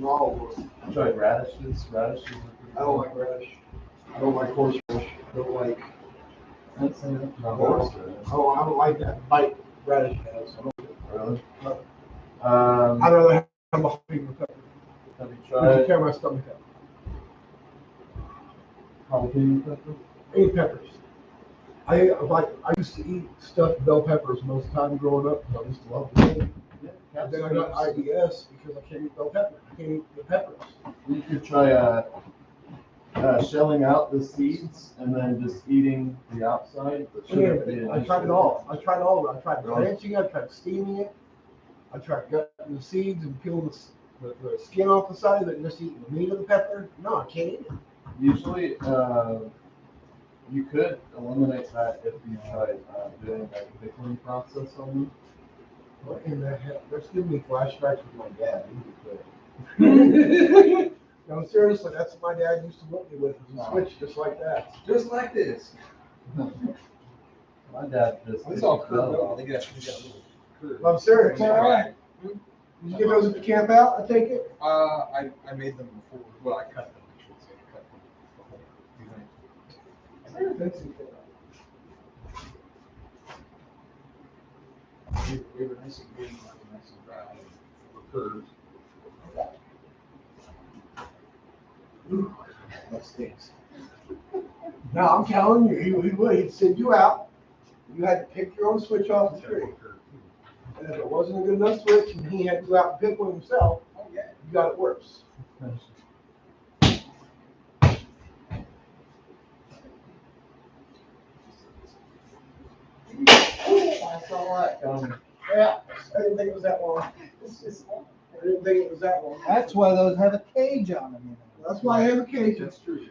all of them. Try radishes. Radishes. I don't like radish. I don't like horseradish. I don't like. That's not horseradish. Oh, I don't like that bite radish has. Really? I'd rather have a jalapeno pepper. Have you Would tried you tear my stomach up? jalapeno pepper? Any peppers. I used to eat stuffed bell peppers most of the time growing up because I used to love them. Yeah. Then I got IBS because I can't eat bell pepper. I can't eat the peppers. You could try shelling out the seeds and then just eating the outside. But I tried it all. I tried all of it. I tried blanching it. I tried steaming it. I tried gutting the seeds and peeling the skin off the side of it and just eating the meat of the pepper. No, I can't eat it. Usually, you could eliminate that if you tried doing a pickling process on them. What in the hell? That's giving me flashbacks with my dad. He would quit. No, seriously, that's what my dad used to whip me with. He switched just like that. Just like this. My dad just. It's all curved over. They got a little curve. I'm serious. Right. Did you get those at the camp out? I take it. I made them before. Well, I cut them. I should say I cut them before. That's They were nice and green, nice and dry, and curves. Ooh, that stinks. No, I'm telling you, he would. He'd send you out. You had to pick your own switch off the tree. And if it wasn't a good enough switch and he had to go out and pick one himself, you got it worse. I saw that coming. Yeah, I didn't think it was that long. I didn't think it was that long. That's why those have a cage on them. That's why I have a cage. That's true.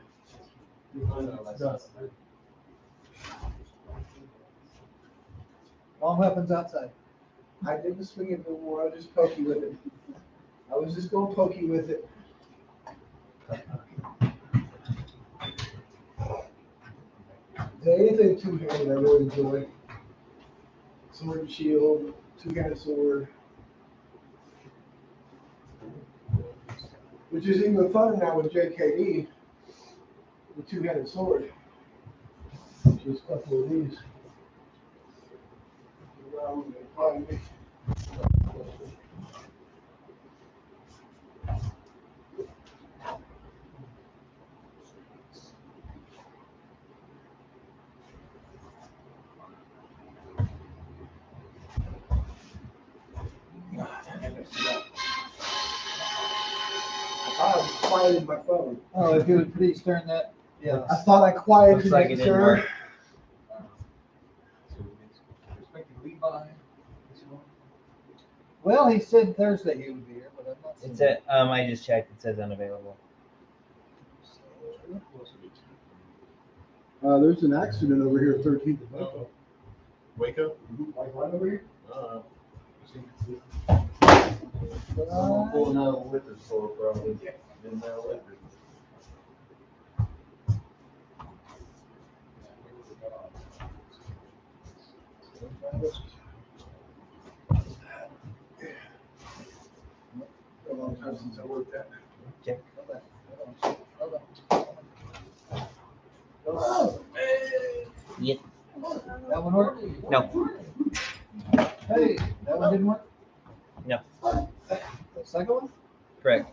All weapons outside. I didn't swing it no more. I was just pokey with it. I was just going pokey with it. Anything two-handed I really enjoy. Sword and shield, two-handed sword. Which is even funner now with JKD, the two-handed sword. Just a couple of these. I quieted my phone. Oh, if you would please turn that. Yeah. I thought I quieted Looks like it, it didn't sir. work. So it's expected to leave by this one. Well, he said Thursday he would be here, but I'm not. It's at, I just checked. It says unavailable. There's an accident over here, 13th of April. Wake up. Like right over here? Someone pulling out of a liquor store probably. Didn't have liquor. A long time since I worked that. Check. Oh, Yep. That one worked? No. Hey, that one didn't work? No. The second one? Correct.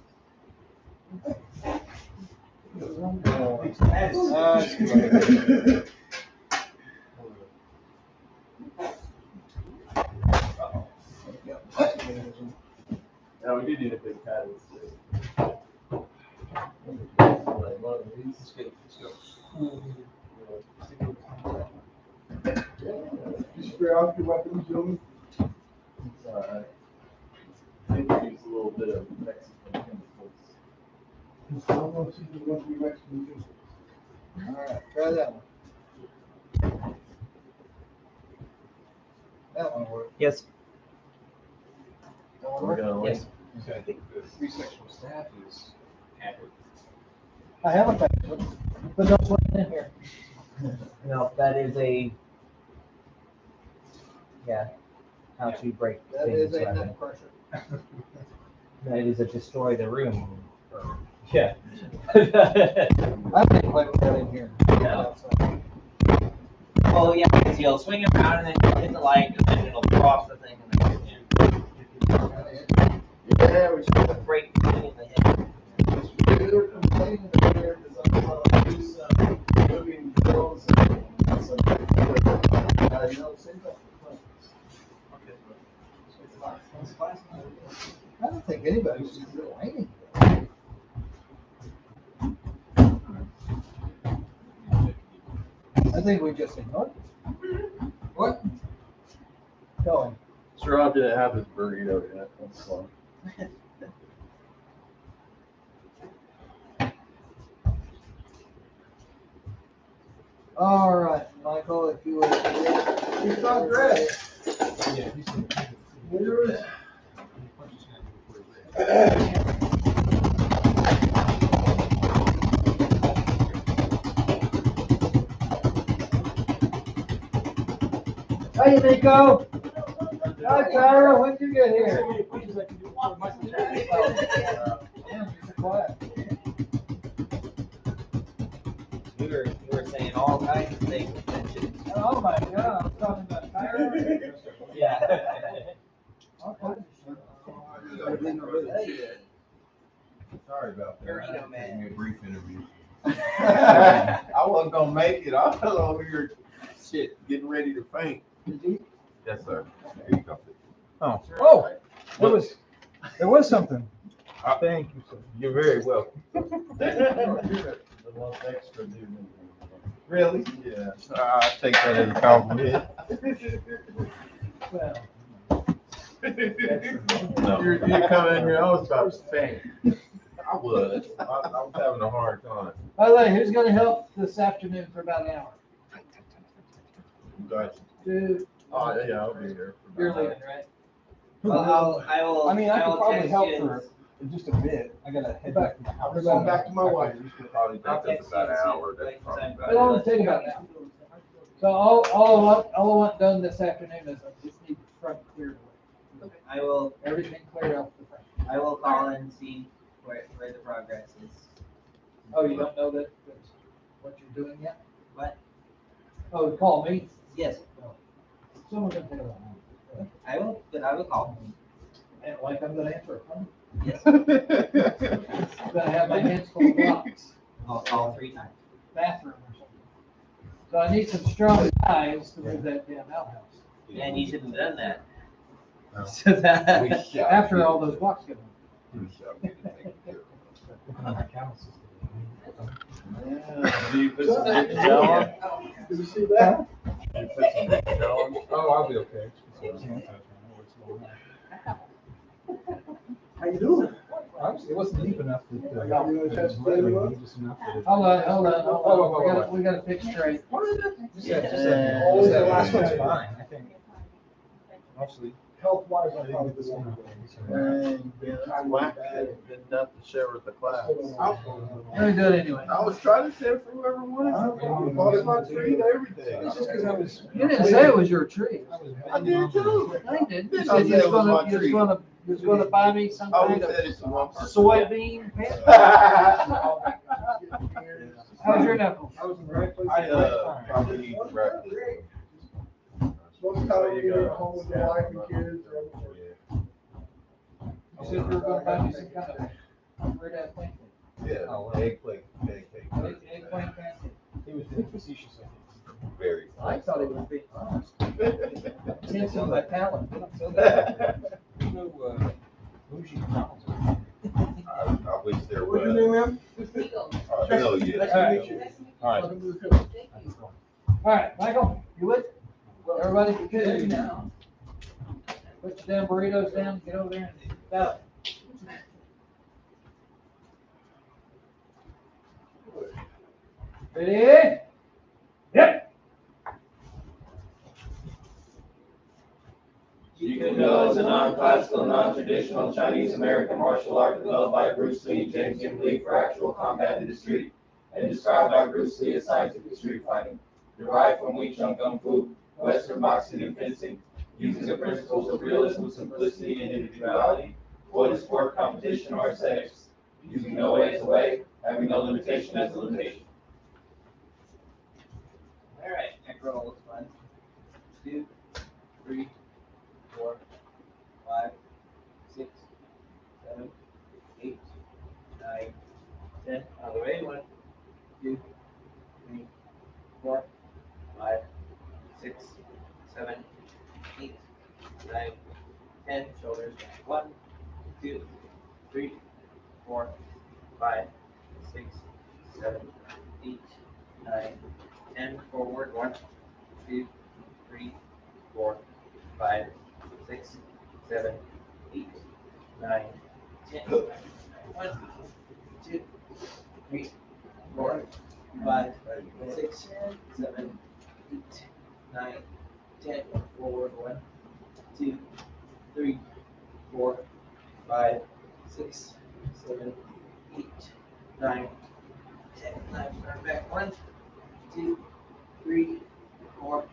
Yeah, we do need a big pad. Like one of these. You spray off your weapons, gentlemen? It's alright. I think we use a little bit of Mexican chemicals. I don't know if you want to be Mexican too. All right, try that one. That one worked. Yes. That one We're worked? gonna Yes. So I think the three-sectional staff is accurate. I haven't touched it, but don't put it in here. No, that is a. Yeah. How to break That things. is a weapon. neck crusher. That is a destroy the room. Yeah. I think like that in here. No. Oh yeah, because you'll swing it around and then you'll hit the light and then it'll cross the thing and then Yeah, we should. break the thing in the head. Maybe they're complaining that they're do some moving drills and some, you know, same stuff. I don't think anybody's complaining. I think we just ignored it. What? Go on. Sir, Rob didn't have his burrito yet. That's slow. All right, Michael, if you would. He's not dressed. Yeah, he said. Hey, Nico. Hi, Tyra. When did you get here? Damn, you're quiet. You were saying all kinds of things. Oh my God, I was talking about Tyra. Yeah. All kinds of shit. Sorry about that. Burrito man. Gave me a brief interview. I wasn't gonna make it. I was over here, shit, getting ready to faint. Yes, sir. Here you go. Oh, there was something. Thank you, sir. You're very welcome. The most extra dude. Really? Yeah. I take that as a compliment. Well, No. You come in here, I was about to faint. I was. I was having a hard time. by the way, who's going to help this afternoon for about an hour? Gotcha. Dude, Oh, yeah, I'll be here. you're leaving, right? Well, I will. I mean, I could will probably text help you her in just a bit. I gotta head back to my house. We're I'm going back to my wife. Probably I'll take text us about an you hour. and see, That's probably- It'll only take about an hour. So all I want done this afternoon is I just need the front cleared away. I will. Everything cleared off the front. I will call and see where the progress is. Oh, you don't know that's what you're doing yet? What? Oh, call me? Yes, Someone's gonna take it. I will. But I will call. And like I'm gonna answer a phone. Yes, I'm gonna have my hands full of blocks, I'll call 3 times. bathroom or something. So I need some strong guys to move that damn outhouse. And you shouldn't have done that. No. So that. We shall After get all it. those blocks get moved. We shall get it taken care of. Yeah. Do you put some dick on? Did you see that? You put some dick on? Oh, I'll be okay. How you doing? Obviously, it wasn't deep enough that. I got you in a chest to tell you what? Just enough that it- Hold on. Oh. We gotta fix straight. Just that- just Yeah. that- Oh, just that yeah. last one's fine, I think. Actually. Health wise, I I think probably this this one. one. That's whack. Did enough to share with the class. Very good anyway. I was trying to send for whoever wanted something. Bought it my tree and everything. It's just because I was. You didn't say it was your tree. I did too. I didn't. You I said you said was it was my you tree. was gonna buy me some Oh, kind we said of it's a one. soybean pit. How's your knuckles? I was in the right place. I probably need to wrap. Most of the time, you're at home with your wife and kids. You said you were gonna buy me some kind of weird ass pancake. Yeah, eggplant pancake. Eggplant pancake. He was being facetious, I Very. I thought it would be honest. It's on my talent. So think. No, bougie McDonald's. I wish there What's your name, was. ma'am? Hell yeah. Nice to meet you. All right. Welcome to the field. All right, Michael, you would? Everybody, good now. Put your damn burritos down, get over there and go. Ready? Yep. JKD is a non-classical, non-traditional Chinese-American martial art developed by Bruce Lee and James Jim Lee for actual combat in the street, and described by Bruce Lee as scientific street fighting, derived from Wing Chun Kung Fu, Western boxing and fencing, using the principles of realism, simplicity, and individuality, avoid a sport, competition, or aesthetics. Using no way as a way, having no limitation as a limitation. All right, neck roll is 1, 2, 3, 4, 5, 6, 7, 8, 9, 10. All the way. 1, 2, 3, 4, 5, 6, 7, 8, 9, 10. Shoulders. 1, 2, 3, 4, 5, 6, 7, 8, 9, 10. Forward. 1, 2, 3, 4, 5, 6, 7, 8, 9, 10. 1, 2, 3, 4, 5, 6, 7, 8, 9, 10. Forward. 1, 2, 3, 4, 5, 6, 7, 8, 9, 10. Left arm back. 1, 2, 3, 4,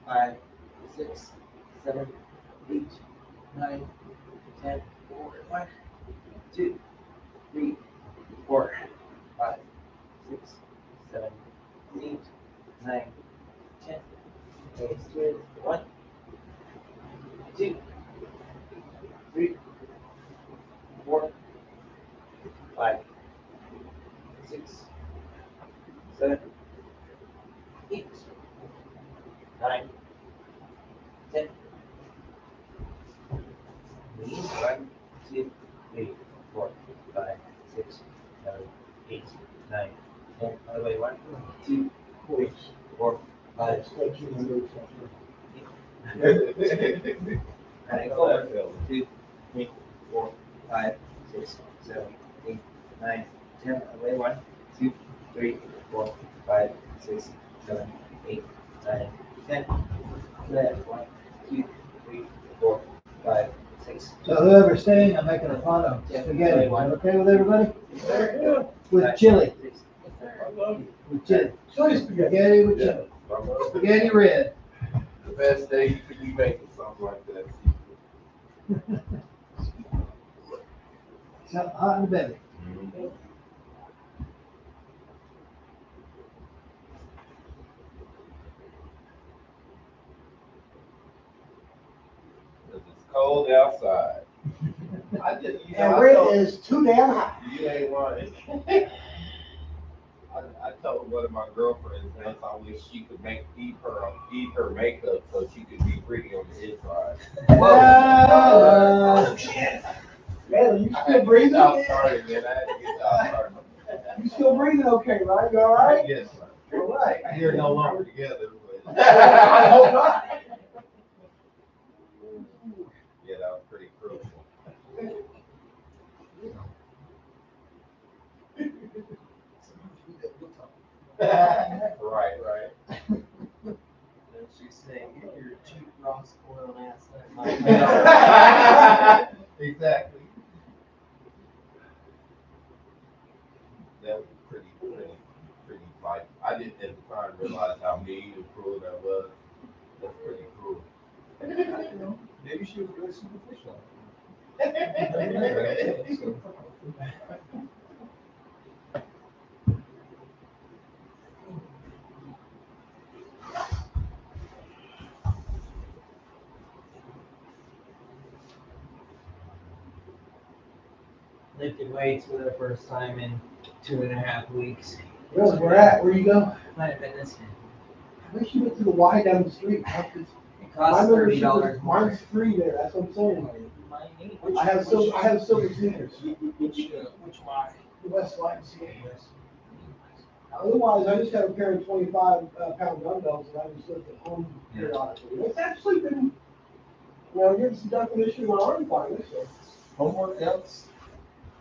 5, 6, 7, 8, 9, 10. Forward. 1, 2, 3, 4, 5, 6, 7, 8, 9, 10. Okay, straight. 1, 2, 3, 4, 5, 6, 7, 8, 9, 10. Knees. 1, 2, 3, 4, 5, 6, 7, 8, 9, 10. Other way. 1, 2, 3, 4, 5, 6, 7, 8. And forward. 2, 3, 4, 5, 6, 7, 8, 9, 10. Other way. 1, 2, 3, 4, 5, 6, 7, 8, 9, 10. Left. 1, 2, 3, 4, 5, 6. So whoever's staying, I'm making a pot of spaghetti. Okay with everybody? With chili. With chili. Chili spaghetti. Spaghetti with chili. Spaghetti red. The best day you could be making something like that. Something hot in the belly. It's cold outside. I just, you know, And I rent told- is too damn high. You ain't lying. I told one of my girlfriends once I wish she could eat her makeup so she could be pretty on the inside. Oh, shit. Man, you I still had to breathing? get out started, man. I had to get out started. You still breathing okay, right? You all right? Yes, sir. All right. We're no longer together, but I hope not. yeah, that was pretty crucial. Right. And she's saying, get your cheap raw spoiled ass out of my Exactly. That was pretty like, I didn't at the time realize how mean and cruel that was. That's pretty cruel. Maybe she was really superficial. Lifted weights for the first time in 2.5 weeks. Really, where at? Where you go? Planet Fitness. I wish you went to the Y down the street. It costs $30 more. Mine's free there. That's what I'm saying. Mine ain't. I have silver sneakers. Which Y? The West Line sneakers. Otherwise, I just have a pair of 25-pound dumbbells that I just lift at home periodically. It's actually been, getting some definition in my arm finally. So Home workouts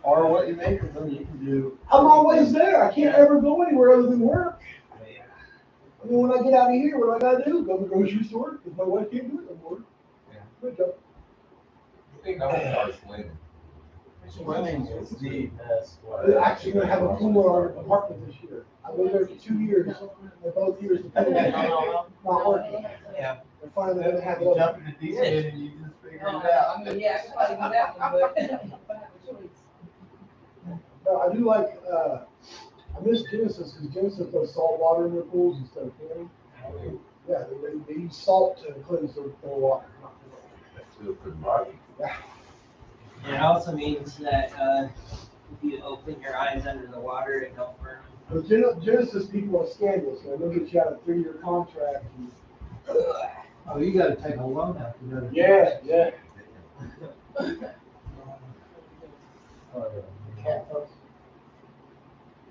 are what you make them. You can do. I'm always there. I can't ever go anywhere other than work. I mean, when I get out of here, what do I gotta do? Go to the grocery store? Because my wife can't do it no more. Yeah. Good job. I think I'm gonna start swimming. Swimming is the best. We're actually gonna have a pool in our apartment this year. I lived there for 2 years, and both years the pool was not working. Yeah. And finally, I had to have it You open. jump in the deep end and you just figure figure it out. I mean, yeah, I could probably do that one, but if I have a choice. No, I do like, I miss Genesis, because Genesis does salt water in their pools instead of chlorine. Yeah, they use salt to cleanse their water. That's good for the body. And it also means that, if you open your eyes under the water, it don't burn. The Genesis people are scandalous, man. They'll get you out a 3-year contract. And, Oh, you gotta take a loan out to go to. yeah.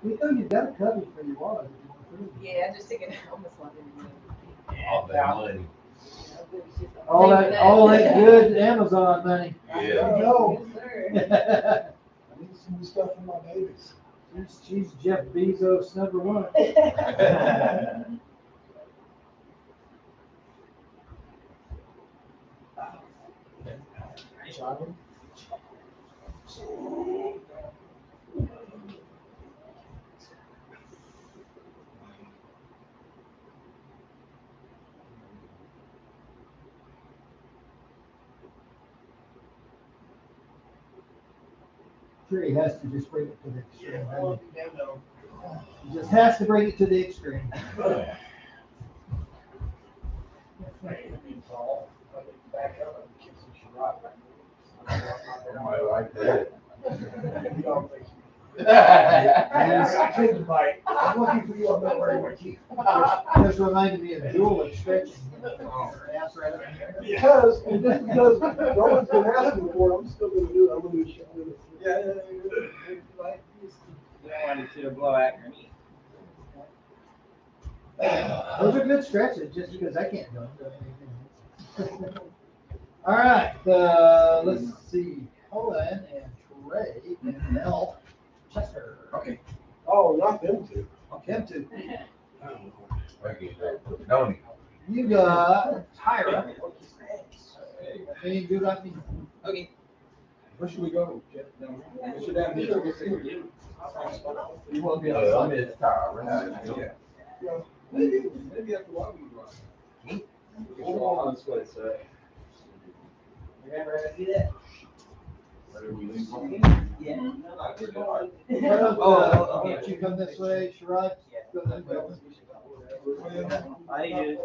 We know you got a cover for your water. if you want to. Yeah, I just take it almost like it. All that money. All that good Amazon money. Yeah. No, Yes, sir. I need some new stuff for my babies. She's Jeff Bezos #1. Simon? Sure, he has to just bring it to the extreme. He just has to bring it to the extreme. Somebody like that. I take the bite. I'm looking for you, I'm not wearing my teeth. Just reminded me of Jewel and stretching. Her ass right up in here. Because, and just because no one's been asking for it, I'm still gonna do it, I'm gonna do shit with it. You don't want it to blow out your knee. Those are good stretches, just because I can't do them. All right, let's see, Colin and Trey and Mel Chester. Okay. Oh, not them two. Them two. Don't he? You got Tyra. Any good like me? Okay. Where should we go? We should have. You want to be I'm outside? in the car, right? Yeah. Maybe after a while we run. Remember how to do that? Whether we leave home. Yeah. Oh, okay. okay. You come this way, Sherrod? Yeah. Go this way. I do.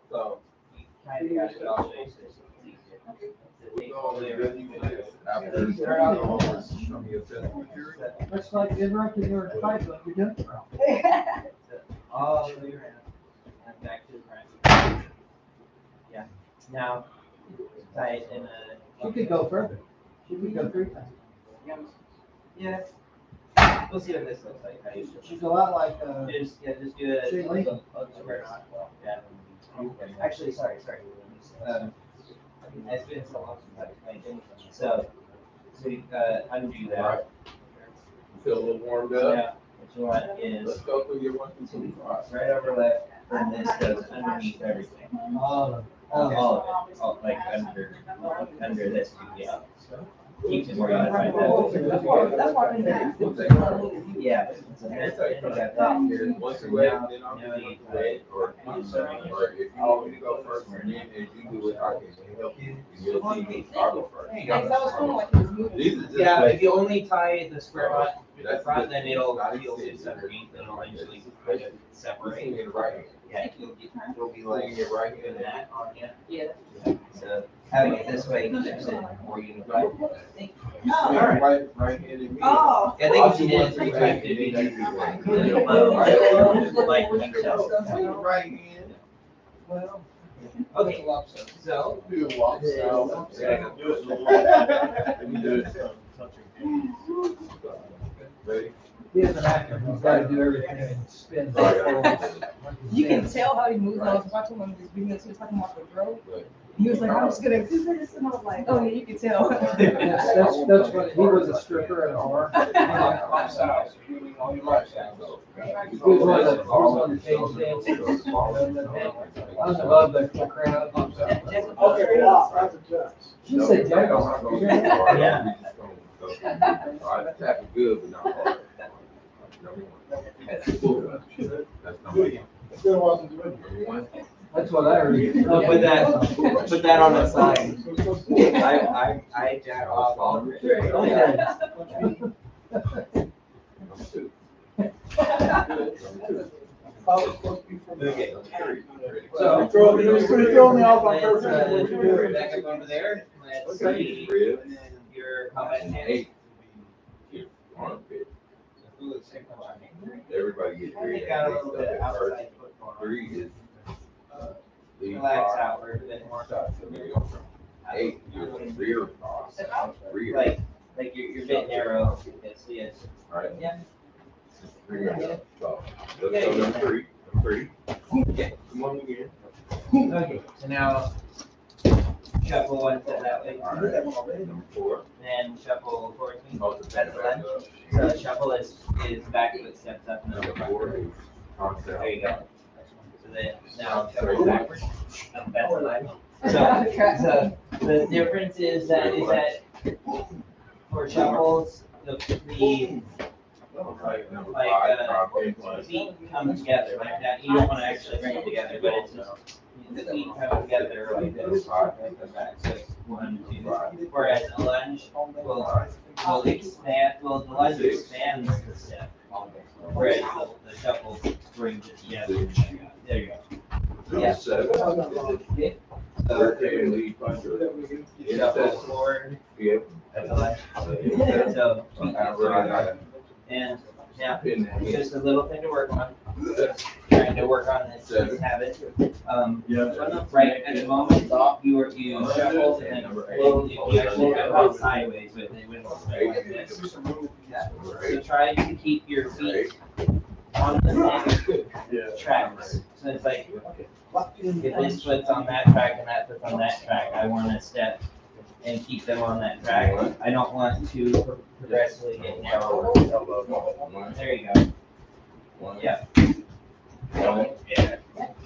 So, Kind of got it all shaped. we go over there, after you start out, show me your testimony. That's like interrupting your fight, like you're done. All the way around and back to the front. Yeah. Now, tie it in a. She could go further. She could go 3 times. Yeah. We'll see what this looks like. How you should. She's a lot like, Just do a. Shaylee. Square knot. Yeah. Actually, sorry. It's been so long since I've explained it. So you undo that. Feel a little warmed up? Yeah. What you want is Let's go through your 1, 2, 3, 5. right over left, and this goes underneath everything. all of All of it, like under this, yeah. Keeps it where you want to find that. That's why we have. Yeah. So then you got that here. Once you wait, then I'll give you a wait, or if you want me to go first, and then if you do it, I can help you. You'll see, I'll go first. Thanks, I was feeling like he was moving. These are just Yeah, like- if you only tie the square knot in the That's front, good. then it'll Not feel extended. underneath, and it'll eventually kind of You separate. see it right here. Yeah, it'll be like Like it right here. that on you. Yeah. So having it this way keeps it more unified. Oh. Right here in me. Oh. I think if you did it 3 times, it'd be like yourself. Right hand. Well, okay, so. Do a walk south. Yeah. Let me do it. Ready? He is an actor. He's got to do everything and spin. You can tell how he moves. I was watching one of his videos. He was talking about the throat. He was like, I'm just gonna do this, and I was like, oh yeah, you can tell. That's what, he was a stripper at a bar. He was on the stage dancing. I was above the crowd. Okay, wow, that's a judge. She said, Jack. Yeah. I tap it good, but not hard. Number one. That's number one. It's been a while since we went. Number one. That's what I heard. I'll put that on the side. I jack off all the Okay. So, throw me off on purpose. Back up over there. Let's see. Your combat stance. Armpit. Everybody gets I three. got a little bit outside foot going on. Three is. Relax outward a bit more. 8, you're rear. Rear. Like you're a bit narrow. Yes. Right. Yeah. Rear. So, let's go number 3. Number 3. Okay, come on again. Okay, so now shuffle one foot that way. All right. Number 4. Then shuffle towards me. Oh, That's the lunge. So shuffle is back foot steps up and Number over. 4 is concept. There you go. So then now shuffle backwards. That's the lunge. So the difference is that for shuffles, the Number like, 5, feet come together like that. You don't want to actually bring it together, but it's just the feet come together like this. Like the back. So it's 1, 2, 3. Whereas a lunge will expand. Well, the lunge expands the step, whereas the shuffle brings it together. There you go. Yeah. Okay. So shuffle forward. Yep. That's a lunge. So feet come together. And now, just a little thing to work on. Trying to work on this habit. Right at the moment, you shuffle and then you actually go sideways with it when it's like this. So try to keep your feet on the same tracks. So it's like if this foot's on that track and that foot's on that track, I want to step and keep them on that track. I don't want to progressively get narrower. There you go. Yeah.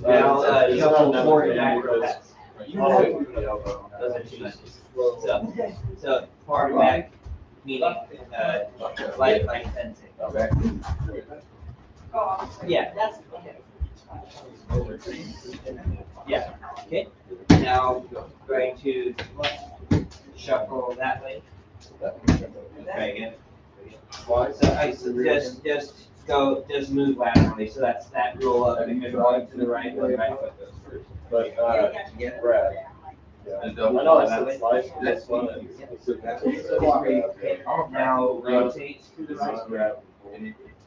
Now, shuffle forward and back real fast. Those are 2 lunges. So forward and back, meaning like fencing. Yeah. Yeah. Okay. Now going to shuffle that way. Try again. So just move laterally. So that's that roll up and then going to the right. The right foot goes first. But, Brad. I know it's like this one. Now rotate to the right.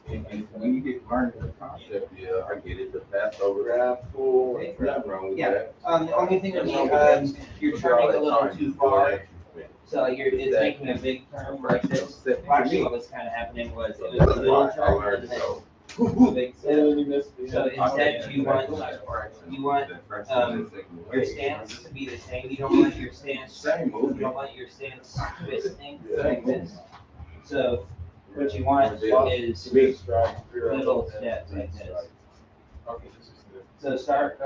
And when you get learned the concept, yeah, I get it. The fast overlap, full, nothing wrong with Yeah. that. The only thing would be you're turning a little too far. So it's making a big turn like this. Actually, what was kind of happening was it was a little turn and then a big step. So instead, you want your stance to be the same. You don't want your stance. You don't want your stance twisting like this. So what you want is little steps like this. So start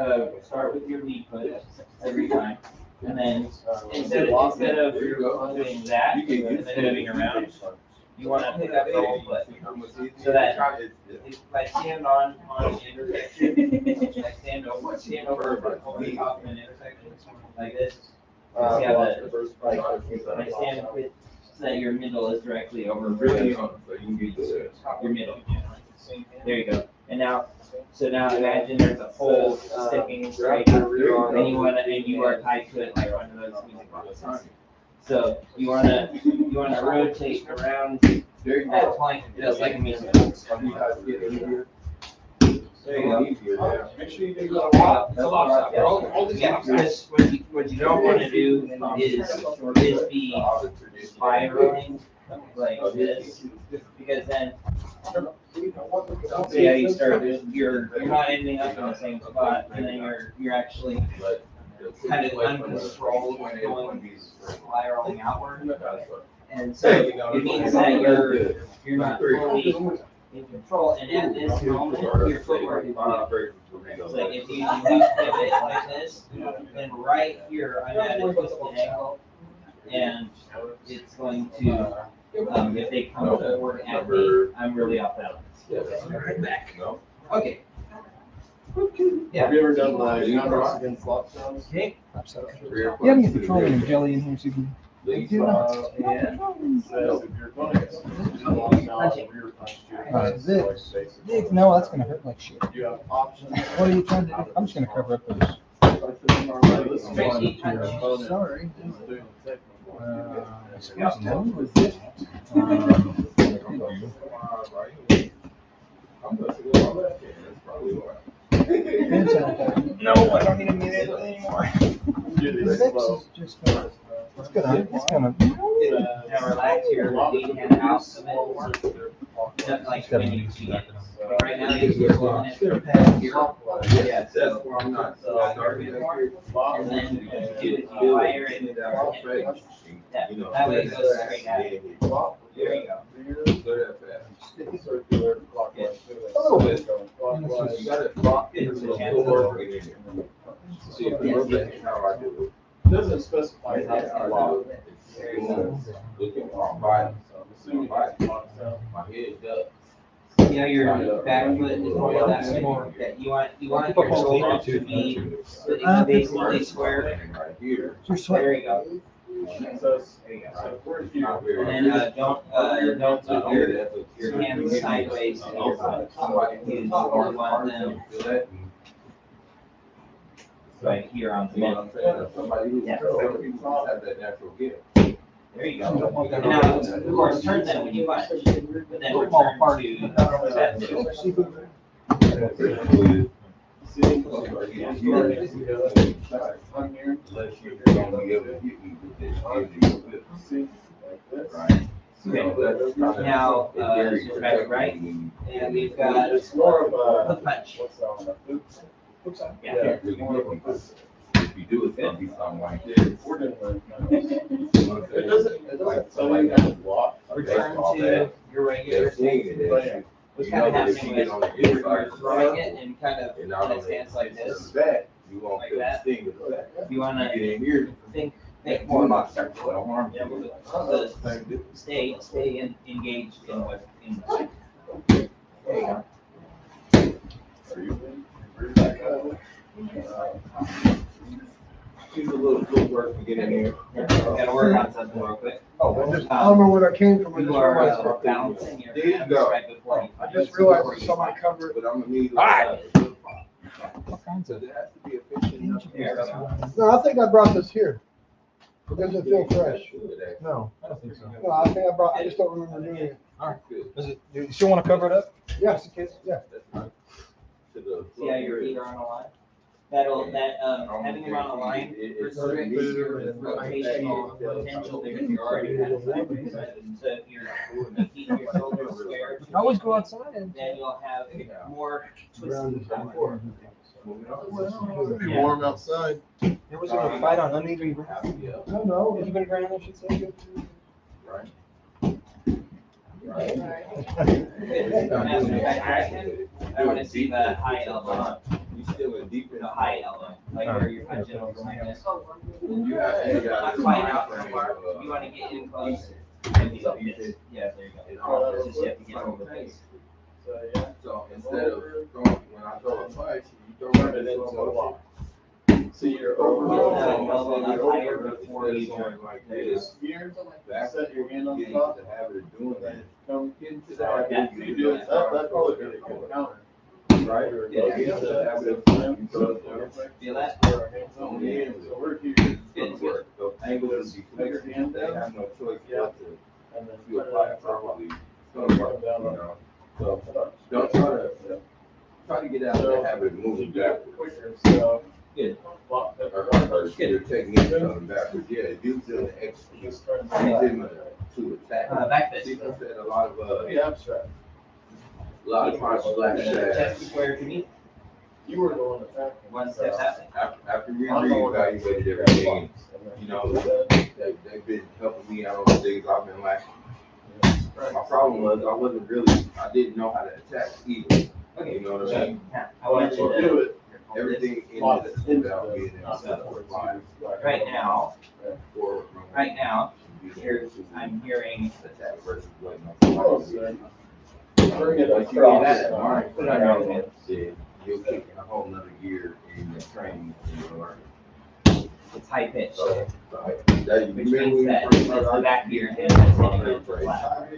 with your lead foot every time. And then instead of doing that and then moving around, you want to pick up the whole foot. So that like stand on an intersection, like stand over the top of an intersection, like this. See how like stand with so that your middle is directly over your middle. There you go. And now imagine there's a pole sticking straight and you are tied to it like one of those music boxes. So you wanna rotate around that point just like a music box. There you go. Make sure you do Yeah, because what you don't want to do is be spiraling like this, because then see how you start, you're not ending up in the same spot, and then you're actually kind of uncontrolled going spiraling outward. And so it means that you're not fully in control, and at this moment, your footwork is off. It's like if you pivot like this, then right here, I'm at a twisted angle, and it's going to, if they come forward at me, I'm really off balance. Back. Okay. Have you ever done like numbers against lockdowns? Okay. You You haven't get petroleum jelly in here, so you can. Yeah. Says if your opponent is locked down, rear punched you. This. like basic- Dig, no, that's gonna hurt like shit. You have options. What are you trying to do? I'm just gonna cover up those. This is Straight one sheet your punch. opponent Sorry. is doing technical. Excuse me, what was this? No, I don't need a minute anymore. Do The these Vicks slow. is just gonna, it's gonna. Now relax your lead hand out a bit more. Just like when you see it. Like right now, you're holding it here. Yeah, so I'm not. a bit more. And then you fire it with your hand. That way it goes straight at it. There you go. Circular, clockwise. A little bit. Clockwise. You gotta block it. It's a chance. See if you look at how I do Doesn't specify how to block. There you go. it. Look at my body, So I'm assuming it's locked down. my head up. You know, your back foot is more that way. That you want your shoulder to be basically square. Right here. You're There sweating. you go. So, There you go. so we're Not here. very. And then don't put your hands sideways in your butt. You want them Feel that? right here on the You know neck. what I'm saying? Somebody who, Yeah. some people have that natural gift. There you go. And now, of course, turn them when you punch, but then return to that too. See, I'm here. Unless you're gonna be able to hit me with this, give you a See, like this. right? Okay. Now, so back right, and we've got It's more of the a, punch. what's that one, a oops? Yeah. Can't really hit me. If you do, it's gonna be something like this. We're doing like, You know what I'm saying? it doesn't tell you how to block. Return to your regular They're seeing thing. it, they're- What's you kind know of that if happening you is get on the you're inside, throwing it and kind of and in not a only stance like to this. the back, you won't Like feel the that. sting of the back. You want You to get in here, think more about start to harm Yeah, you. so stay engaged in what in the there you go. Are you in? You're back up. Choose a little footwork to get in here. Gotta work on something real quick. I don't know where that came from. I just You are realized, balancing your There you hands go. right before you I punch. just realized there's somebody covered. But I'm gonna need. Alright. So What kinds of? there has to be a fishing enough. There we go. No, I think I brought this here. It doesn't feel fresh. Good, actually. No, I don't think so. No, I think I just don't remember doing it. Good. Does it, do you still wanna cover it up? Yes, yeah. That's right. To the- See how your feet are on a line? Having them on a line restricts your rotational potential because you're already kind of sideways. So if you're keeping your shoulders square, I always go outside and. then you'll have more twisting back and forth. Be warm outside. There was a fight on uneven ground. Yeah, No, Uneven ground, I should say. right. Right. Now, I want to see the high elbow, You still in deep in the high elbow, like where you're punching over like this. You have- Not quite out so far. You want to get in close. And be like this. Yeah, there you go. It's just you have to get over this. So, yeah. So instead of throwing, when I throw a punch, you throw it in slow motion. See, you're Get over. the elbow up higher before you Instead of turn. going like There you go. this, Here, back, set your hand on get the into top. the habit of doing that. Come Get into the So, habit yeah, of you do it, that'd probably be a good counter. Right? Yeah. Get into the habit of you throw it down. Feel that? Put our hands on the end, so we're here, Good. Footwork. The angles be clear. Make your hand They down. have no choice Yeah. but to, and then if you apply it properly, it's gonna work, Come you down. know? So don't try to get out of the habit of moving backwards. quicker, so. Good. Block that. Or your technique coming backwards, yeah, it gives them the extra, Just turn gives them to attack. Back fist. See, I said a lot of, Pretty abstract. a lot of my black Chest shads, is square to me. You were the one attacking. One step out. after we reevaluated everything, you know, they've been helping me out on the things I've been lacking. My problem was, I didn't know how to attack either, you know what I mean? I want you to Do it. Everything Lock ended into without being the- in a set of line. right now. Or- Right now, I'm hearing Attack versus waiting on Close, somebody. sir. Bring it But you get across. that, Mark, put it on your hand. Yeah. you're kicking a whole nother gear in your training and your learning. It's high pitch, So, that you which remember means when that you it's first started the back of your hand that's hitting it flat.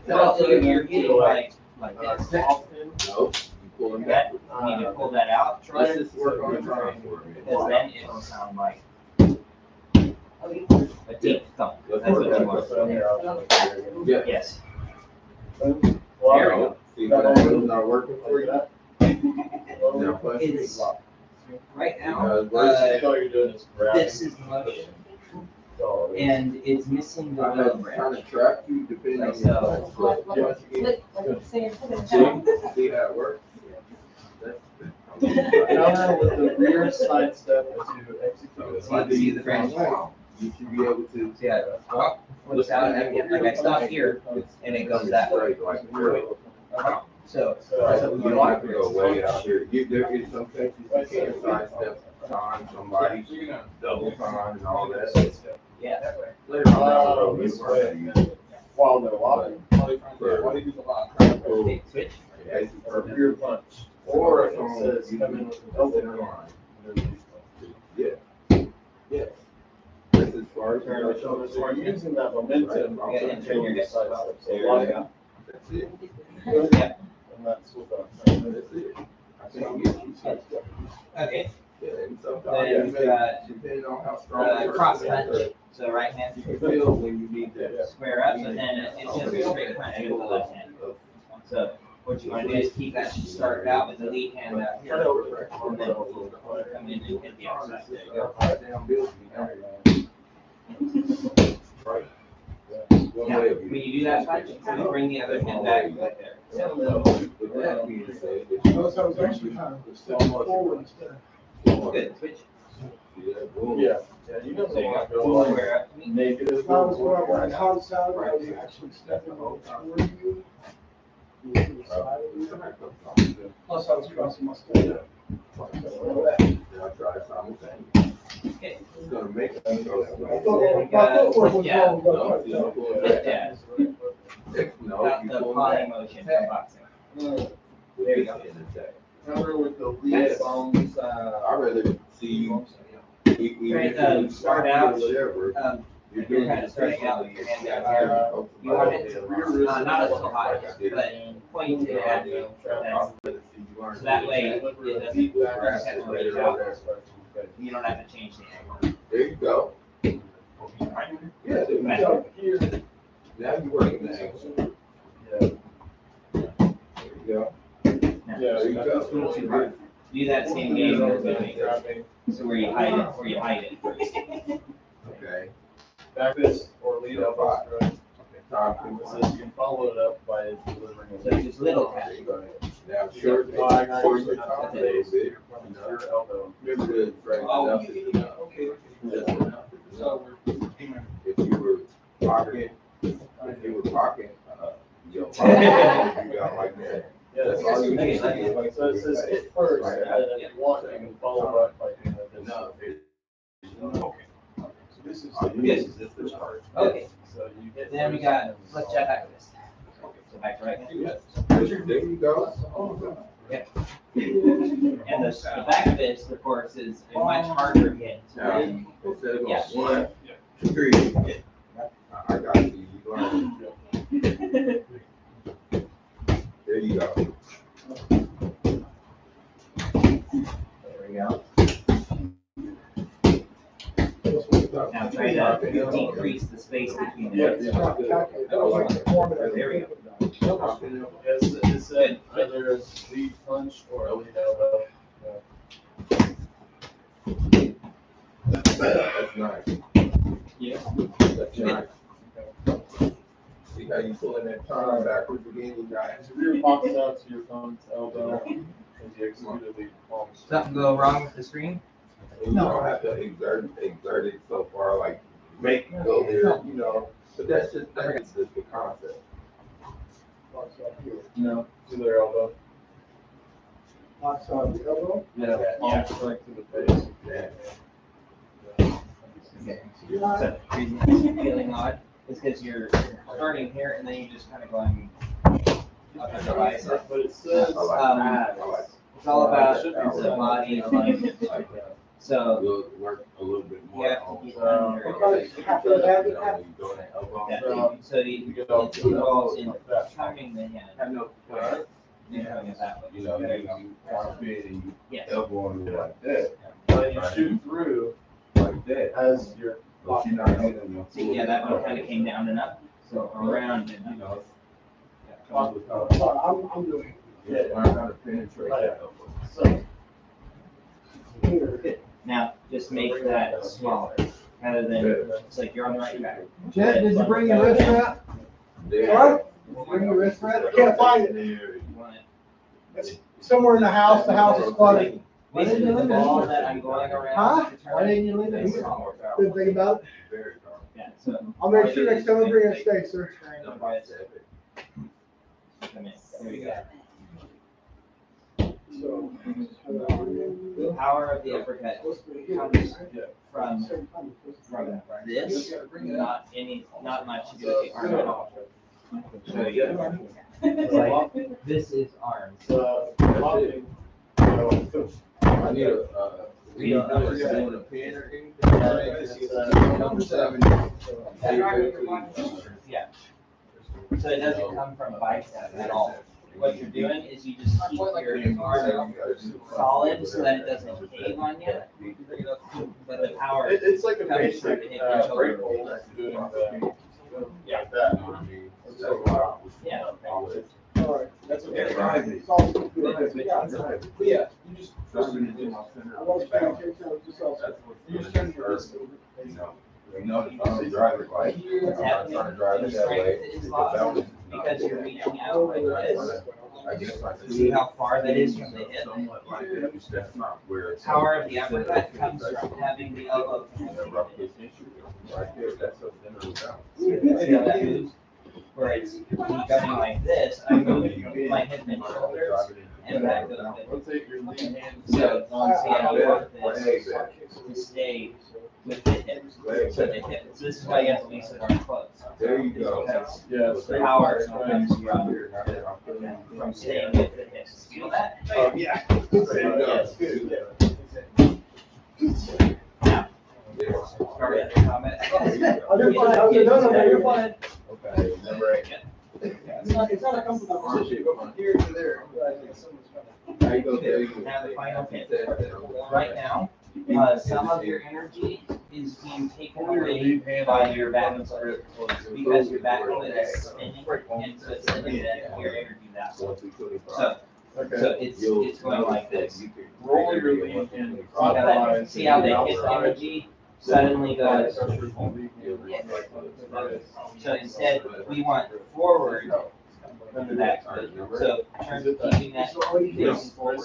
Well, you're getting like this. No, you pulling That, back. you need to pull that out, Let's just work on the drawing for a minute. because then it'll sound like a deep thump. Let's That's work what on you want. it. Yeah. Yes. There we go. See how that was not working for you? Now, push me. It's, right now, All you're doing is this is motion, and it's missing the I'm little trying branch. to track you depending on So- your. Once again, see how it works? Now with the rear side step to execute. See the branch? You should be able to. Yeah, well, flips out, and like I stop here, and it goes that way. Straight, like, real. So, You don't have to go way out here. There is some cases you can sidestep time, somebody, double time and all that. yeah. Later on down the road, we work that. While they're walking. Okay, switch. It's perfect. Rear punch. Or Or if it says come in with the center elbow line. Yeah. Yes. That's as far as. So we're using that momentum. Yeah, and turn your hips side well. step. So There you walking, go. That's it. Yeah. and that's what That's it. I think you should. Okay, Yeah, and sometimes, then we've got depending on how strong. the cross person is, punch. So right hand You can feel when you need that. square up, so then it's just a straight punch with the left hand. So what you want to do is keep that started out with the lead hand out here, and then come in and hit the outside. There you go. Right. Now, when you do that punch, you bring the other hand back right there. With that being said, if you Notice I was actually kind of stepping forward instead of. Good, switch. see that boom, Yeah, you don't So you want got to go full like square up to me. negative. If I was going hard side, I was actually stepping over toward you. To the side of you. Plus I was crossing my step. I'll try simultaneously. Okay. It's gonna make it. My footwork was wrong, but. Yeah. No, Got you the pull body back. motion from boxing. There you go. Cover with the lead on side. I'd rather see you. Right, start out, Whatever. You're kind of starting out with your hand down here. You want it, not so high, but pointing to the head. So that way, it doesn't reach out. You don't have to change the angle. There you go. Yeah, there you go. Now you're working the angle. Yeah. There you go. Now, There you go. do that same game you're doing. So where you hide it first. Okay. Back this or lead elbow strike. Time It to. says you can follow it up by delivering a. So just little tap. Now, short your top a little bit. Your elbow. Remember to drag enough is enough. Just enough is enough. If you were pocket, your pocket, you got like that. Yeah, That's all you need. so it says hit first, and then if you want, you can follow up by doing this. No, Okay. So this is. This is hard. Okay, So you hit. then we first got, and let's check back this. So back to right hand. Yes. There you go. And the back of this, of course, is a much harder hit. Now, instead of going Yeah. 1, 2, 3, I got you. You learn. There you go. There we go. Now try to decrease the space between the hits. There we go. It said either a lead punch or a lead elbow. That's nice. Yeah. That's nice. See how you pulling that time backwards again, you got. As your rear pops out to your thumb's elbow, as you execute a lead palm. Something go wrong with the screen? You don't have to exert it so far, like make it go there, you know. But that's just the concept. No, to their elbow. Locks on the elbow. Yeah, palm straight to the face. Yeah. Okay. So the reason it's feeling odd is because you're starting here and then you're just kind of going upper bicep. But it says. It's all about the body alignment. So We'll work a little bit you more have to on. get under. So you it involves in turning the hand. And turning it that way. You know, you armpit and you Yes. elbow on it like that, But you shoot through like that. as you're. But you're not hitting them. See, yeah, that one kind of came down and up. So around and You up. know, I'm doing. just learn how to penetrate that elbow. So, Now, just make that smaller, rather than, it's like you're on the right track. Chet, did you bring your wrist wrap? There. Bring your wrist wrap? I can't find it. There. You want it. It's somewhere in the house is flooded. Basically, the ball that I'm going around. Huh? to Why turn didn't you leave is it? smaller. Good thing about it. Very powerful. Yeah, so. I'll make sure next time I bring it, stay, sir. Turn the wrist, come in, there you go. The power of the uppercut comes from this, not much to do with the arm at all. So it's like, this is arm. blocking, you know, I need a, We don't know. doing a pin or anything? Number 7. Yeah. So it doesn't come from bicep at all. What you're doing is you just keep your arm solid so that it doesn't cave on you. But the power it's like a comes from basic, hitting your shoulder. break hold, doing the, yeah, that. Yeah. Alright, that's okay. Yeah. It's all good. Yeah, you just. I want you to take care of yourself. You just turn your wrist over. You know, if I'm driving like, I'm trying to drive it that way. Because you're reaching out like this. I guess I could See how far that is from the hip? somewhat like that, because that's not where it's. Power of the uppercut comes from having the elbow. Right there, that's up in the ground. See how that moves? Where it's me going like this, I move my hip and shoulders, and that goes with it. Rotate your lead hand. So, see how I want this to stay with the hip. So the hip, this is why you have to be so darn close. There you go. Because Yeah. the power comes from staying with the hips. Feel that? Oh, yeah. Yes. Now, start with the comment. You're fine. No, you're fine. Okay, number 8. It's not a comfortable position, but from here to there. There you go, there you go. Now the final hit. Right now, some of your energy is being taken away by your back foot because your back foot is spinning and so it's sending your energy that way. So it's going like this. Roll your lead hand See clockwise. see how the hip energy suddenly goes. So instead, we want forward from the back foot. So keeping that facing forward.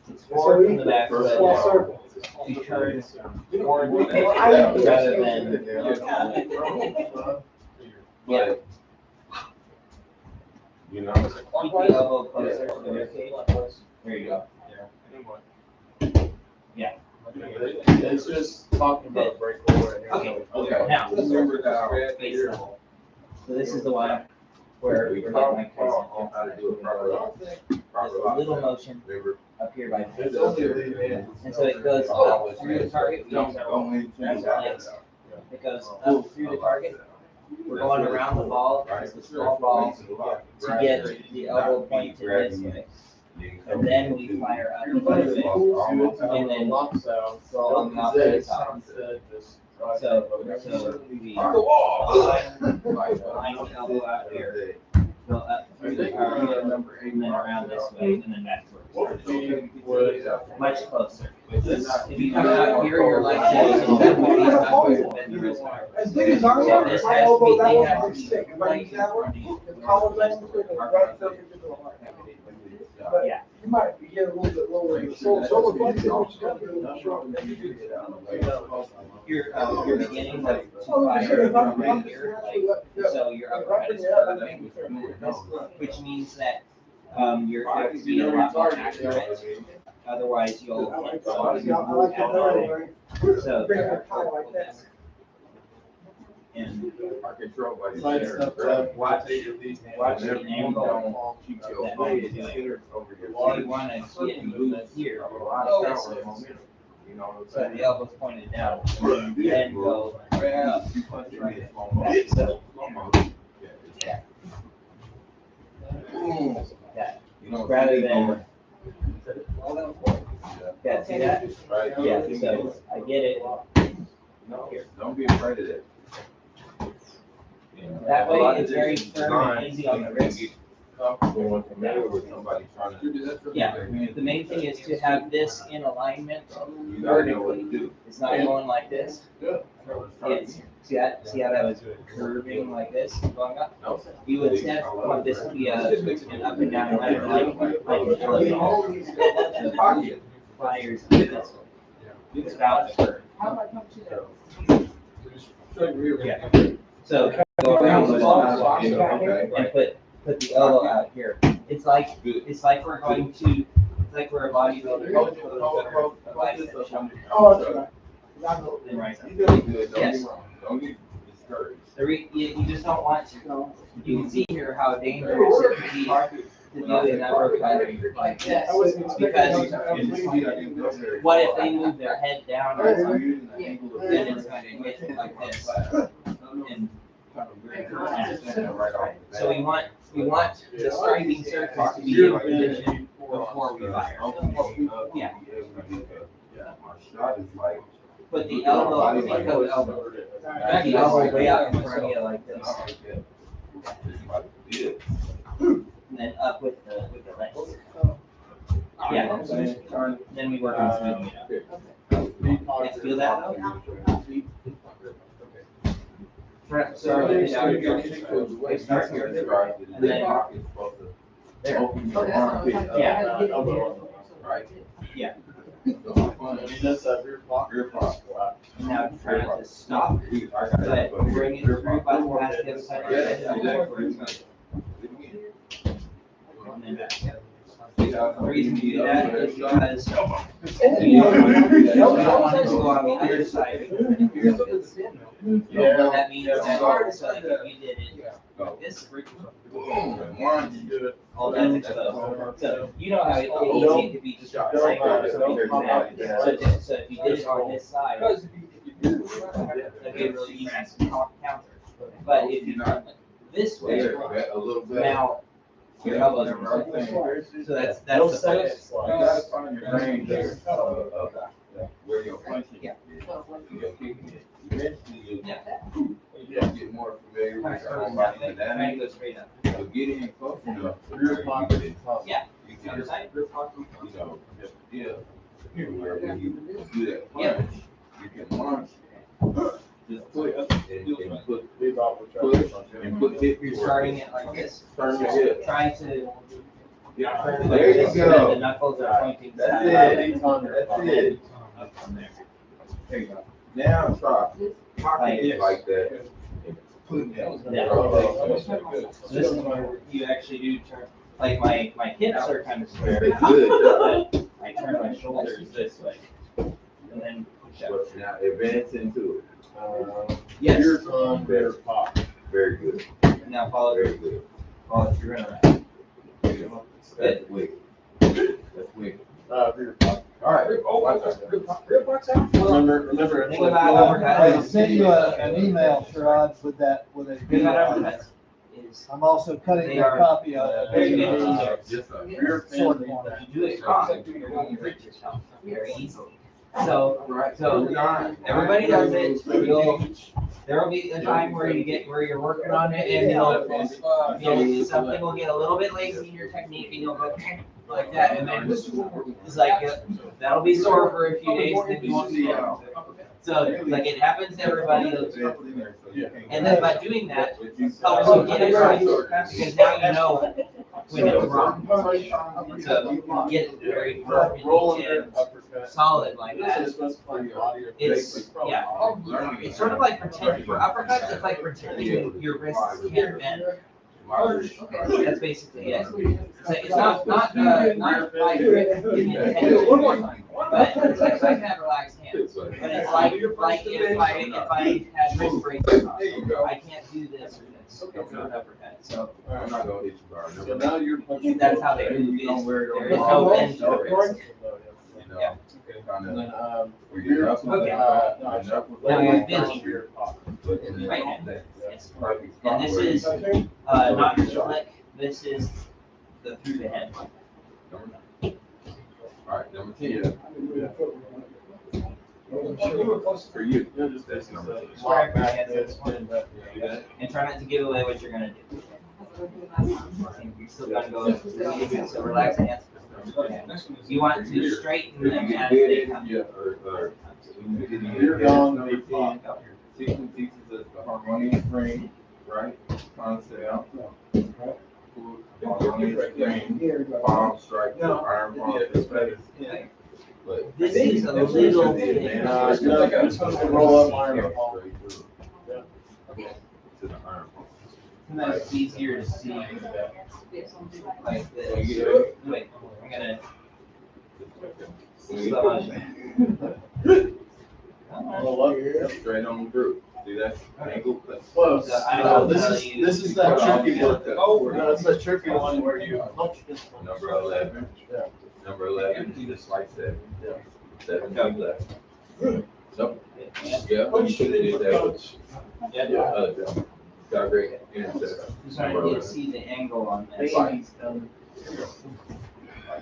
It's forward from the back foot. Small circle. To turn forward with it rather than. Yeah. You know, Keep the elbow closer to the rib cage. There you go. Yeah. It's just talking about break hold right here. Okay. Now, remember that. face level. So this is the one where We we're talk getting like on how to do it proper. There's a little motion Remember? up here by the It's head. only lead hand. And so it goes up through the target. We use our Don't lean too legs. far. It goes up through the target. We're going around the ball, it's a small ball, to get the elbow pointed this way. And then we fire up a little bit. And then lock sound, so On the Z opposite sound said just. So we On the wall. line the elbow out here, go up through the target, and then around this way, and then back towards the target. Much closer. If you come out here, your leg goes and bend the knees backwards and bend your wrist backwards. As big as ours So are, this my has to elbow, be, that they one have to was be sick. If I right use in that front one, of you. the collarbone was right perpendicular to the heart. But Yeah. you might be getting a little bit lower. So we're both doing what you gotta do to show them that you do You're beginning to fire from right here, like, so your uppercut is curving, which means that, you have to be a lot more accurate, otherwise you'll hit I like the that better, elbow. right? So, Bring it kind of like this. And I control by the Side center. stuff up. watch the Whenever you angle don't keep your that weight, I'm doing. center over your So you feet. wanna get it moved here. A lot of power and momentum. You know what So I'm the saying? elbow's pointed down, and then go up. You punch it in slow motion. So, Slow motion. yeah, Boom. that, You know, rather you than, going- yeah, see that? Right. Yeah, so I get it. No, don't be afraid of that. That way A lot of it's this very is firm and designed easy on the so you wrist. can get comfortable and familiar with somebody trying to. Yeah, the main thing is to have this in alignment You gotta know what to do. It's not going like this. It's, see that, see how that was curving like this, going up? No. You would instead want this to be an up and down line, like an elevator. The pocket. Pliers this way. It's about curve. How about come to that? Yeah. So go around the ball Okay. and put the elbow out here. It's like we're going to, it's like we're a bodybuilder. A bicep shoulder. Oh, Then right side. You're doing good. Don't Yes. get wrong. Don't get discouraged. You just don't want to, you can see here how dangerous it can be to do in that rotation like this. Because what if they move their head down, then it's going to hit like this. And so we want the striking surface to be in position before we fire. Yeah. My shot is like. Put the elbow, think of elbow. Drag the elbow way out in front of you like this. And then up with the legs. Yeah. Then we work on moving it up. Let's feel that. So start here. And then there. Open your armpit up. Yeah. Right? Yeah. That's a rear block. Rear block. Now try not to stop, but bring it through by the past the other side of your head. And then back. The reason you do that is because you don't want it to go on the other side. Yeah. That means that, so like if you did it like this, all that's exposed. So you know how easy it could be just like so if you did it on this side, that'd be a really easy counter. But if you did it this way, A little bit. now your elbows are broken. So that's the focus. You gotta find your range there, where your punching is, and your kicking is. Eventually, you'll get more familiar with your own body Try to dynamics. go straight up. So get in close enough. Rear pocket is tough. Yeah. You can, Other side. you know, yeah, where when you do that punch, you can launch. Just push and put and put hip. You're starting it like this. Turn your hip. Try to. Yeah. turn it There like you this so go. that the knuckles are pointing. That's side. it. That's it. Up from there. There you go. Now try pocket it like that. Put that. Yeah. So this is where you actually do turn, like my hips are kind of square, Good. but I turn my shoulders this way. And then push up. But now advance into it. Yes. Rear thumb, rear pop. Very good. Now follow Very good. through and around. That's wicked. That's wicked. Rear pop. All right. Watch out. Remember, it's Think about I uppercuts. sent you an email, Sherrod, with that, with a Think about video. uppercuts. Is I'm also cutting They a are copy of it. very good. Yes, sir. rear Sword pin. corner. if you do it wrong, you're going to hurt yourself very easily. So everybody does it. There will be a time where you're working on it and something will get a little bit lazy in your technique and you'll go like that and then it's like that'll be sore for a few days and then you won't see it. So like it happens to everybody. And then by doing that, helps you get it right because now you know when it's wrong. So you get it very firm and solid like that. It's it's sort of like pretending for uppercuts. It's like pretending your wrists can't bend. That's basically it. It's not like intentional, but it's like I can have relaxed hands. But it's like if I had wrist braces on, I can't do this or this. It's not uppercut. So I'm not gonna hit you hard. So now you're punching. that's how they move You don't it. wear it There on is the no elbow. bend to the wrist. You know, Yeah. kind And then, of, where you're, your knuckles Okay. are, no, your knuckles Now are you're in bending. your pocket. But in the- Right hand. Yes. Perfect And spot this where is you- not the flick. This is the through the head. All right, number 10. For you, that's number 10. Lock back, that's spin back. See that? And try not to give away what you're gonna do. And you're still gonna go, so relax hands. Okay. You want to straighten them as they come. Yeah, or, You're gone, number 10. Teaching teaches us the harmonious frame, right? Concept. Harmonious frame, palm strike, iron palm. Okay. But This is a little thing. It's gonna roll up iron palm. Okay. To the iron palm. Sometimes it's easier to see like this. Wait, I'm gonna. Slow motion. Roll up here. Straight on through. See that angle cut? Close. So I don't know This how is, you- this is that tricky one. No, it's that tricky one where you punch this one. Number 11. Yeah. Number 11, just like 7. Yeah. 7 to left. So, yeah, you should have did that. Yeah. Direct intercept. Just trying to see the angle on this. Like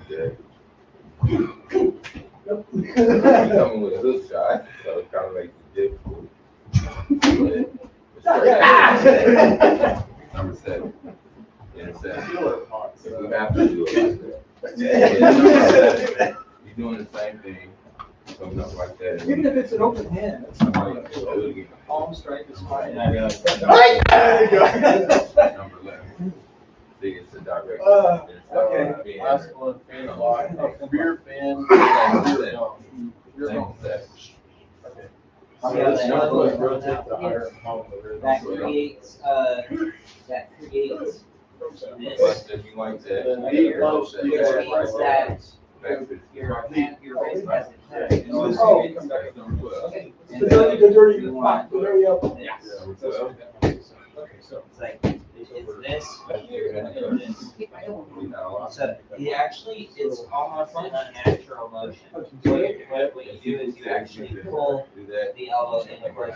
that. You're coming with a hook shot, so it kind of makes it difficult. Number 7. Intercept. If we have to do it like that. You're doing the same thing, coming up like that. Even if it's an open hand, it's Somebody else do it again. palm strike is fine. And I realized. There you go. Number 11. See, it's a direct. Okay. Intercept. Last one, fin lock, rear fin, rear gone. Rear Same gone. step. Okay. See how the elbow is rolled Rotate out? the iron palm over That there. creates, this, But if you like that. Then you knee can punch, roll knee that punch. back means that back to your wrist has a tension. Oh. Number 12. Okay. The And dirty, so the dirty, you want the dirty elbow. this. Number 12. It's like, it's this, here, and then this. You know, So it actually is almost an unnatural motion. What you do is you actually pull do that. the elbow in place.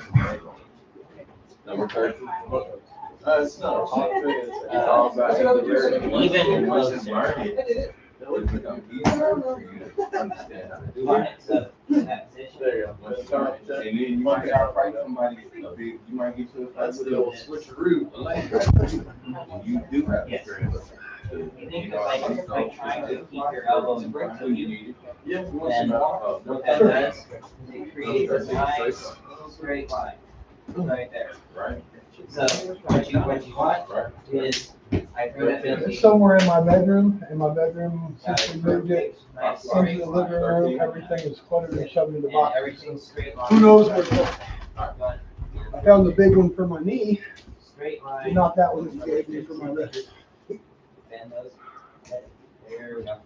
Number 13. It's not a hot thing, It's all about Even once you closer. learn it, it'll become easier for you to understand how to do Got it. it? So in that position. There you go. Once you learn it. And then you might start fighting somebody, you might get to a fight That's with the a old switcheroo. And you do have Yes. experience. You think of like trying to keep your elbow in front of you. Yeah. Then what that does is it creates a nice straight line right there. Right, So what you want right. is I threw that in. It's somewhere in my bedroom, since we moved it Nice into straight the line. living room, everything is cluttered and shoved in the And box. everything's straight line. Who knows where it's going? Going I found the big one for my knee, straight line. not that one that gave me for my wrist. Bend those. There we go.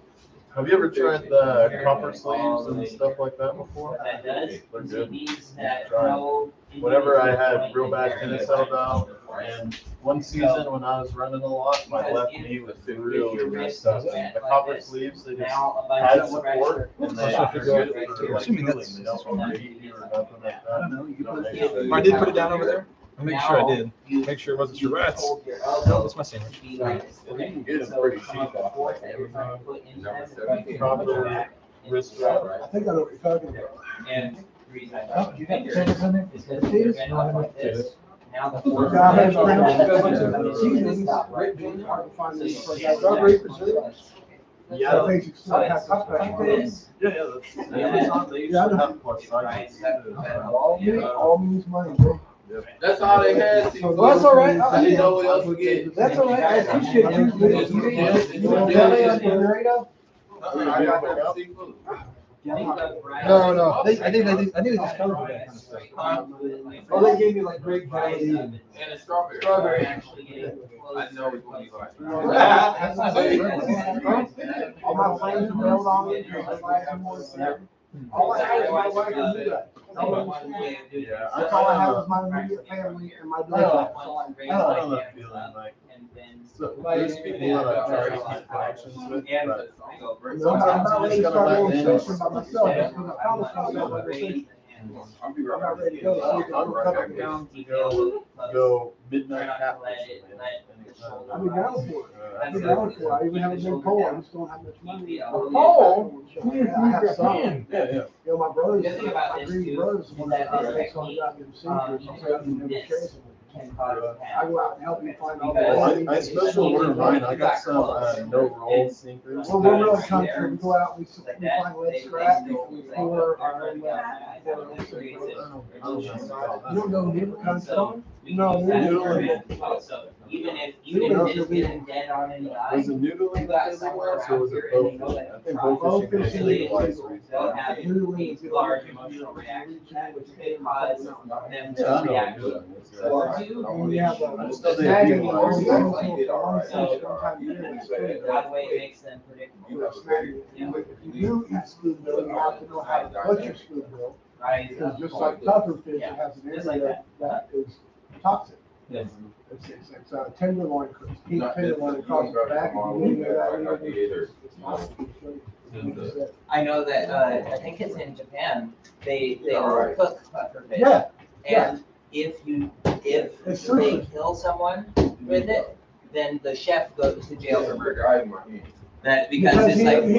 Have you ever tried the copper sleeves and stuff like that before? What that does They're is good. it means that Try it. no. Whenever I had real bad tennis elbow, and one season when I was running a lot, my left knee was really messed up. And the copper sleeves, they just Now a bunch add of support, pressure. and they So are if you go- good for like assuming cooling. that's- They don't overheat you or nothing like that. I did put it down over there. I'll make sure I did. You Make sure it wasn't your rats. hold your elbow That's my sandwich. to be like this. You can get it So pretty some of cheap the off force like that you're trying to put into Number that, 17. Proper wrist wrap. I think I know what you're talking about. and the reason I Oh, don't you got think the sandwich in there? is because you're bent up like this. Now the force. Yeah, I had So seasonings, great beans, hard to find this place. I got great preserves. Yeah. Basic stuff, have cup like back. this, Yeah, that's, Amazon, they used Yeah, I to know. have plus right, sizes. All means money, bro. That's all they had. Well, that's all right. I didn't know what else to get. That's all right, I appreciate it. You want belly on the burrito? I got that seafood. No. I think they just covered that kind of stuff. Oh, they gave me like grape jelly and And a strawberry. strawberry. I know it's gonna be like. All my friends bailed on me because I like some more stuff. All I had was my wife and you guys. Yeah, That's all I have is my immediate family and my daughter. I don't have a feeling like, so, there's people that I try to keep connections with, but I'm not ready to start a conversation by myself. That's when I promised myself I would. I'll be I'm not ready to right go. back. I'm coming down to go midnight Catholic. I'll be down for it. I'll be down for it. I even have a big pole. I just don't have much money. Pole? Yeah, I have some. Yeah. You know, my brothers, The thing about my this, three too, brothers, is when that I this so I got them seniors, so I can never this share some. can cause I go out and help you find all the. Well, I special order mine, I got some, no roll sinkers. Well, we're really country, we go out, we find lead scrap, we pour our own lead. You don't know neither country? No, neither. So even if it's getting dead on any eye. Was it noodling that they legalized, or was it both? I think both is legalized. They'll have these large emotional reactions that could cause them Yeah, to I know. react. And you have I a just know they snagging legalized. That way it makes them predictable. If you do eat spoon bill, you have to know how to cut your spoon bill. Right? Because just like puffer fish, it has an area that is toxic. Yes. It's a tenderloin, pink tenderloin across the back. And you do that, it's toxic. I know that, I think it's in Japan, they cook puffer fish. Yeah, And if It's they sushi. kill someone with it, then the chef goes to jail for murder. That, because it's like, he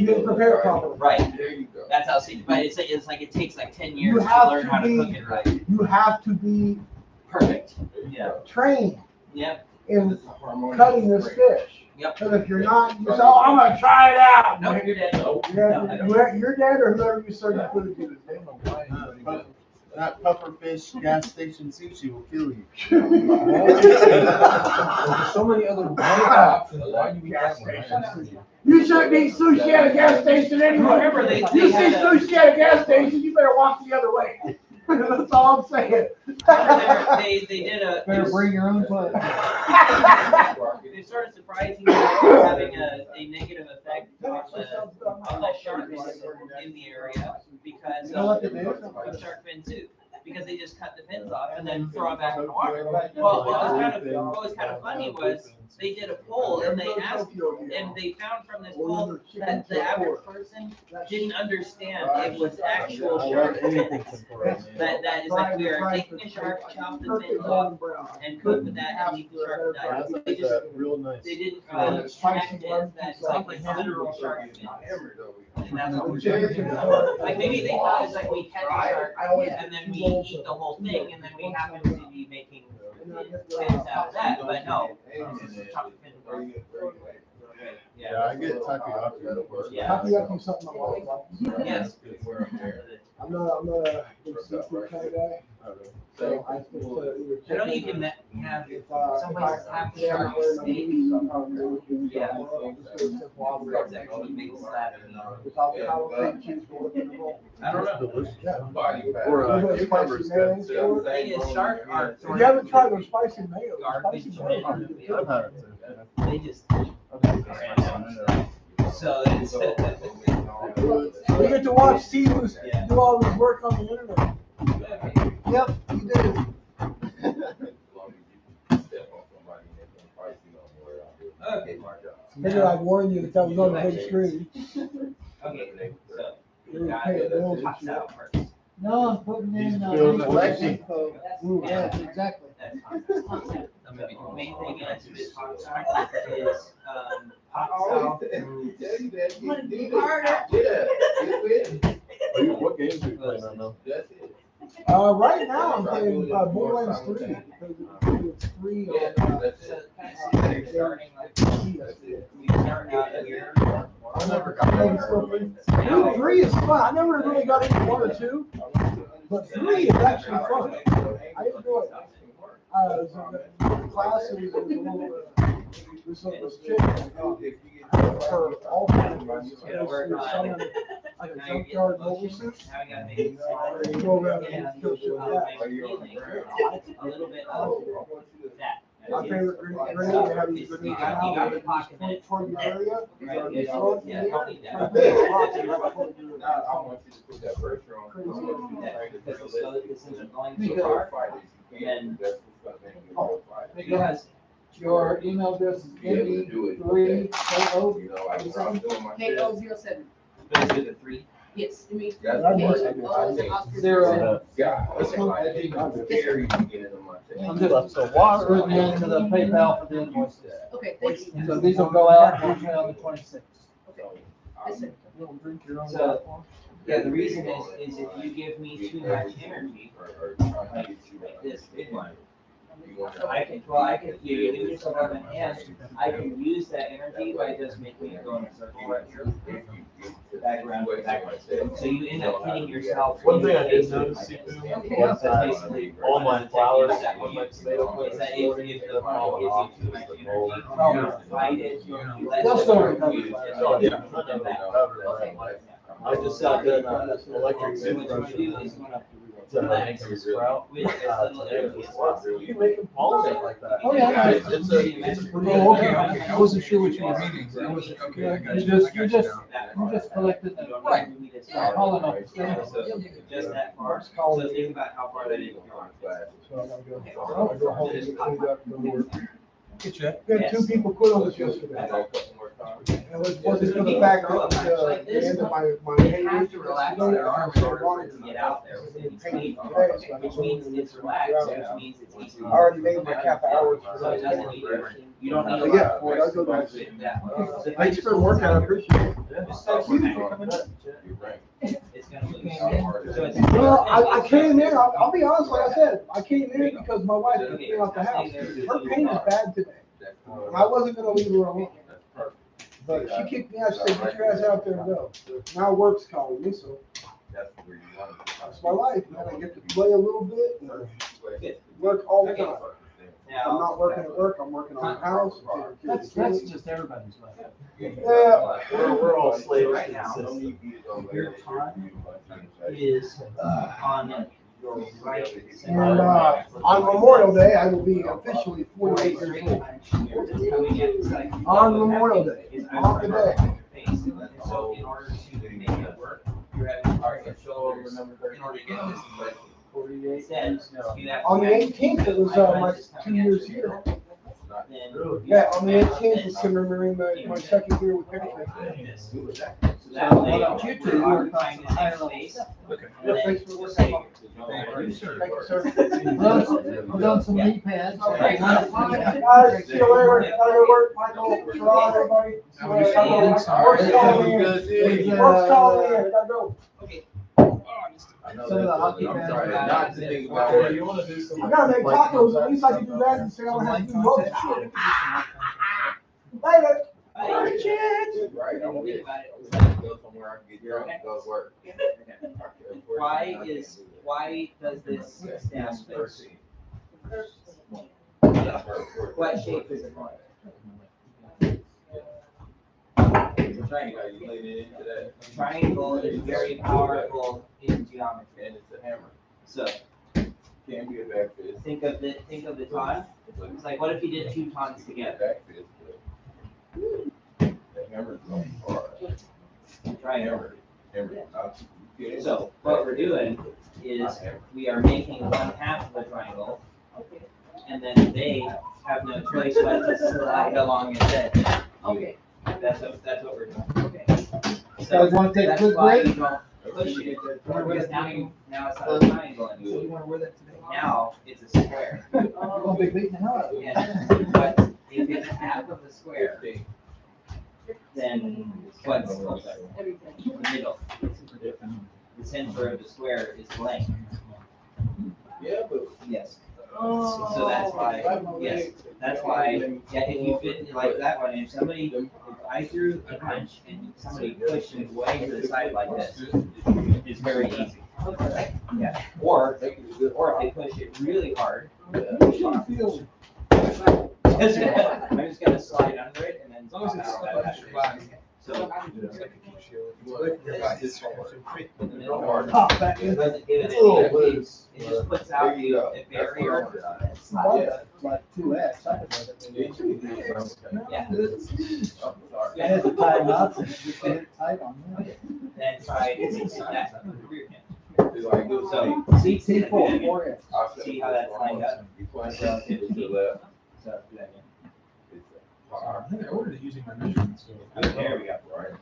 didn't prepare it properly. right, There you go. that's how, but it's like it takes like 10 You years to have learn to how to be- cook it right. You have to be Perfect, yeah, trained yep, in cutting this fish. Yep. Because if you're not, you say, oh, I'm gonna try it out. no, you're dead. You're dead or whoever you serve the food to. That puffer fish gas station sushi will kill you. There's so many other options. Why do we have one? You shouldn't eat sushi at a gas station anyway. Remember, they You see had a- sushi at a gas station, you better walk the other way. That's all I'm saying. They did a. Better bring your own plate. They started surprising me having a negative effect on the sharks in the area because You know what they do? of shark fin soup. Because they just cut the fins off and then throw them back in the water. Well, what was kind of funny was they did a poll and they asked, and they found from this poll that the average person didn't understand it was actual shark fin. That is like we are taking a shark, chop the fins off, and cook with that and leave the shark to die. That's They like just, that real nice. they didn't connect it, that's like it's literal shark fin. And that's what we're doing. Like maybe they thought it's like we catch a shark and then we eat the whole thing and then we happen to be making fins out of that, but no. It's just chop the fins off. Yeah, I get takoyaki. Yeah. Takoyaki is something I like. Yes. I'm not a big seafood kind of guy. So I think I know you can have, if some I places have could have shark my steak. movies, I'm probably looking Yeah. at It's actually big slab. with avocado, cream cheese, rolled up in a roll. I don't know. Delicious. Yeah. Or You know what cucumbers spicy good. mayonnaise for? The thing is, shark aren't If sort you haven't of tried those spicy mayo, garbage spicy in mayo. the I've had it too. They just, so it's. We get to watch Steve do all his work on the internet. Yep, you do. Okay, Mark. Figured I'd warn you that that was on the big screen. Okay, so. You were paying bills and Hot shit. salad first. No, I'm putting in, He's building a info. info. Yeah, exactly. That's fine. The main thing is hot salad is, hot salad. What games are you playing right now? Right now I'm playing Borderlands 3 because it's free on. So kind of see you're starting like, you start out here. I never got 3 is fun. I never really got into 1 or 2, but 3 is actually fun. I enjoy it. The class is a little, this chick, her alternate was supposed to summon like a Now you're getting junkyard the mobile motion, suit. now we gotta make it smaller. Go around And and kill shit like that. feeling a little bit of that. My favorite grenade, they have these You grenades got the now, pocket in it. toward your area. Right, They're yeah, front yeah, here. don't need My that. big pocket right toward your- I want you to put that pressure on. Because the slow, this isn't going So too far. fighters, you can't, that's what's gonna make you a fighter. Because Your email address is Be able to do it. ND3KO. You know, like what I'm doing myself. K007. those are the three. Yes, you mean. That's That's what worse. Oscar Zero. Yeah. This one? Very beginning of my thing. I'm just putting it into the PayPal for the invoices. Okay, thank you. So these will go out usually on the 26th. Okay. Yes, sir. You don't drink your own So- alcohol? Yeah, the reason is if you give me too much energy, like this big one, I can, you give me some of it, and I can use that energy by just making it go in a circle right here. Back around. So you end up hitting yourself. One thing I in the did face notice, with Sifu, my Okay. was that Basically, all my flowers, all my tomato is that plants, if the ball gives you too much energy, you fight it, you let They'll it still go, recover. you just Oh, yeah. put them back. I just got done, electric So what you toothbrush do is you wanna to make some sprout. with as little energy as possible. You can make them pollinate like that. Oh, yeah. It's a pretty. Oh, okay, I wasn't sure what you were meaning. I wasn't, okay, I got You you. just, I got you you just, now. you just collected the. Right. Pollen off the stem. So just that far, so think about how far that is. So I'm gonna go home and get cleaned up and go to work. We had two people quit on us yesterday. And it wasn't for the fact that it was, the end of my They hay have week to yesterday. relax their arms in So I order wanted to get out there with any speed, today, so I which just means wanted it's to relaxed, get which out. means it's easy. I already made my half hours for So it that. doesn't need, you don't need a But lot yeah, of force I go to back. move it that way. So if Thanks you for just working, I pull appreciate it. Just start working. It's gonna move. So it's. Well, I came in, I'll be honest, like I said, I came in because my wife kicked me out the house. Her pain is bad today. And I wasn't gonna leave her alone. But she kicked me out, she said, get your ass out there and go. Now work's calling me, so that's my life, man. I get to play a little bit and work all the time. If I'm Now, not working at work, I'm working on the house. That's just everybody's life. Yeah. We're all slaves right to the now, system. your time is on your right. And, on Memorial Day, I will be officially 48 years old. On Memorial Day, on the day. So in order to make it work, you're having to target your shoulders in order to get this. Instead, you have to. On the 18th, it was, my 2 years here. Then. Yeah, on the 18th, it's commemorating my second year with Picnic. So that way, you're occupying the same space. Yeah, thanks for working. Thank you, sir. We're doing some knee pads. Guys, see you later. Gotta go to work. Michael, Ron, everybody. See you later. Work's calling me. Work's calling me. Gotta go. Some of the hockey pads. Not to think about You wanna do some. I gotta make tacos. At least I can do that and say I don't have to do roast. Later. Right, I'm gonna go somewhere, I can get drunk, go to work. Why does this stand first? What shape is it on? Triangle is very powerful in geometry. And it's a hammer, So can't be a back fist. think of the ton. It's like, what if you did two tons together? Back fist, but the hammer's going hard. Triangle. Hammer, not. So what we're doing is we are making one half of a triangle, and then they have no choice but to slide along its edge. Okay. That's what we're doing. Okay. Guys wanna take a That's quick why break? you don't push it, because now it's not a triangle anymore. You wanna wear that today? Now it's a square. You're gonna be beating the hell out of you. And but if it's half of the square, then what's Everything. the middle? The center of the square is length. Yeah, but. Yes. Oh. So that's why, yes, that's why, yeah, if you fit like that one, if I threw a punch and somebody pushed it way to the side like this, it's very easy. Yeah, or if they push it really hard, I'm just gonna slide under it and then. As long as it's pop out stuck that to your back. body. So, Pop back It in. doesn't give it It's a little any, loose. it just puts out There you go. a barrier. It's not Like good. that, like 2X. I could have it. Yeah. I had to tie knots and just get it tight on there. Then try that rear hand. It's like, good So, thing. see, see, T4, 4X. I'll set See it how that's for lined up? You point it down to the left. So, do that again. It's hard. I think I ordered it using my measurements. There we go. Right.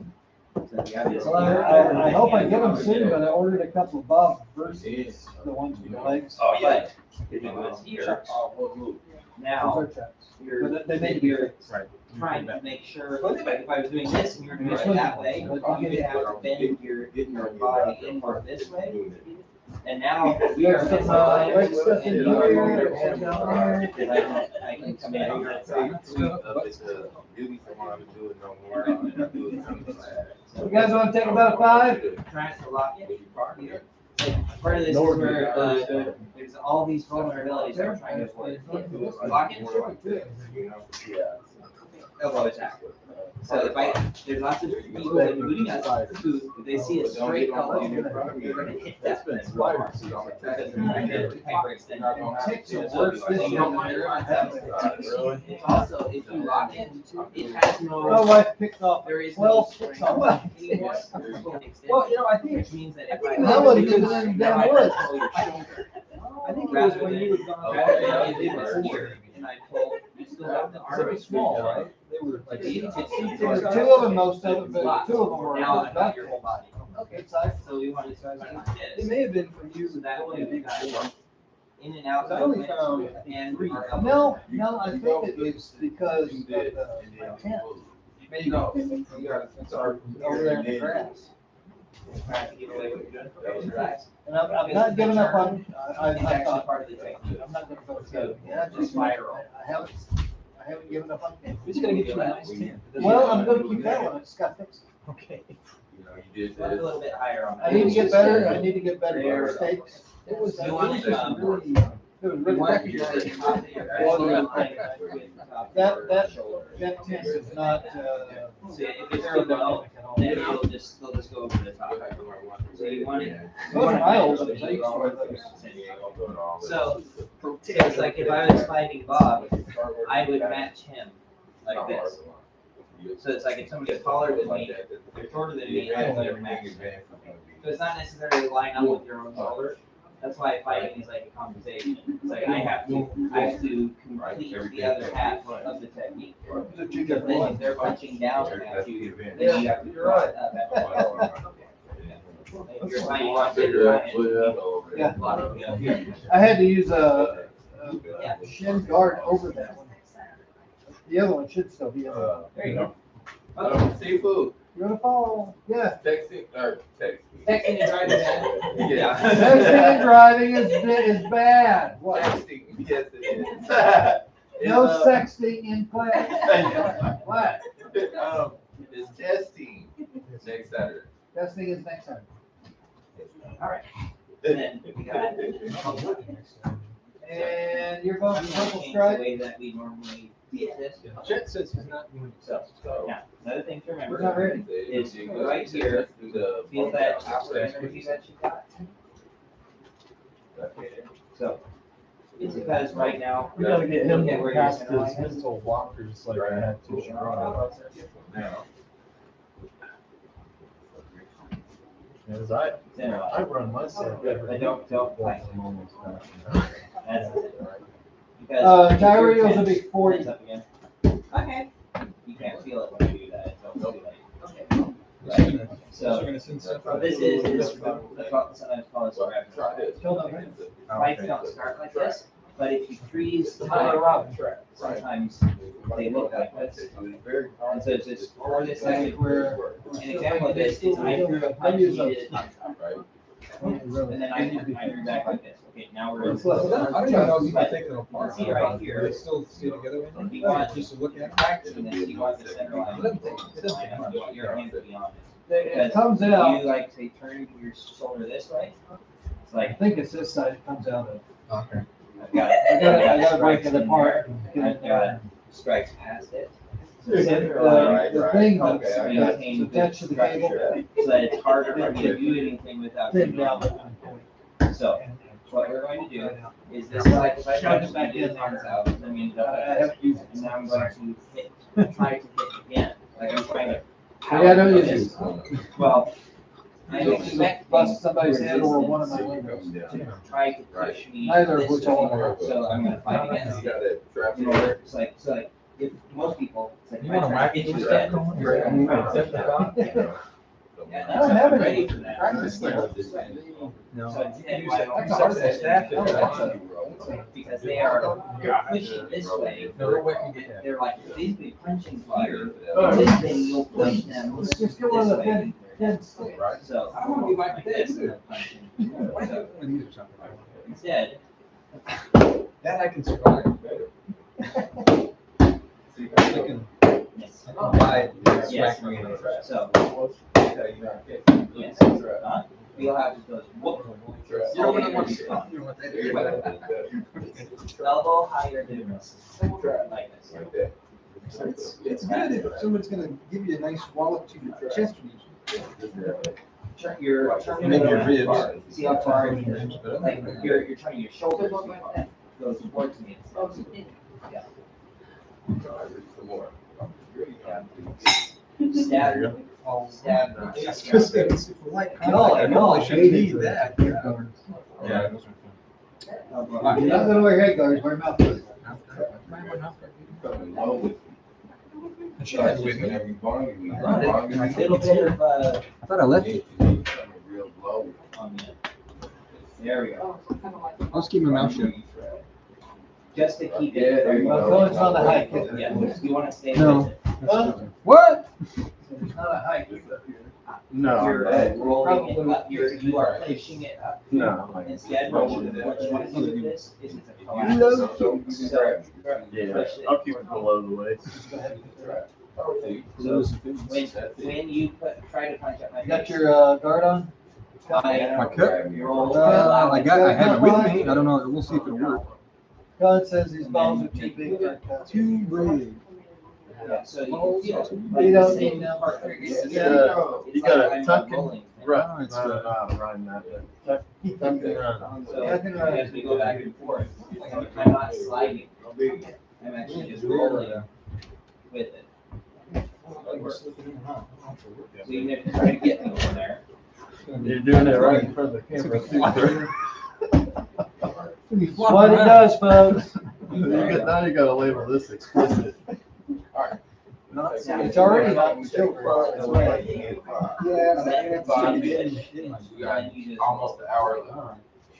So you have this. Well, I hope I get them soon, but I ordered a couple of Bob versus the ones with the legs. Oh, yeah. If it was here, Oh, what move? now, Those are checks. you're, But they may be you're Right. trying to make sure, like, if I was doing this and you're doing it that way, you would have to bend your body inward this way. And now we are. There's some, leg stuff in here, and down there. Because I can come in over the top. You guys wanna take about a 5? Trying to lock it. Part of this is where, there's all these vulnerabilities that we're trying to avoid. Lock it. Elbow attack. So there's lots of people, including us, who, if they see a straight elbow, they're gonna hit that thing. Because the hyperextend. Takes the worst So you don't want Really? It's also, if you lock it, it has My no, wife picked off there is 12 no sticks spring on that. anymore. Well, you know, I think, Which means that if I. that one is in Now I damn wood. control your shoulder. I think it was when you would Rather than if it was here, and I pull, you still have the arm. Pretty small, right? They were Like, like, it's Two of them, most of them, but 2 of them were Now I about got your whole body. Okay, size. So we want to start like it this. may have been from you. So that way we got in and out I only movement found and three. our elbow. No, I think it was because of the tent Maybe no. You got it. It's our. over there in the grass. Trying to give away what you're doing. Relax. And I'm not giving up on, It's I actually thought, part of the technique. I'm not gonna go to, yeah, just spiral. I haven't given up on it. It's gonna get you a nice tan. Well, I'm gonna keep that one, I just got fixed. Okay. You did Put a that. little bit higher on that. I need to get better, I need to get better at stakes. It was, You want it, it was You really want technical. your top of your elbow in line with the top of your That shoulder. tent is not, So if it's too low, then they'll just go over the top. So you want it. Those are my old ones, I used to wear those. So it's like if I was fighting Bob, I would match him like this. So it's like if somebody's taller than me, they're shorter than me, I would match them. So it's not necessarily line up with your own shoulder. That's why fighting is like a conversation. It's like I have to complete the other half of the technique. Because then if they're punching down at you, then you have to draw it up at If you're fighting one I had to use a shin guard over that one. The other one should still be in there. there you go. Seafood, You're gonna fall, yeah. texting, or texting. Texting and driving bad. Yeah. Texting and driving is bad. What? Texting, yes it is. No sexting in class. What? It's testing next Saturday. Testing is next time. All right. And then we got. And you're going to purple The stripe? way that we normally do this. Chet says he's not doing So, now, another thing to It's not remember ready. is right here, feel that upper energy that you got. So, it's because right now. We gotta get him look at to where your pass center his line is. mental blockers like I had to. Now. As Center line. I run myself. But don't like. That's because. Tyreo's a big 40. Hands up again. Okay. You can't feel it when you do that. Don't feel it. Okay. Right? So So, you're gonna send stuff. what this is sometimes call this a rev. Try this. Fights don't start like this, but if you freeze Tyler time, Robbins. sometimes they look like this. And so it's just for this second, an example of this is I threw a punch, he did it on top, and then I drew back like this. Okay, now we're. I don't know how people take them apart. See right here. They still stay together. If you want Just to look at. practicing this, you want the center line. You want your hands to be on it. It comes If out, you like say turn your shoulder this way, it's I like think it's this side it comes out of. Okay. I've got I gotta break it apart. and get it I've got strikes past it. So center line The thing Okay, that's I got that's you. attached to the cable. so that it's harder for me to do anything without. Thin doing down. it. So what we're going to do is this is like if I punch it back in arms out, then we end up like this. And now I'm going to hit, try to hit again. Like I'm trying to. Yeah, I know you do. Well, I You expect bust somebody's head or one of my windows. to try to push me. Neither of this which I way. want. So I'm gonna fight against You it. got that trap You know, it's like if most people, it's like You if I want a try to hit you dead. Yeah, I don't have I'm any ready for that. practice there. So instead, why don't That's we a hard set it staff this it. way? Because they are pushing this way. No way can get that. They're like basically punching fire. And then you'll push them Let's this just go on the way. thin stick. So I wanna be like this. and then punching. Why So not one of these or something? instead, That I can survive. yes. Buy it, Yes. smack me in the face. So, yes. Huh? You'll have just goes whoop. You don't want to watch it. You don't want that. Elbow higher than this. Like this. It's good if somebody's gonna give you a nice wallop to your chest region. Turn your, turn Maybe your your ribs. See how far like you're turning your shoulders goes towards me. Yeah. Stab. Stab. It's just, it's like. No, I should need that. Yeah. You're not gonna wear head guards, wear mouth guards. She had with me. A little bit of, I thought I left it. on the- there we go. I'll just keep my mouth shut. Just to keep Yeah, it. there you go. So it's not a hike. Yeah, you wanna stay No. with it. What? It's not a hike. You're rolling it up, you are pushing it up. No. Instead, what you want to do with this is it's a collapse. So, I'll keep it below the waist. So when you try to punch up my You got face, your guard on? I My cup? roll. I have it with me. I don't know. We'll see if it'll work. God says these balls are too big. Too big. Yeah, so you can feel You like the don't same need part where you're sitting. You It's gotta like I'm tuck it. rolling. Right. It's, Run that. Tuck it around. So as we go back and forth, I'm not sliding. I'm actually just rolling with it. So you never try to get me over there. You're doing it right in front of the camera too. That's what it does, folks. Now you gotta label this explicit. It's already not children. That's right. Almost an hour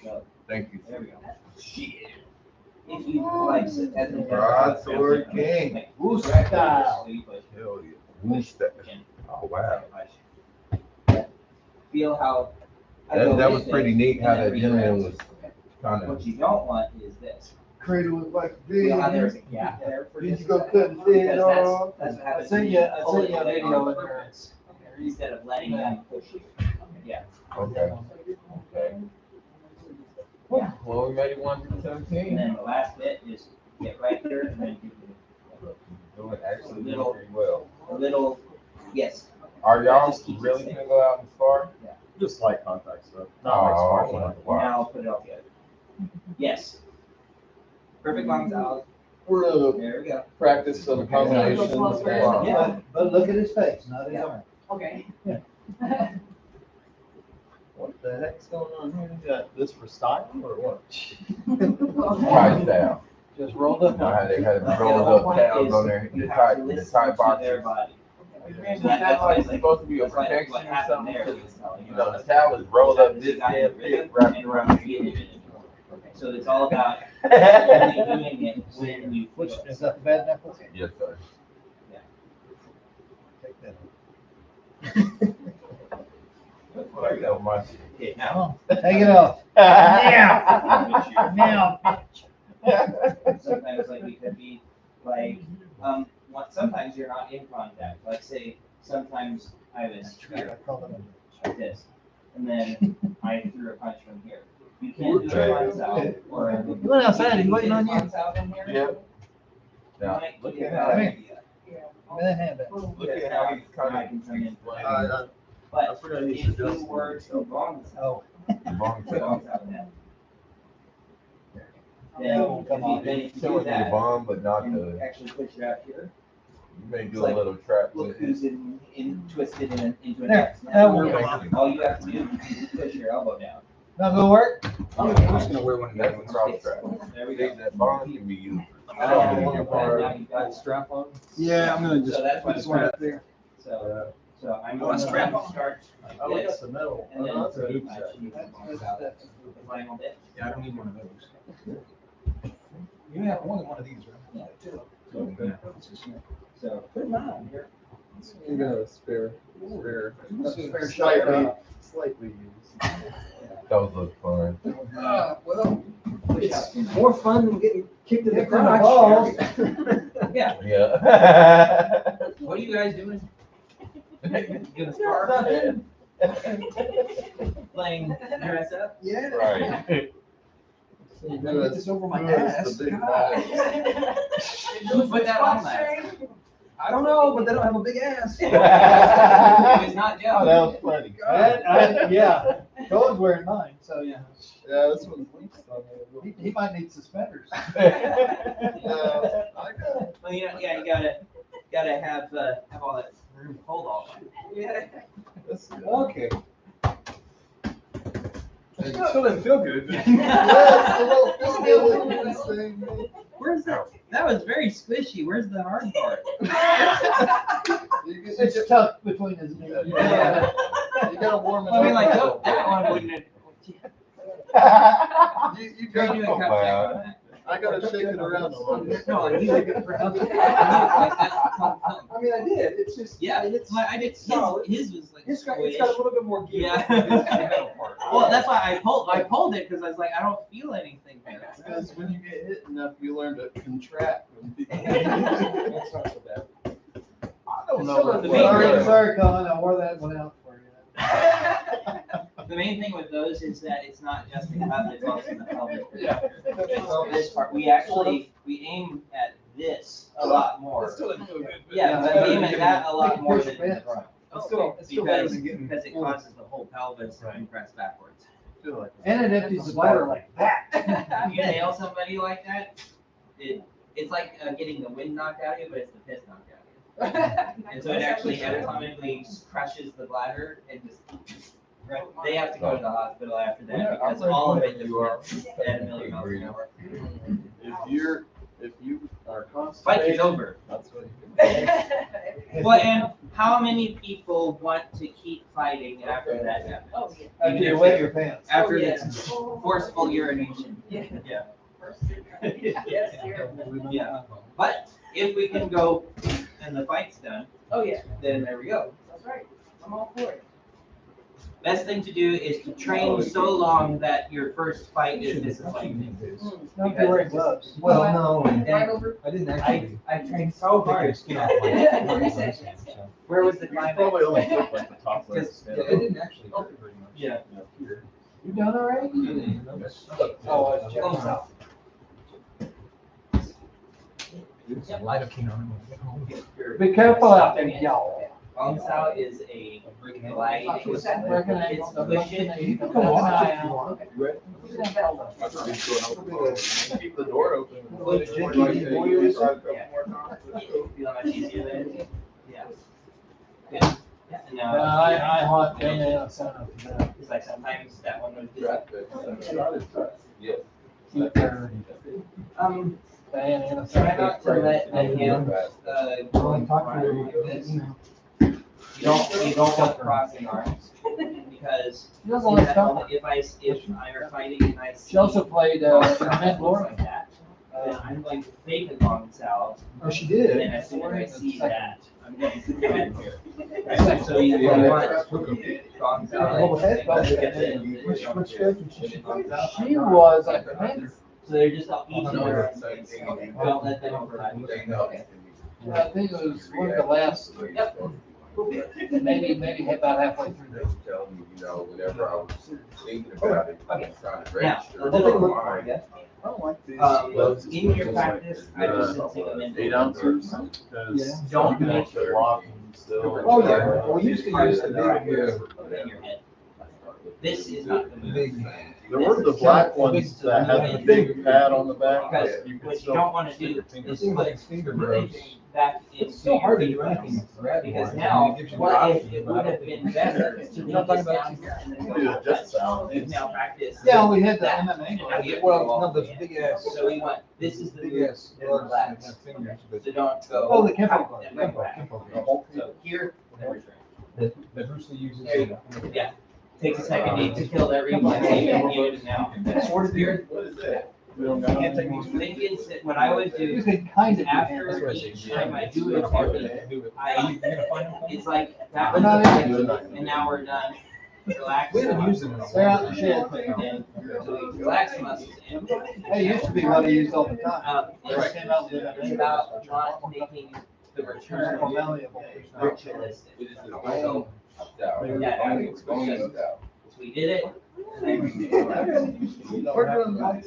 left. Thank you. There we go. If you like sit as a Broadsword king. Woo style. So you push. Hell yeah. Whoosh that. Oh, wow. Feel how. I That, go that was with pretty it, neat how and that then gentleman was retract. kind of. What you don't want is this. Cradle was like big. Feel how there's a gap there for Did just you a go second? cut his head Because off? that's what I happens. sent when you, you I pull sent it you a away video on in there. purpose, instead of letting them push you. Yeah. Okay. Okay. Well, we made it 1 to And 17. then the last bit is get right here and then do Doing actually doing pretty well. a little, yes. Are y'all Just keep it really safe. gonna go out and spar? Just light contact stuff. Not like Oh, sparkling. wow. Now put it all together. Yes. Perfect lungs out. We're gonna There we go. practice some combinations. Yeah. But look at his face, not his arm. Okay. What the heck's going on here? You got this for style or what? Tie down. Just rolled up. You know how they had Like, rolled the whole up point towels is on there, you the have tie, to the listen tie to their boxes. body. It's like supposed to be a That's like protection what or happened there something. was telling You know, the towel is rolled up this damn thick, wrapped around your head. So it's all about only doing it when you Which, push. is that the bad knuckles? Yes, sir. Take that. I know my shit. Okay, now. Take it off. Now. Sometimes like we could be like, sometimes you're not in contact. Like say, sometimes I was here like this, and then I threw a punch from here. You can't do a punch out or. You went outside, he's waiting on you. Punch out in here. Yep. Now, Might look be a at bad that. idea. Man, hand back. Look at how he kind of explains. But forgot he if you were to bong Oh. then if you do Showing the that, bomb, but not and the. actually push it out here, You may It's do a like, little trap look with who's it. twisted into an There, X. that Now, works. all you have to do is push your elbow down. Not gonna work? I'm just gonna wear one of That's a those. cross trap. There we go. That bomb can be used. Now you've got Strap on? Yeah, I'm gonna just So that's why put it's one right up there. So I'm You going want to strap on? start Oh, like that's this, the metal. and then Oh, that's a good I trap. shoot the vinyl bit. Yeah, I don't need one of those. You have more than one of these, right? Yeah. So put them on here. You got a spare. Spare shot. Slightly used. Those look fun. Well, Push out. it's more fun than getting kicked in the Kicked in the crotch. balls. Yeah. Yeah. What are you guys doing? Gonna start playing dress up? Yeah. Right. I get this over my Who is ass. the big God. Who put that on that? I don't know, but they don't have a big ass. It was not Oh, Joe. that was funny. Yeah, Cohen's wearing mine, so yeah. Yeah, this one's least on He might need suspenders. there. I got it. Well, you know, yeah, you gotta have all that room to hold all that. This is- Okay. It still doesn't feel good. Where's that? That was very squishy. Where's the hard part? It's tucked between his knees. Yeah. You gotta warm it I mean, like up. that one wouldn't have. You You're gotta doing come cup check out. on that. I gotta shake it around a little bit. No, you did it for help. Like that's tum. I mean, I did. It's just. Yeah, it's I did. solid. His was like It's got a squish. little bit more gear. Yeah. It's the metal part. Well, that's why I pulled it because I was like, I don't feel anything there. Because when you get hit enough, you learn to contract. That's not so bad. I don't know. what The the main word thing- is. Sorry, Colin, I wore that one out for you. The main thing with those is that it's not just the cup, it's also the pelvic. Yeah. It's this part. We aim at this a lot more. Still doesn't feel good. but- Yeah, but we aim at that a lot more than the front. It's still better Because, than getting. because it causes the whole pelvis to compress backwards. And it empties the bladder like that. If you nail somebody like that, it's like getting the wind knocked out of you, but it's the piss knocked out of you. And so it actually anatomically crushes the bladder and just, they have to go to the hospital after that because all of it just went at 1 million miles an hour. If you are Fight is constipated, over. that's what you do. Well, and how many people want to keep fighting after that happens? Oh, yeah. After you wet your pants. After Oh, yeah. it's forceful urination. Yeah. Yeah. Yes, dear. Yeah. But if we can go and the fight's done, Oh, yeah, then there we go. that's right. I'm all for it. Best thing to do is to train so long that your first fight is disappointing. Not if you're wearing gloves. Well, no, Right over. I didn't actually. I trained so hard. Skin off my gloves, so. Where was the You climax? probably only took like the top layers. Yeah, it didn't actually hurt very much. Yeah. Here. You done already? Oh, it's Jones out. It's a lidocaine on it. Be careful out there, y'all. Bones out is a glide. It's cushion. You can walk if you want. Keep the door open. JKD boilers. Feel much easier there? Yeah. Good. Yeah, and No, now, I haunt Diana outside of that. it's like sometimes that one was Yeah. Keep her, Diana try not to let the Yeah. hands, go in front like this. You don't want crossing arms, because She doesn't like stuff. if I are fighting and I see. She also played, long for salve Mid looks Lord. like that, then I'm going to fake a long salve, Oh, she and did? then as soon as I see that, I'm going to come in here. Right? So you want strong salve. Well, the head belt- Get the- Which schedule she? She was, I think, So they're just all each other. Don't let them overlap. I think it was one of the last Maybe about halfway through there. Tell me, you know, whenever I was thinking about it, I was trying to Now, register. a little my more for mind. you. I don't like this. In your practice, I just sensing them in. 8 ounces. Don't make sure. Oh, yeah, well, we used to use the big, in your head. This is not the move. big, There were the black ones that had the big pad on the back. Because You could what you still don't want to stick do your is fingers. put finger the bros. thing back into It's still hard to your do anything. fingers. with red Because ones. now, It gives you what the if option, it but I would don't have think- been better to You're leave not this talking about down here and then Yeah, go just touch? sound. We've now practiced. Yeah, we had the that. MMA. And now you have to Well, go all no, the those way in. big ass- So we want, this is the Big move, ass then gloves that relax. have fingers, but. So don't go. Oh, the Kempo out, glove. then Kempo, back. Kempo. So here, then return. That Bruce Lee uses. There you go. Yeah. Takes a second to kill that reflex. You can use it now. Sort of Here, What is that? We don't You got can't take it. these. think it's that what I would You do could kind of. after That's what I each say. time I do You're it, gonna find it. Do it. I, You're gonna find it. it's like that We're was not the in thing, and now we're done. Relax. We haven't used it in a They're out while. in the shed. And so we relax the muscles in. That used to be what I used all the time. It's Came out with it's about not making the return malleable. ritualistic. It is the So, style. yeah, It's going to style. we did it. We're doing light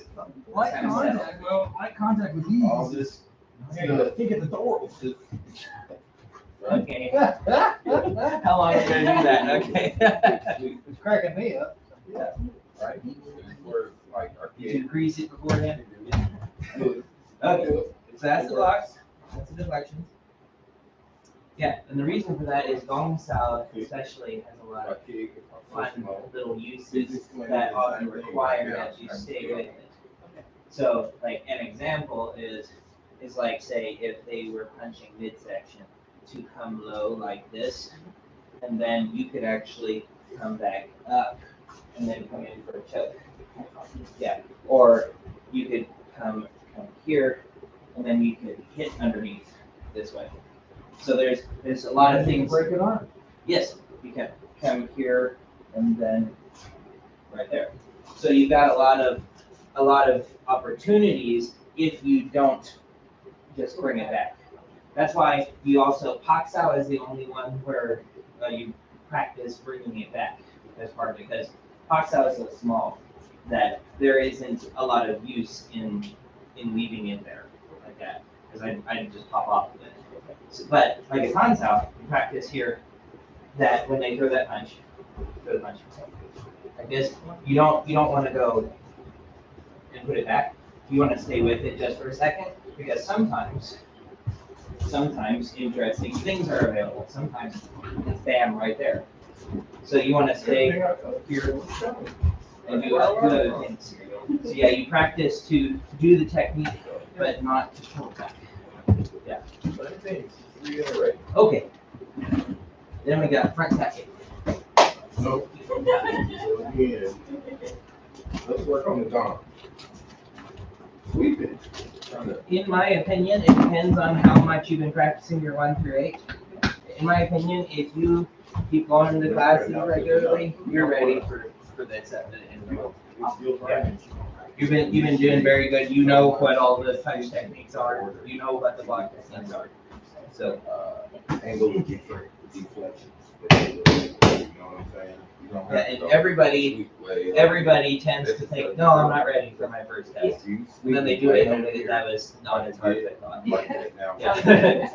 contact, well, light contact with All these. this. Kick at the door. Okay. How long are you gonna do that? Okay. It's cracking me up. Right? We're like You arcade. can grease it beforehand. Okay, so that's the box, that's the deflections. Yeah, and the reason for that is gong style especially has a lot of Arcade. fun little uses that often require that you stay with it. So, like, an example is like, say, if they were punching midsection to come low like this, and then you could actually come back up and then come in for a choke. Yeah, or you could come here, and then you could hit underneath this way. So there's a lot of things. Break an arm. Yes, you can come here and then right there. So you've got a lot of opportunities if you don't just bring it back. That's why you also, Paksao is the only one where you practice bringing it back as part of it, because Paksao is so small that there isn't a lot of use in leaving it there like that, because I just pop off of it. So, but like a Hansao, you practice here that when they throw that punch, throw the punch like this. You don't want to go and put it back. You want to stay with it just for a second, because sometimes interesting things are available. Sometimes it's bam right there. So you want to stay here and do other things. So yeah, you practice to do the technique, but not to pull back. Yeah. Okay. Then we got front tap kick. So again, let's work on the Dom. We've been trying to. In my opinion, it depends on how much you've been practicing your 1 through 8. In my opinion, if you keep going to classes regularly, you're ready for this at the end. Yeah. You've been doing very good. You know what all the touch techniques are. You know what the block techniques are. So Angle deflection. Deflections. You know what I'm saying? You don't yeah, have to and go everybody tends to think, no, I'm not ready for my first test. And then they do it, and that was not as hard as I thought. Like that now. Yeah.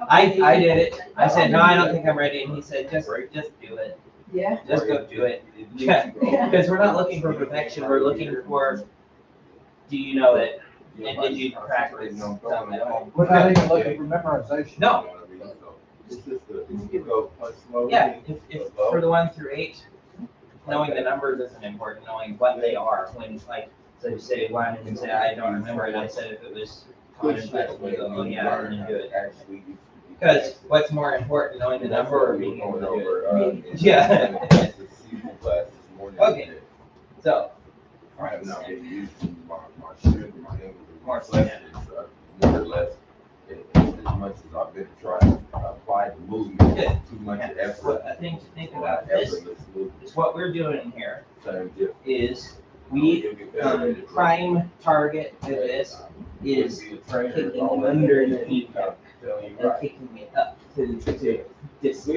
I did it. I said, no, I don't think I'm ready. And he said, just do it. Yeah. Just go do it. Yeah. Because we're not looking for perfection. We're looking for, do you know it? And did you practice some at home? We're not even looking for memorization. No. It's just you go punch slow. Yeah, if for the 1 through 8, knowing the numbers isn't important, knowing what they are. When, like, so you say 1 and you say, I don't remember it, I said if it was common touch, we go, oh yeah, and then do it. Because what's more important, knowing the number or being able to do it? Yeah. Okay. So, I have not been using my strength, my ankle, More more or less, as much as I've been trying to apply the movement, Good. too much yeah, effort. I think to think about this Effortless movement, is what we're doing here same difference. is we prime target of this is kicking underneath and kicking it up to this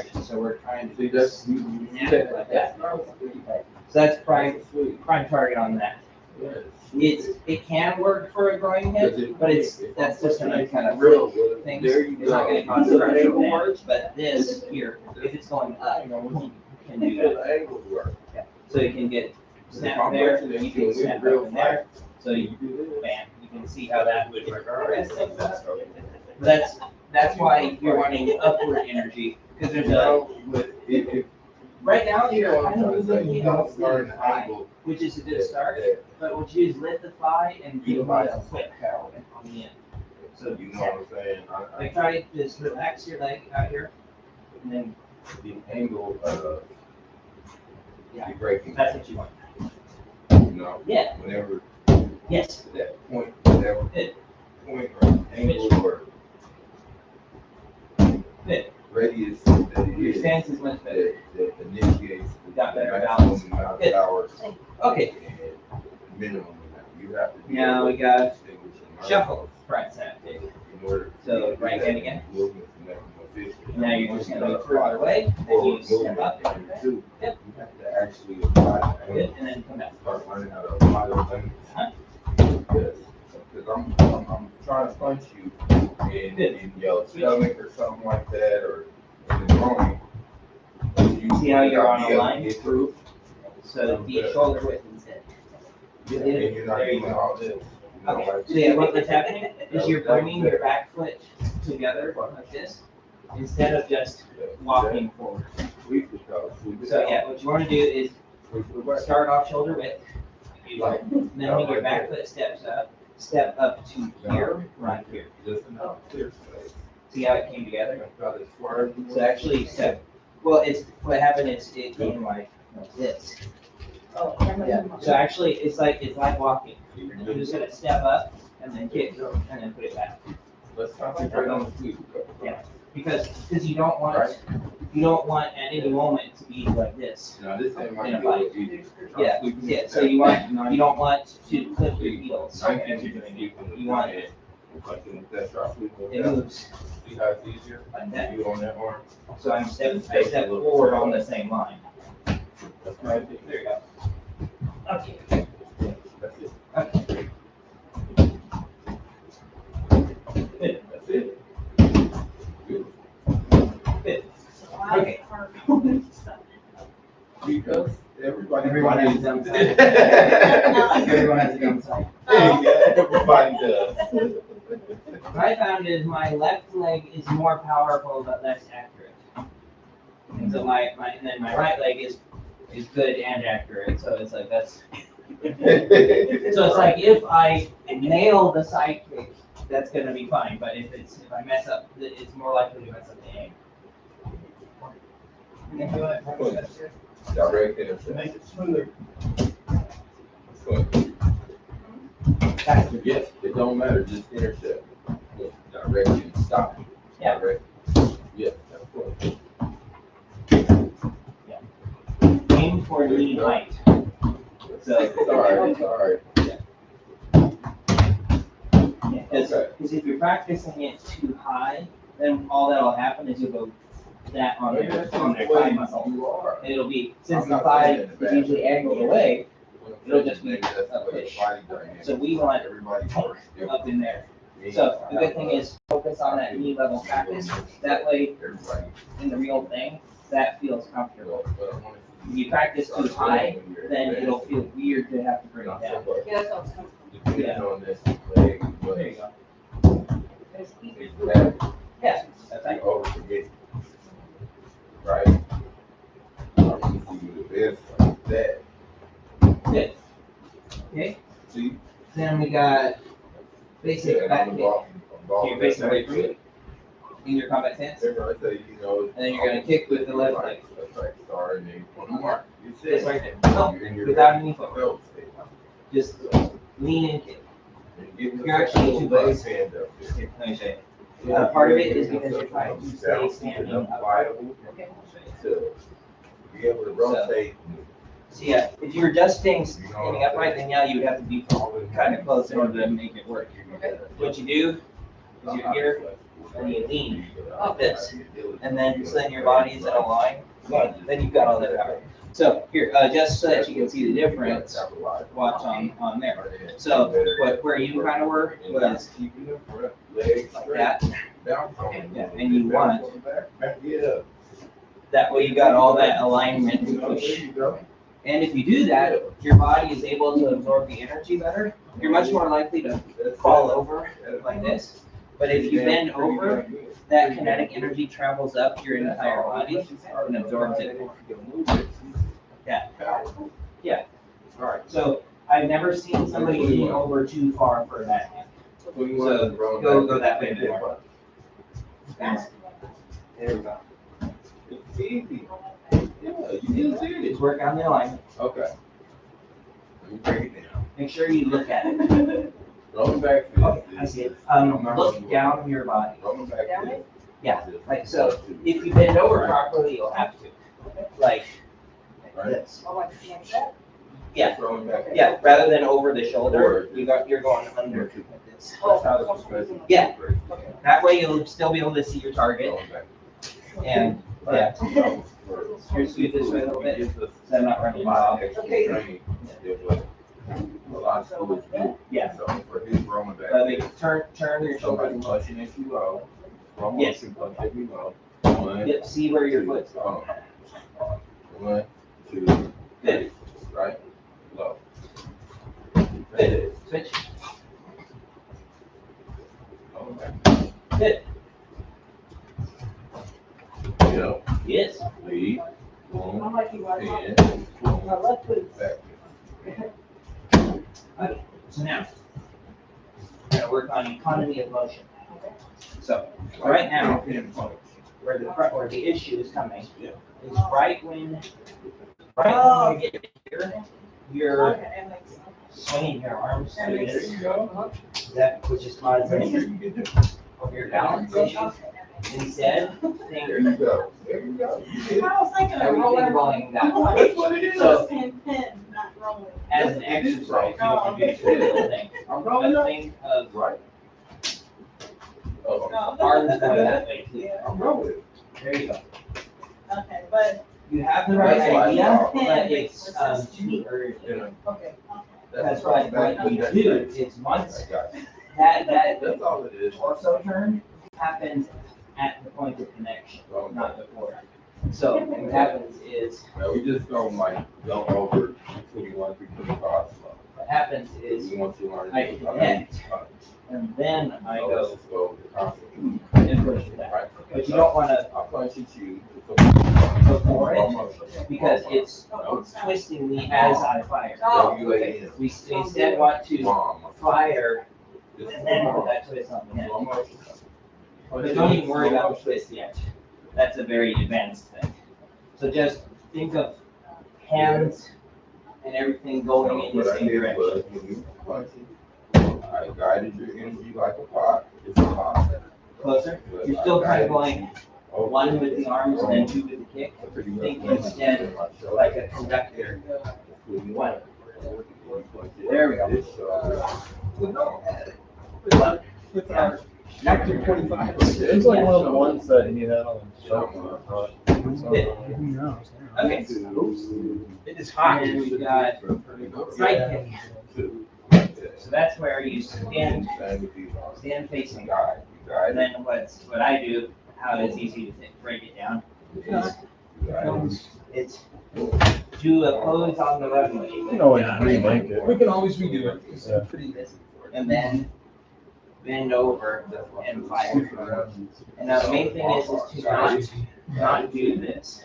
direction, so we're trying to See, that's, you snap said it like that. that. So that's prime target on that. It can work for a growing head, but that's just a kind of Real, things. there you It's not gonna go. cause structural damage, but this here, if it's going up, you can do that. The angle work. So you can get snap there, you can snap up in there, so you, bam, you can see how that would work. That's why you're wanting upward energy, because there's a, right now, you're kind of moving the thigh, which is a good start, but what you do is lift the thigh and give it a quick on the end. So You know what I'm saying? like try to just relax your leg out here, and then, The angle of yeah, the breaking, that's what you want. you know, Yeah, whenever yes, that point, whatever Good. point or angle or Good. radius that it Your is, stance is much better. that initiates the Got better maximum amount of Good. power Okay, and minimum amount. You have to be Now able we to got distinguish and shuffle, right, Saturday. in order So, to do right that hand again. movement to make them efficient. Now you're just gonna move further away, Or then you step movement, up, and two, Yep. you have to actually apply that. good, and then come back. Start learning how to apply those things. Huh? Yes, because I'm trying to punch you in your stomach or something like that, or in the groin. See how you're on a Be able to line? get through. So deep shoulder width instead. Yeah, and you're not There you doing go. all this. You know, Okay, like- so yeah, what's happening is you're bringing your back foot together like this, instead of just walking forward. Sweep the toe, sweep the So toe. yeah, what you wanna do is Sweep the back. start off shoulder width. You Like, then when your back foot steps up, step up to here, right here. just enough clear space. See how it came together? Got it squared. So actually step, well, it's, what happened is it came like this. Oh, Yeah, so actually, it's like walking. You're just gonna step up and then kick and then put it back. Let's concentrate on the sweep. Yeah. Because you don't want, at any moment to be like this. Now, this ain't like In a a bite. little easy. Yeah, yeah, so you want to clip your heels. as you're doing it. You want it, That's right. it moves See how it's easier? like that. You on that arm? So I step forward on the same line. Right, there you go. Okay, That's it. okay. Good, That's it. Good. good. Why Okay. are going stuff? Because everybody. Everyone has their own side. Everyone has their own side. Yeah, everybody does. What I found is my left leg is more powerful but less accurate. And so and then my right leg is good and accurate, so it's like that's. So it's like if I nail the side kick, that's gonna be fine, but if I mess up, it's more likely to mess up the aim. Direct intercept. Make it smoother. Yes, it don't matter, just intercept. Direct and stop. Yeah. Direct. Yeah, that's what. Aim for knee height. So It's all right, it's all right. because if you're practicing it too high, then all that'll happen is you'll go that on their thigh muscle. You are. And it'll be, since I'm the not thigh saying is that bad. usually angled away, It'll just be Maybe that's the way push. the body dynamic. so we want Everybody works up in there. So the good thing is focus on that knee level practice. That way, Everybody. in the real thing, that feels comfortable. But I want If you practice too high, then it'll feel weird to have to bring it down. Yeah, that sounds comfortable. Depending on this leg, but There you go. It's easier. if you have, Yeah, that's you right. over forget. Right? I want to see you the best like that. Good. Okay, See? then we got basic And back I'm kick. involved You're facing away from it in your combat stance. Everybody say, you know. And then you're gonna kick with the left leg. That's right, sorry, and then on the mark. You Just said. right there. No, You're in your without any foot. belt state. Just lean and kick. And give You're actually yourself two a little ways. hand up there. Let me show you. Part of it is because you're trying to stay standing up. Viable Okay. to be able to rotate. So yeah, if you were just standing upright, then yeah, you would have to be kind of close in order to make it work. What you do is you're here, and you lean like this. And then, so then your body is in a line, then you've got all that power. So here, just so that you can see the difference, watch on there. So where you kind of were was like that. Yeah, and you want, that way you got all that alignment to push. And if you do that, your body is able to absorb the energy better. You're much more likely to fall over like this. But if you bend over, that kinetic energy travels up your entire body and absorbs it. Yeah. Yeah. So I've never seen somebody lean over too far for that. So go that way a bit more. There we go. It's easy. Yeah, you can see it. Just work on the alignment. Okay. Let me break it down. Make sure you look at it. Rolling back to Okay, I see it. Look down your body. Rolling back to this. Yeah, like so. If you bend over properly, you'll have to. Like this. Yeah, Rolling back. yeah. Rather than over the shoulder, you're going under like this. That's how the perspective. Yeah. That way you'll still be able to see your target. Rolling back. And yeah, here's scoot this way a little bit, so I'm not running wild. A lot of schools do. Yeah. So for his rolling back. Turn your Somebody shoulders. punching as you go. One Yes. motion punch as you go. One, Yep, see where your foot's two, going. 1, 2, Good, right, low. good. Switch. Rolling back. Good. Yeah, Yes. lead, boom, I'm like you are. and My boom, left foot is. back. Okay, so now, we're gonna work on economy of motion. So, right now, where the issue is coming is right when you get here, you're Okay, that makes sense. swinging your arms That like makes this, sense. that which is causing your balance issues. Instead, think There you go, there you go. I was thinking of everything rolling. going that way. That's what it is. So, Pin, not rolling. as an exercise, you can do two little things. I'm rolling But up. think of Right. Oh, arms going that way too. Yeah. I'm rolling. There you go. Okay, but, You have the right idea, but Pin it's versus too early. okay, okay. That's what you That's do, right. is once I got you. that That's all it is. torso turn happens at the point of connection, not before. So what happens is, Now, we just don't like, go over 21, 25. what happens is, We want to learn. I connect, and then I So let's go just go over the concept. and push it back. Right? But you don't wanna I'll punch at you. go for it, because it's twisting me as I fire. WAN. We instead want to Bomb. fire, and then put that twist on the end. Slow motion. But don't even worry about the twist yet. That's a very advanced thing. So just think of hands and everything going in the What I same did direction. was, when you punch, I guided your energy like a pot. It's a pot. Closer. You're still kind of going one with the arms and then two with the kick. Think instead like a conductor. One. There we go. Good luck. Actor 25. It's like one of the ones that he had on the shelf. Okay. It is hot and we've got side kick. So that's where you stand facing. And then what I do, how it's easy to break it down, is it's do a pose on the runway. You can always remake it. We can always redo it. It's Yeah. pretty. And then bend over and fire. And now the main thing is to not do this.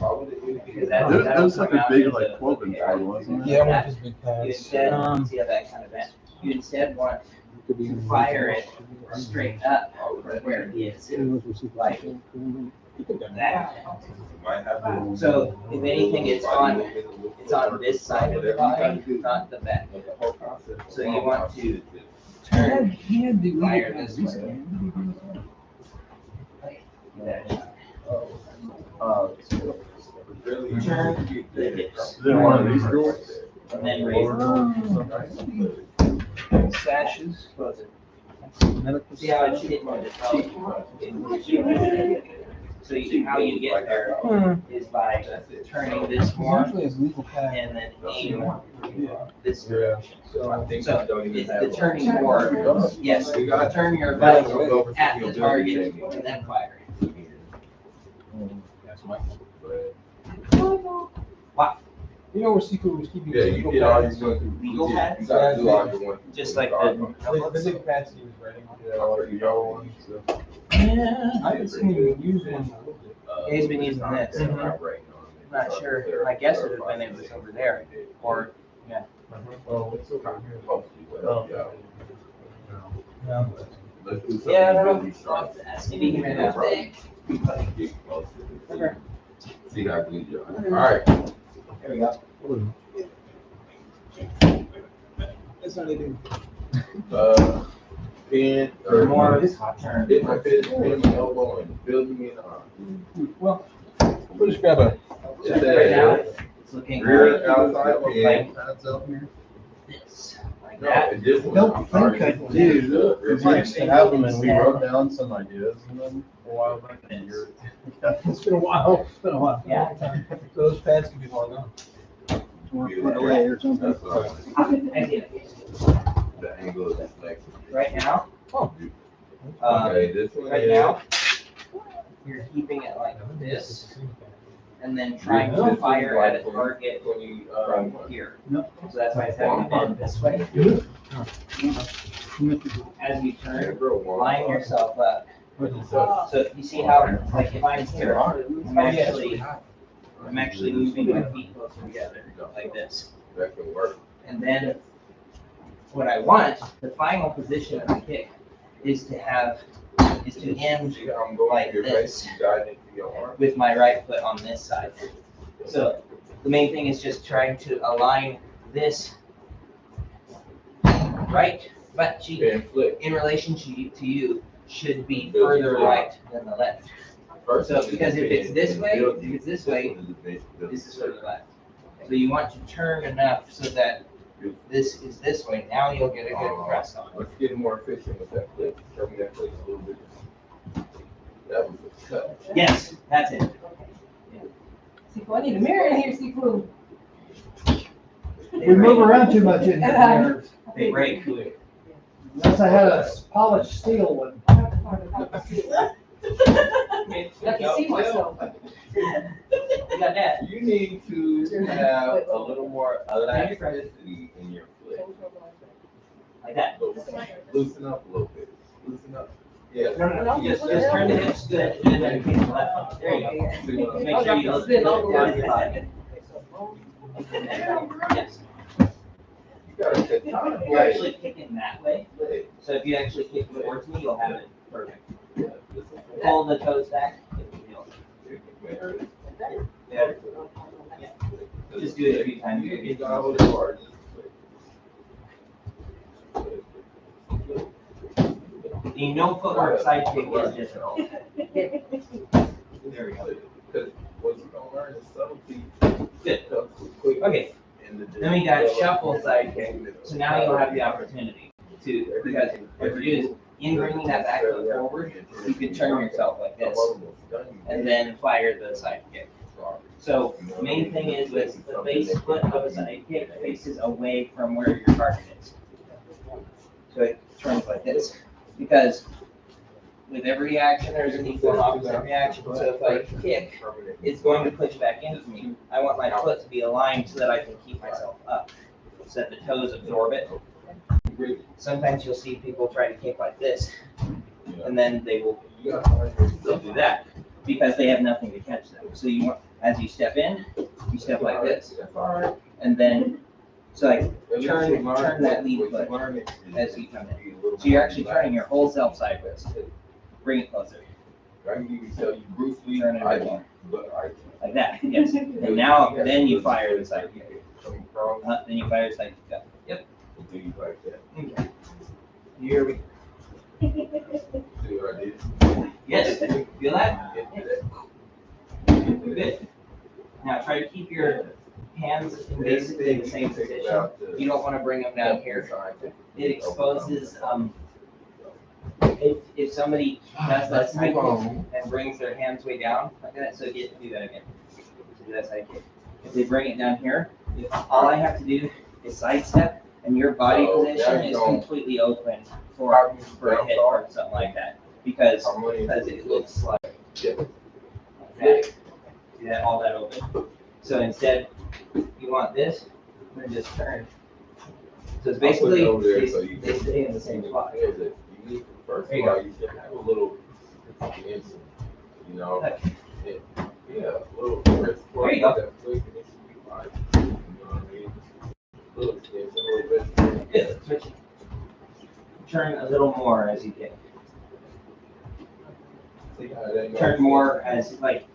Because That was like a big that'll like 12 inch one, wasn't it? Yeah, one of his big You pads. instead, see how that kind of bent? You instead want to fire it straight up where it is. Like that. So if anything, it's on this side of the body, not the back. So you want to turn, fire this way. Turn the hips, Is it one of these doors? and then raise Or- sashes. See how it's hitting the toe? So how you get there is by turning this more and then aim this direction. So it's the turning more, yes, you gotta turn your butt at the target and then fire. Wow. You know where seafood was keeping? Yeah, you did all you want to. Legal pads? You gotta do all you want to. Just like the. The big pads he was writing on. Yeah, all the yellow ones. Yeah. I haven't seen him use one. He's been using this. I'm not sure. I guess it would have been it was over there. Or, yeah. Oh, it's over here. Let's do something Yeah, really sharp. maybe he ran out of thing. Get closer to see how good you are. All right. There we go. That's not anything. Pin Or or more more. of this hot turn. Hit my fist, pin my elbow, and build me in the arm. Well, we'll just grab a. It's Right now, that it's looking rear outside like pin. this, like No, that. it just. Don't think I do. We used to have them and we wrote down some ideas and then a while back. It's been a while. It's been a while. Yeah. So those pads can be long gone. Or put away or something. That's what I did. the angle of this next. Right now, Okay, this one right is. now, you're keeping it like this, and then trying to fire at a target from here. So that's why it's having to bend this way. As you turn, line yourself up. So you see how, like if I'm here, I'm actually moving my feet closer together, like this. That can work. And then what I want, the final position of the kick, is to end See how I'm going like to your this. face, you guide into your arm. with my right foot on this side. So the main thing is just trying to align this right butt cheek And flip. in relation to you should be further right than the left. First, So because if it's this way, this is further left. So you want to turn enough so that this is this way. Now you'll get a good press on it. Let's get more efficient with that flip. Show me that flip a little bit. That was a cut. Yes, that's it. Seafood, I need a mirror in here, Seafood. We move around too much in here. They break. Unless I had a polished steel one. I can see myself. You got that? You need to have a little more elasticity in your flip. Like that. Loosen up a little bit. Loosen up. Yeah. No, just turn the hips good and then kick the left one. There you go. Make sure you don't spin all down your body. Yes. You gotta take time. You're actually kicking that way, so if you actually kick towards me, you'll have it perfect. Pull the toes back. Yeah. Just do it every time you get going. The no footwork side kick is difficult. There we go. What you gonna learn is subtlety. Good. Comes quick. Okay, then we got shuffle side kick. So now you'll have the opportunity to, because what you do is, in bringing that back foot forward, you can turn yourself like this, and then fire the side kick. So the main thing is with the base foot of a side kick faces away from where your target is. So it turns like this, because with every action, there's an equal and opposite reaction. So if I kick, it's going to push back into me. I want my foot to be aligned so that I can keep myself up, so that the toes absorb it. Sometimes you'll see people try to kick like this, and then they'll do that because they have nothing to catch them. So you want, as you step in, you step like this, and then so like turn that lead foot as you come in. So you're actually turning your whole self sideways. Bring it closer. I can even tell you Bruce Lee, Turn it I right can, but I like that. Yes. And now then you fire the side kick. Then you fire the side kick up. Yep. do you like that. Okay. Here we. See what I did? Yes. Feel that? Good. Now try to keep your hands in basically the same position. You don't want to bring them down here. It exposes if somebody does that Let's side move kick on. and brings their hands way down like that, so do that again. So do that side kick. If they bring it down here, all I have to do is sidestep, and your body So, position there you is go. completely open for a hit or something like that. Because it looks like that. See that, all that open? So instead, you want this, and just turn. So it's basically, I'll put it over there so they you can- stay in the same spot. Yeah, that you need, first There of you all, you should have a little, you know, yeah, a little wrist work. There you go. That quick, and it should be fine. You know what I mean? Little extension, a little bit. Good, switch. Turn a little more as you kick. See how that goes? Turn more as, like,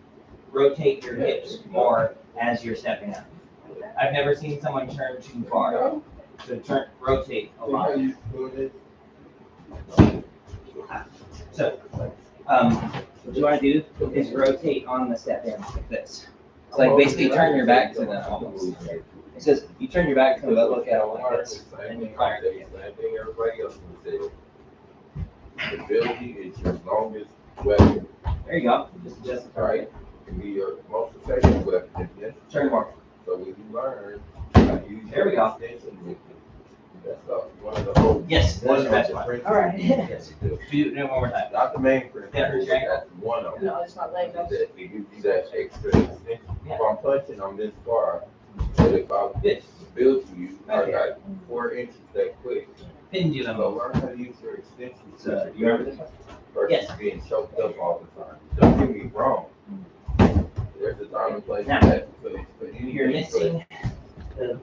rotate your hips more as you're stepping out. I've never seen someone turn too far. So rotate a See how lot. you doing it? So, what you want to do is rotate on the step in like this. It's like basically turn your back to them almost. It says you turn your back to them, but look at them like this, and you fire. Same thing everybody else would say. The ability is your longest weapon, There you go. Just adjust the right? target. It can be your most effective weapon if necessary. Turn more. So when you learn how to use There we go. extension with it, that's one of the whole. Yes, One that's of the best the one. principles. All right. Yes. Do. Do it one more time. Not the main principle, Yeah, hurt but your ankle. that's one of them. No, it's not leg. That it gives you that extra extension. Yeah. If I'm punching, I'm this far, but if I Good. build to you, I Okay. got 4 inches that quick. Pendulum. So learn how to use your extension. So, you remember this one? Versus Yes. being choked up all the time. Don't get me wrong. There's a time and place for Now, that, but anything, You're missing the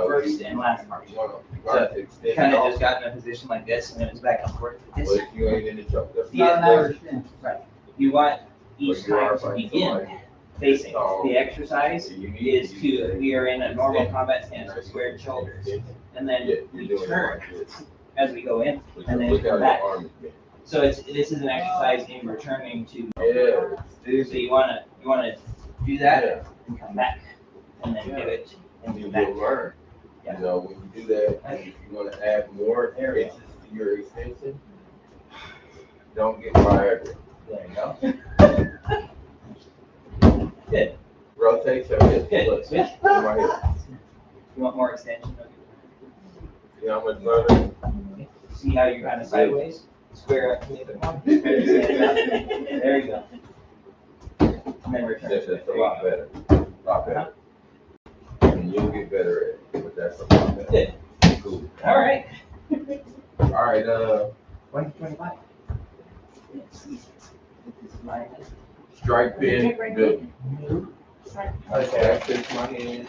first and last part. You want to extend Kind it of off, just got in a position like this, and then it's back and forth like but this. if you ain't in the choked up. Yeah, Not an average stance. Right. You want each But you are time to fighting begin somebody. facing. The exercise You need is use to, that we are in a normal extension. combat stance with squared shoulders. And then Yeah, we you're doing it turn like this. as we go in, But and then look come how back. your arm is bent. So this is an exercise in returning to. Yeah. So you wanna do that Yeah. and come back, and then do it and You do that. will learn. Yeah. You know, when you do that, and if you want to add more There we inches to your extension, don't get Viagra. There you go. Good. Rotate your hips. Good. Look, Switch. right here. You want more extension? See how much further? See how you're kind of sideways? Square up a little bit more. There you go. And then return. That's a lot better. A lot better. And you'll get better at it, but that's a lot better. Good. Cool. All right. All right, 125. strike pin, good. Okay. Back fix my hand,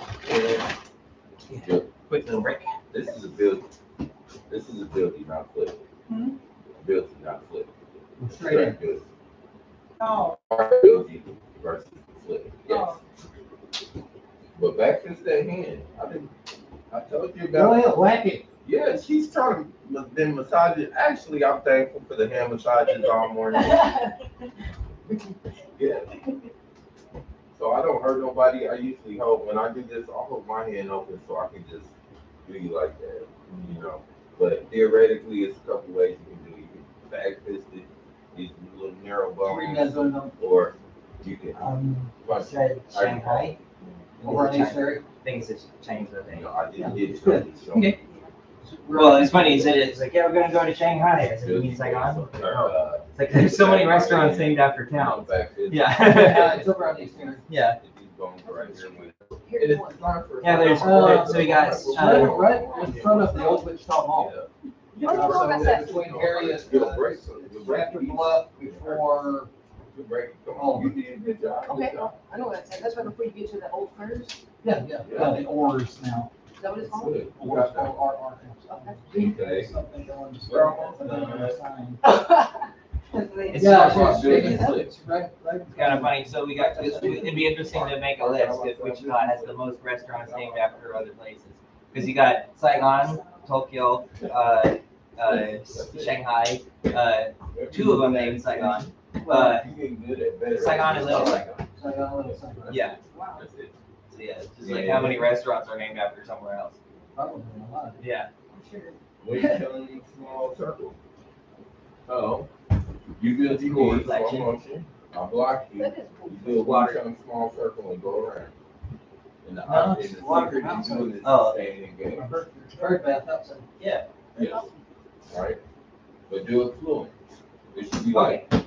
and good. Quick little break. This is ability. This is ability, not flip. Hmm? Ability, not flip. Straight in. Strike good. Oh, Ability versus flip. Yes. oh. But back fix that hand. I told you Go about. ahead, whack it. Yeah, she's trying to then massage it. Actually, I'm thankful for the hand massages all morning. Yeah. So I don't hurt nobody. I usually hold, when I do this, I'll hold my hand open so I can just do you like that, you know. But theoretically, it's a couple ways you can do it. You can back fist it, these little narrow What are you guys bones, doing on? or you can, like, Said Shanghai. Over on East area? Things have changed, I you think. know, I Yeah, didn't it's get good. it. So, Okay. Well, it's funny, he said it's like, yeah, we're gonna go to Shanghai. I said, you mean Saigon? It's like, there's so many restaurants named after towns. Back fist. Yeah. It's over on East area. Yeah. These bones right here with. Here's And it's one. fine for. Yeah, there's, so we got, Right in front of the old Wichita Mall. Yeah. Oh, that's that. Between areas, You'll break some. You'll break after these. Bluff, before, You'll break. Come on, you did a good job. Okay, I know what that's, that's right before you get to the old prayers. Is yeah, the Oars now. that what it's called? Good. You Oars, got that. Okay. Okay. Something going. We're almost done. It's Yeah, so it's it's right. It's kind of funny, so we got, it'd be interesting to make a list, if Wichita has the most restaurants named after other places. Because you got Saigon, Tokyo, Shanghai, two of them named Saigon. You get good at better. Saigon and Little Saigon. So, Yeah, Wow. That's it. so yeah, it's just like how many restaurants are named after somewhere else. probably a lot. Yeah. I'm sure. We're telling you small circle. Oh, You build your Cool knee, reflection. slow motion, I block you, That is cool. you do a one-time small circle and go around. And the secret to doing this is staying engaged. Bird bath outside. Yeah. Yes. Right? But do it fluent. It should be like, one.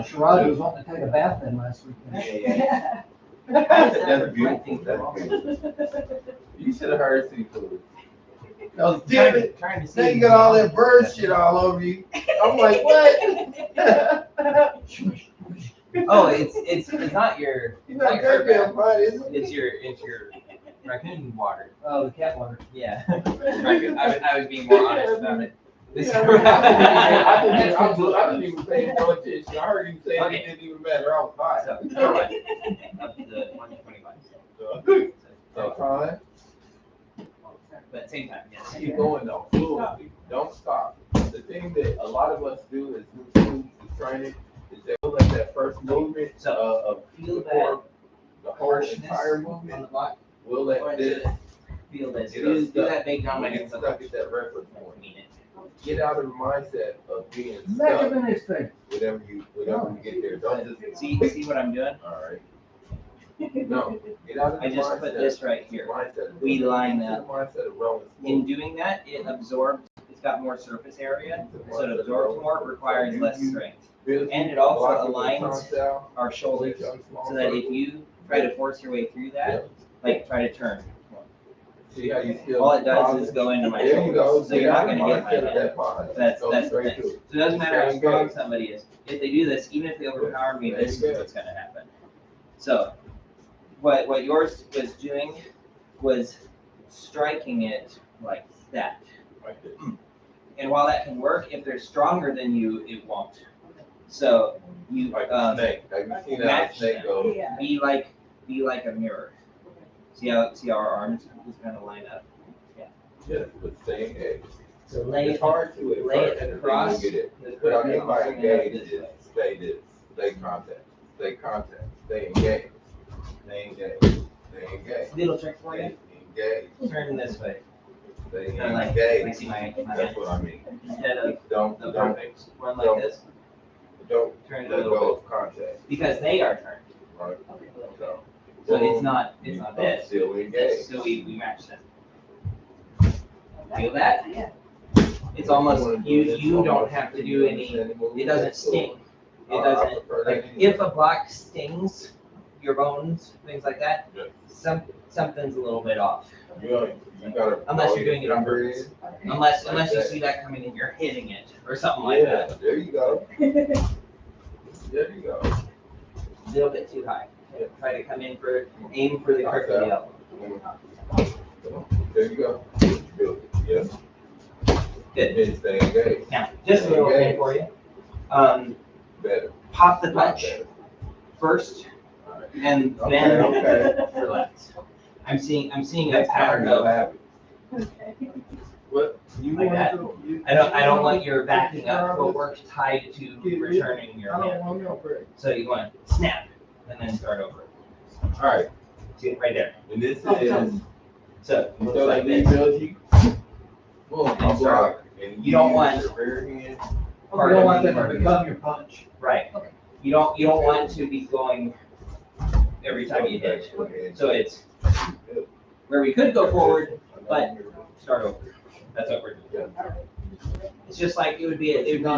Sherrod was wanting to take a bath in last weekend. Yeah. That's beautiful, that's beautiful. You should have heard seafood. I Damn it, trying to see. now you got all that bird shit all over you. I'm like, what? Oh, it's not your. You're not that damn fine, is it? It's your raccoon water. Oh, the cat water. Yeah. I was being more honest about it. This I didn't even pay no attention. I heard you say Okay. it didn't even matter. I was fine. So, never mind. Up to the 125. So, fine. But at the same time, yes. Keep going though, fluently. Don't stop. The thing that a lot of us do is new students is training is they will let that first movement of Feel the that core, the whole harshness entire on movement. the block. We'll let this Feel this. get us Do that stuck. big When dominant you get stuck at that reference point. mean it. Get out of the mindset of being Back stuck. of an expect. Whenever you get there, don't just See what I'm doing? all right. No, get out of the I just put mindset. this right here. Mindset of We line the up. mindset of rolling In smooth. doing that, it absorbs, it's got more surface area, so it absorbs more, it requires less strength. And it also aligns our shoulders, so that if you try to force your way through that, like try to turn, See how you feel. all it does is go into my There you go. shoulders, so you're not gonna get my Get out of head. that mindset. That's Go the straight thing. to So it. it doesn't matter how strong somebody is, if they do this, even if they overpower me, this is what's gonna happen. So, what yours was doing was striking it like that. Like this. And while that can work, if they're stronger than you, it won't. So you Like a snake. Have you seen how a match snake them. goes? Yeah. Be like a mirror. See how our arms just kind of line up. Yes, but stay engaged. So lay It's hard to lay it across. Get it. the But I mean curve by and bring it up engaged this is way. stay this, stay contact, stay engaged, stay engaged, stay engaged, Little trick for you. stay engaged, Turn this way. stay Kind of like I engaged. see my That's hand. what I mean. Instead of Don't the don't perfect one like don't- this, turn it a let little go bit of contact, because they are turned. right? So So it's not this. Still This, engaged. so we match them. Feel that? Yeah. It's almost you don't have to do any. It doesn't sting. It doesn't like if a block stings your bones, things like that. Yeah. Something's a little bit off. You gotta. Unless you're doing it on finger purpose. in. Unless Like you that. see that coming and you're hitting it or something like that. Yeah, there you go. There you go. A little bit too high. Try to come in aim for the crook of the elbow. There you go. Build it. Yeah. Good. Then stay engaged. Now, just a little thing for you. Better. Pop the Lot punch better. first All right. and Okay, then okay. relax. I'm seeing a pattern of What? like that. I don't want your backing up footwork tied to returning your hand. So you want to snap and then start over. All right. See it right there. And this is, So it looks so like like these this. bills, you, boom, And I'm start. block. And You don't want- your rear hand. You don't want them to become your punch. Right. You don't want to be going every time you hit. So it's where we could go forward, but start over. That's what we're doing. It's just like it would be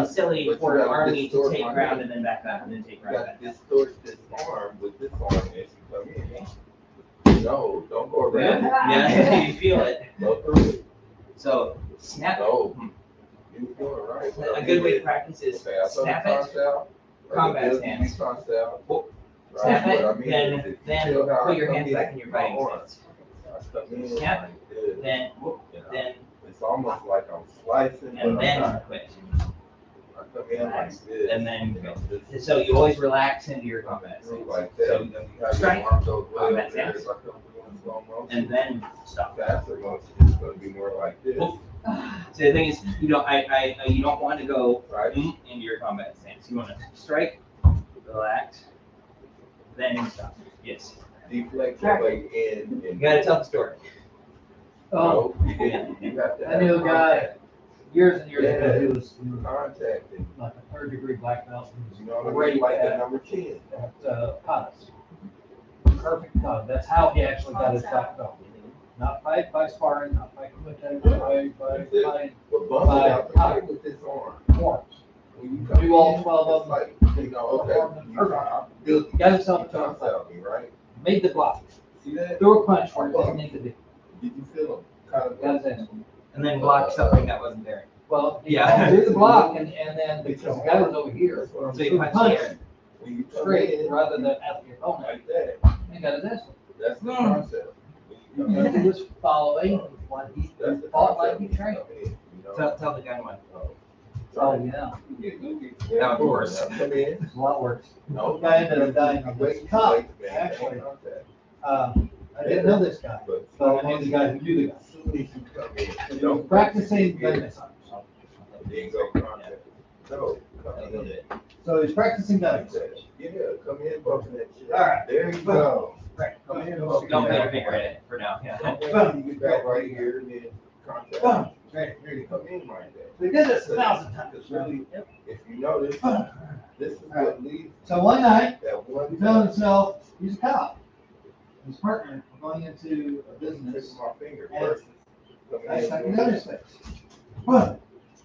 silly for an army to take ground and then back up and then take You ground got back. to distort this arm with this arm as you come in. No, don't go around. Yeah, you feel it. Go through it. So snap it. No, you doing it right. A good way to practice is Okay, I thought snap the it, concept, combat the stance. concept, Whoop. right, Snap what it, I mean is if you then feel how put I your come hands back in your my fighting arm, stance. I come in Snap. like this, Then whoop, you know, then it's almost like I'm slicing, but and I'm then not. quit. I come in like this. And then you know, just So you always relax into your combat through stance. like So that. You have your strike, arm goes way combat up there. stance. If I come through in slow motion, and then stop. faster motion, it's gonna be more like this, Whoop. So the thing is, you don't want to go right? into your combat stance. You want to strike, relax, then stop. Yes. Deflect your way in. You gotta tell the story. Oh, No, you didn't. You have to I have knew a guy. contact. years and years ago, he was Contacted. like a 3rd-degree black belt. You know what I Great mean? Like the at, number 10. Katas. Perfect Kata. That's how he actually got his black belt. Not by sparring, not by committing, by But By- bump it out the way with this arm. forms. When you come Do all in, 12 of it's like, you know, okay, you Got himself a concept tough me, right? Made the block. See that? Threw a punch where it didn't need to be. Did you feel him? Kind of. Got his ass. And then block something that wasn't there. Well, he Yeah. did the block and then because the guy was over here, That's what I'm So saying. you threw the punch punch here. When you come straight in, rather than at the opponent like that, and got his ass. that's the concept. When you come Because in, he was following what he that's the fought like concept he when you trained. come in, you know? Tell the gun one. Oh, yeah. That would worse. Come in. It's a lot worse. No. Guy ended up dying on this Wait, cup, wait, man. actually. Contact. I didn't know this guy, But but I knew the guy who knew the guy. as soon as you come in, He don't was practicing Yeah. gun missiles. Then go contact. No, come He'll do in. it. So he's practicing gun missiles. Yeah, come in, bumping that shit. All right. There you go. Right. Come in, Don't bumping put your that. finger in it for now, yeah. Boom, you get that right here and then contact. Boom. Right, here you go. Come in like that. We did this 1,000 times. Because really, if you notice, this is what leads So one night, that he one. found himself, he's a cop. His partner going into a Tip business. of my finger And versus coming I in stuck doing his other this. face. Boom.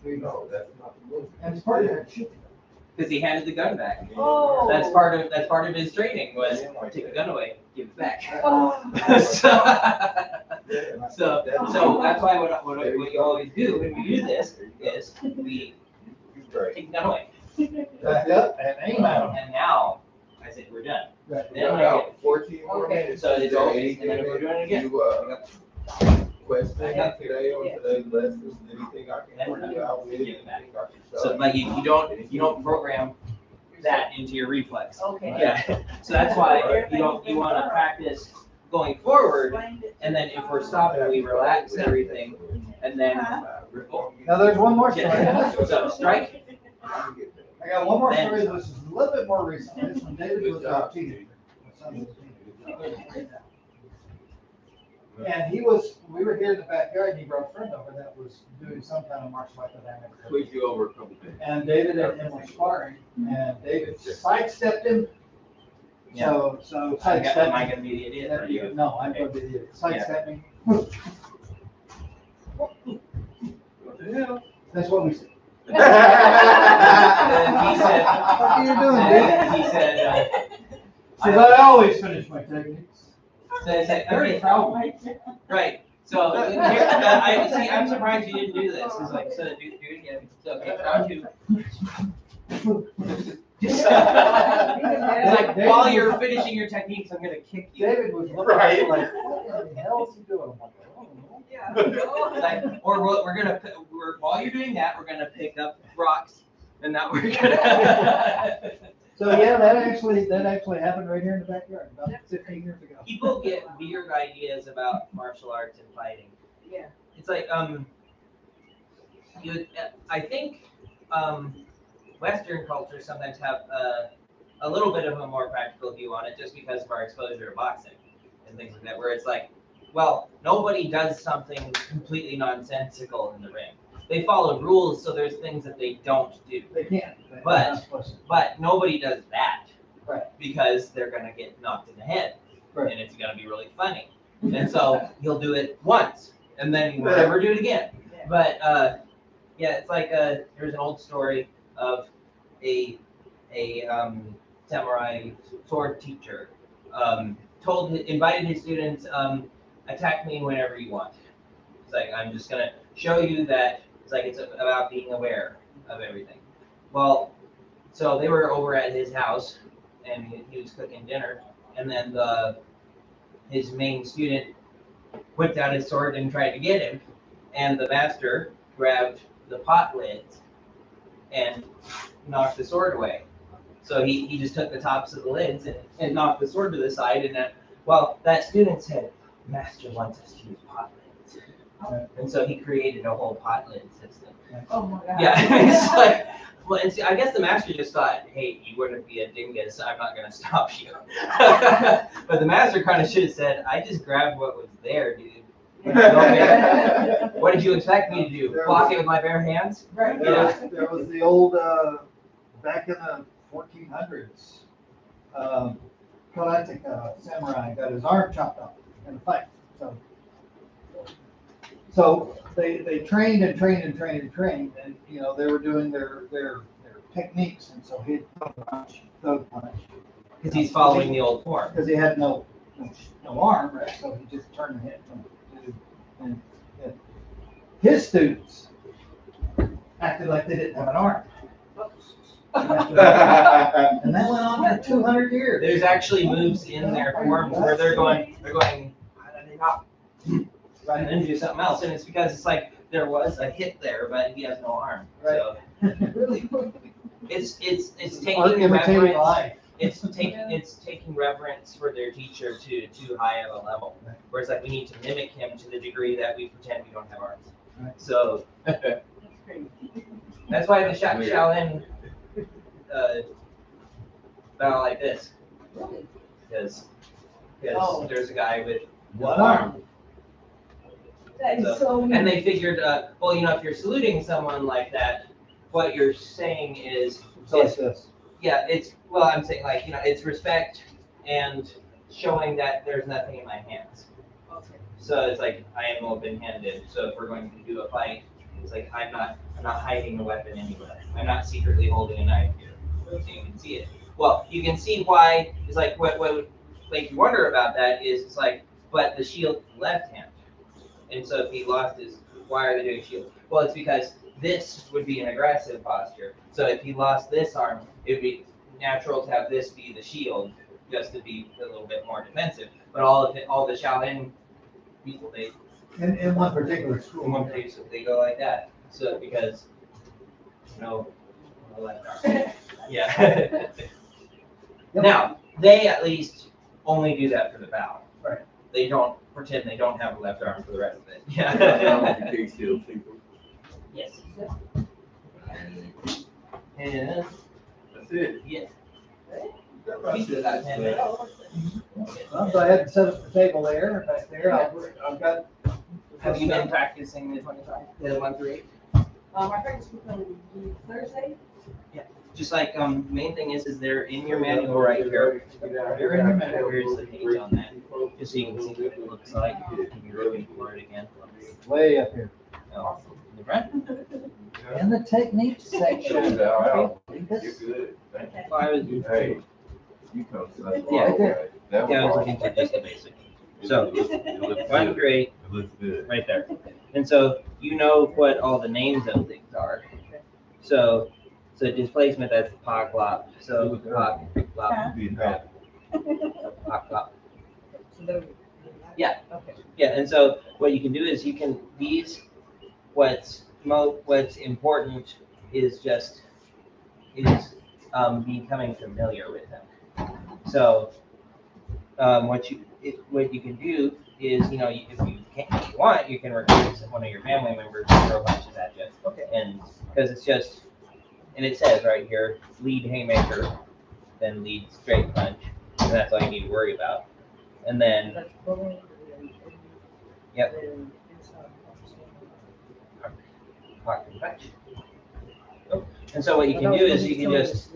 No, that's not the move. And his partner had shit. Because he handed the gun back. Oh. That's part of his training was take the gun away, give it back. Oh. So that's why what you always do when we do this is we You're great. take the gun away. Back up and aim at him. And now I said we're done. Right. Then I About 14 more Okay. minutes. So it's Is there over, anything and then we're doing it again. You, question Yeah. today on today's lessons, anything I Then can we're help done. you out with? Give it back. anything I can So show like you don't program that into your reflex. Okay. Yeah. So that's why you want to practice going forward, and then if we're stopping, we relax everything, and then Now there's one more story. so strike. I got one more story, which is a little bit more recent. This one, David was a teenager. My son was a teenager. And we were here in the backyard, and he brought a friend over that was doing some kind of martial art that I never heard of. Switch you over a couple things. And David and him were sparring, and David sidestepped him. So Am I sidestepped. gonna be the idiot? Or you? No, I'm going to be the idiot. Sidestepped me. What the hell? That's what we said. And he said. What are you doing, And David? he said. Says, I always finish my techniques. So it's like 30 probably. Right. So here, I see. I'm surprised you didn't do this. It's like so. Do it again. So okay, round two. It's like while you're finishing your techniques, I'm gonna kick you. David was looking at me like, what the hell is he doing? I'm like, I don't know. Yeah. Like, or we're gonna while you're doing that, we're gonna pick up rocks, and that we're gonna. So yeah, that actually happened right here in the backyard about 15 years ago. People get weird ideas about martial arts and fighting. Yeah. It's like I think Western cultures sometimes have a little bit of a more practical view on it, just because of our exposure to boxing and things like that, where it's like, well, nobody does something completely nonsensical in the ring. They follow rules, so there's things that they don't do. They can't. They're But- not supposed to. But nobody does that. Right. Because they're gonna get knocked in the head. Right. And it's gonna be really funny. And so he'll do it once, and then he will never do it again. But yeah, it's like there's an old story of a samurai sword teacher invited his students, attack me whenever you want. It's like, I'm just gonna show you that it's about being aware of everything. Well, so they were over at his house, and he was cooking dinner, and then his main student whipped out his sword and tried to get him, and the master grabbed the pot lids and knocked the sword away. So he just took the tops of the lids and knocked the sword to the side, and that student said, "Master wants us to use pot lids." And so he created a whole pot lid system. Oh my God. Yeah, it's like, well, and see, I guess the master just thought, hey, you wouldn't be a dingus, I'm not gonna stop you. But the master kind of should have said, I just grabbed what was there, dude. What did you expect me to do? Block it with my bare hands? Right. There was the old, back in the 1400s, Kalanick, samurai got his arm chopped off in a fight. So they trained and trained and trained and trained, and you know they were doing their techniques, and so he'd thug punch Because he's following the old form. because he had no arm, right? So he just turned the head and his students acted like they didn't have an arm. And that went on for 200 years. There's actually moves in their forms where they're going, and then do something else, and it's because it's like there was a hit there, but he has no arm. So it's taking Imitating reverence. life. It's taking reverence for their teacher to too high of a level. Where it's like we need to mimic him to the degree that we pretend we don't have arms. Right. So that's why the Shaolin bow like this, because there's a guy with One arm. That is so and they figured, well, you know, if you're saluting someone like that, what you're saying is, So like this. yeah, I'm saying like, you know, it's respect and showing that there's nothing in my hands. Okay. So it's like, I am open-handed. So if we're going to do a fight, it's like, I'm not hiding a weapon anywhere. I'm not secretly holding a knife here. So you can see it. Well, you can see why, it's like, what would make you wonder about that is, it's like, but the shield left hand. And so if he lost his, why are they doing shield? Well, it's because this would be an aggressive posture. So if he lost this arm, it would be natural to have this be the shield, just to be a little bit more defensive. But all the Shaolin people, they In one particular school. in one case they go like that. So because no left arm. Yeah. Now they at least only do that for the bow. Right. They don't pretend they don't have a left arm for the rest of it. Yeah. Yes. And That's it. yes. We still got 10 minutes. Well, go ahead and set up the table there, back there. I've got. Have you been practicing the 25, the 1 through 8? I practice with them Thursday. Just like main thing is they're in your manual right here. They're in your manual. Here's the page on that, just so you can see what it looks like. You can read for it again. Way up here. Oh, the front. In the technique section. You're good. Well, I was, Hey, you come to us. Yeah. That yeah, I was was looking for just the basic. So, It looks 1 good. through 8, It looks good. right there. And so you know what all the names of things are. So displacement, that's pop glop. So pop glop, pop glop. Yeah. Okay. Yeah, and so what you can do is what's important is becoming familiar with them. So what you can do is, you know, if you want, you can recruit one of your family members to throw punches at you. Okay. And because it's just, and it says right here, lead haymaker, then lead straight punch, and that's all you need to worry about. And then, That's bullying. yep, And pocket punch. And so what you can do is you can just,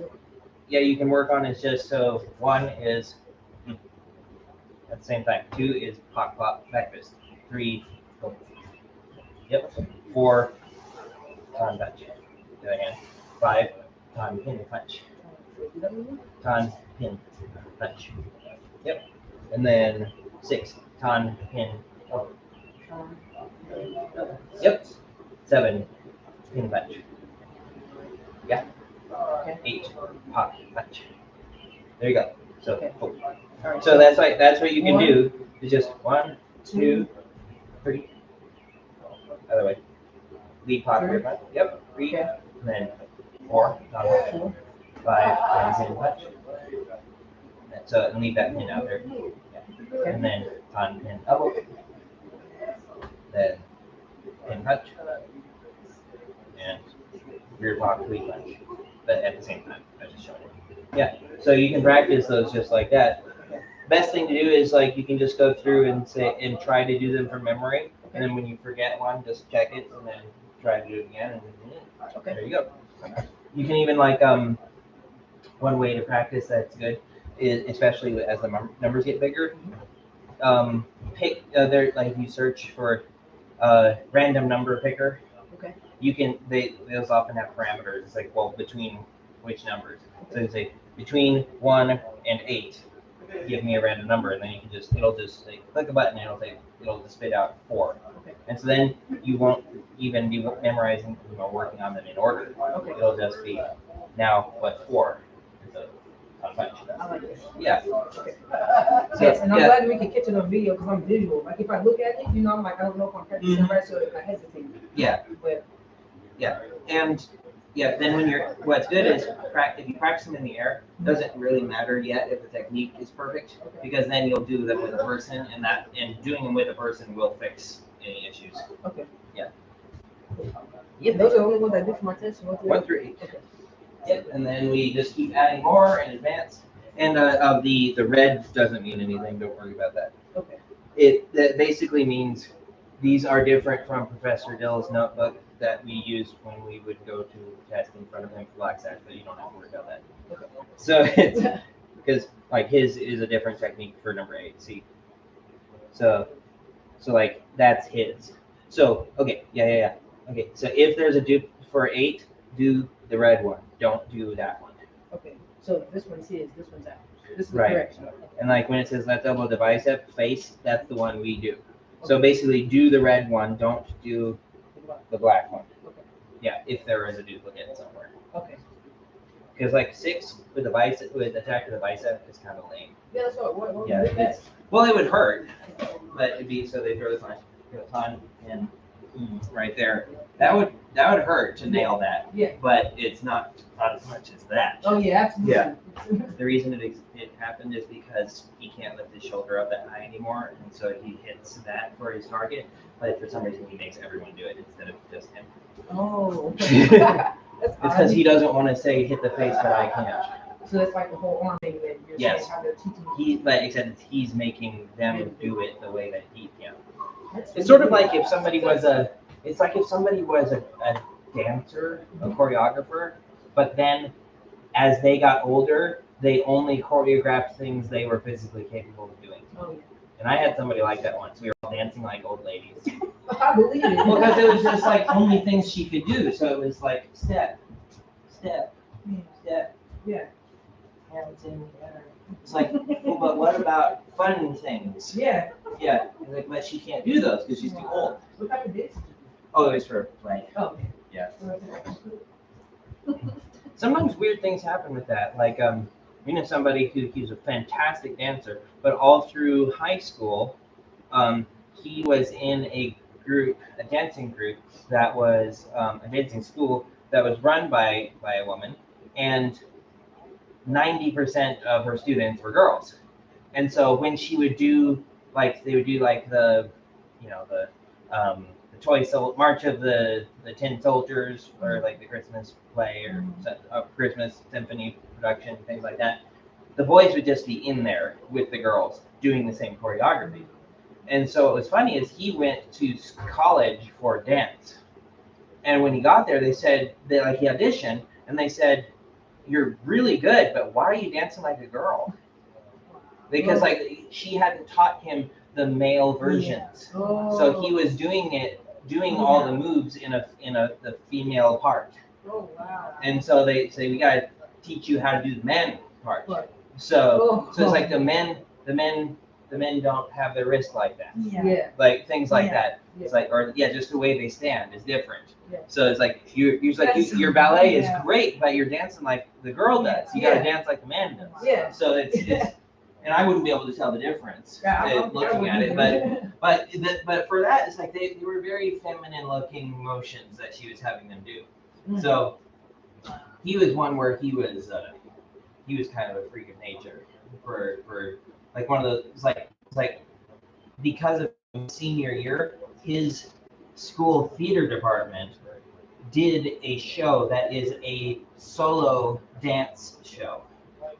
yeah, you can work on is just, so 1 is, at the same time, 2 is pop, pop, back fist, 3, yep, 4, ton punch, the other hand, 5, ton pin punch, ton pin punch, yep, and then 6, ton pin, oh, yep, 7, pin punch, yeah, 8, pop punch, there you go, so, oh. So that's what you can do, is just 1, 2, 3, other way, lead pocket punch, yep, 3, and then 4, ton, 5, pin punch, so and leave that pin out there, yeah. And then ton pin double, then pin punch, and rear pocket lead punch, but at the same time, I just showed you. Yeah, so you can practice those just like that. Best thing to do is like you can just go through and say and try to do them from memory, And then when you forget one, just check it and then try to do it again. And there you go. You can even like one way to practice that's good is especially as the numbers get bigger. Pick there like you search for random number picker. Okay. You can those often have parameters. It's like, well, between which numbers? So you say between 1 and 8. Give me a random number, and then you can it'll just like, click a button and it'll just spit out 4. Okay. And so then you won't even be memorizing, working on them in order. Okay. It'll just be now what 4. So a bunch. I like this. Yeah. Okay. Yes, and I'm glad we can catch it on video because I'm visual. Like if I look at it, I'm like, I don't know if I'm practicing right, so I hesitate. Yeah. But yeah, and then when what's good is if you practice them in the air, it doesn't really matter yet if the technique is perfect, because then you'll do them with a person, and doing them with a person will fix any issues. Okay. Yeah. Yeah, those are the only ones I do for my test. 1 through 8. Okay. Yep, and then we just keep adding more in advance. And the red doesn't mean anything. Don't worry about that. Okay. That basically means these are different from Professor Dill's notebook that we used when we would go to test in front of him for black sats, but you don't have to worry about that. Okay. So it's because like his is a different technique for number 8. See, so like that's his. So okay, yeah. Okay, so if there's a dupe for 8, do the red one. Don't do that one. Okay. So this one's his. This one's ours. This is Right. the correction. And like when it says let's elbow the bicep face, that's the one we do. So basically, do the red one. Don't do the black one. Okay. Yeah, if there is a duplicate somewhere. Okay. Because like 6 with the bicep, with attack of the bicep is kind of lame. Yeah, that's what Yeah, well, it would hurt, but it'd be so they throw the ton and right there. That would hurt to nail that. Yeah. But it's not as much as that. Oh yeah, absolutely. Yeah. The reason it happened is because he can't lift his shoulder up that high anymore, and so he hits that for his target. But for some reason, he makes everyone do it instead of just him. Oh. It's because he doesn't want to say hit the face, but I can't. So that's like the whole arm thing that you're saying how they're teaching. But except he's making them do it the way that he can. That's It's sort of like if somebody was a dancer, a choreographer, but then as they got older, they only choreographed things they were physically capable of doing. Oh, yeah. And I had somebody like that once. We were all dancing like old ladies. I believe it. Well, because it was just like only things she could do. So it was like step, step, step. Yeah. Hands in the air. It's like, well, but what about fun things? Yeah. Yeah. Like, but she can't do those because she's too old. What type of dance? Oh, it was for play. Oh, okay. Yeah. Sometimes weird things happen with that. Like, somebody who's a fantastic dancer, but all through high school, he was in a dancing group that was a dancing school that was run by a woman, and 90% of her students were girls. And so when she would do they would do the March of the Tin Soldiers, or like the Christmas play or Christmas symphony production, things like that. The boys would just be in there with the girls doing the same choreography. And so what was funny is he went to college for dance. And when he got there, they said that he auditioned, and they said, "You're really good, but why are you dancing like a girl?" Because she hadn't taught him the male versions. Oh. So he was doing all the moves in the female part. Oh wow. And so they say, "We gotta teach you how to do the men part." Right. So it's like the men don't have their wrist like that. Yeah. Like things like Yeah. that. It's like, or just the way they stand is different. Yeah. So it's like your ballet is great, but you're dancing like the girl does. You gotta dance like the man does. Yeah. So it's and I wouldn't be able to tell the difference looking at it, but for that, it's like they were very feminine looking motions that she was having them do. Mm-hmm. So he was one where he was kind of a freak of nature for like one of those. It's like because of senior year, his school theater department did a show that is a solo dance show.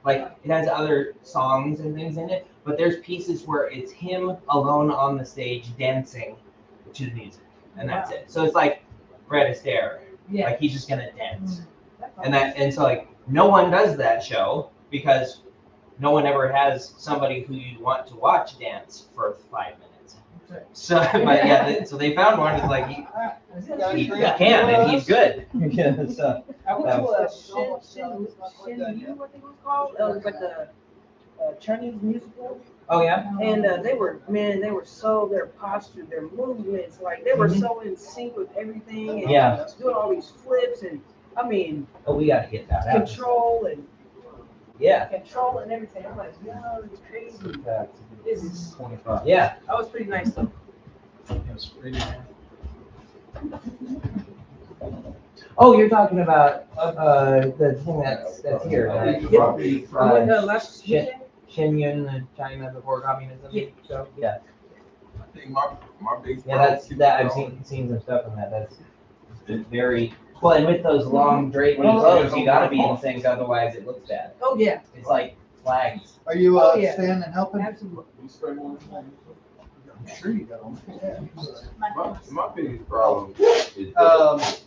Like it has other songs and things in it, but there's pieces where it's him alone on the stage dancing to the music, and that's it. So it's like Fred Astaire, Yeah. like he's just gonna dance, and so like no one does that show because no one ever has somebody who you want to watch dance for 5 minutes. So, but yeah, so they found one. It's like he can and he's good. Yeah, so, I went to a Shin, what they was called. It was like a Chinese musical, oh yeah. and they were so their posture, their movements, like they were so in sync with everything. And Yeah. doing all these flips and I mean Oh, we gotta get that out. control and everything. I'm like, yo, it's crazy. This is 25. Yeah. that was pretty nice though. Oh, you're talking about the thing that's here. I went last Shin- weekend. Shenyun, China before communism. Yeah. So yeah, I think my biggest. yeah, that's that. I've seen some stuff on that. That's very well, and with those long draping clothes, you gotta be in sync, otherwise it looks bad. Oh yeah, It's like flags. Are you, Oh, yeah. standing and helping? absolutely. I'm sure you got on. My biggest problem is that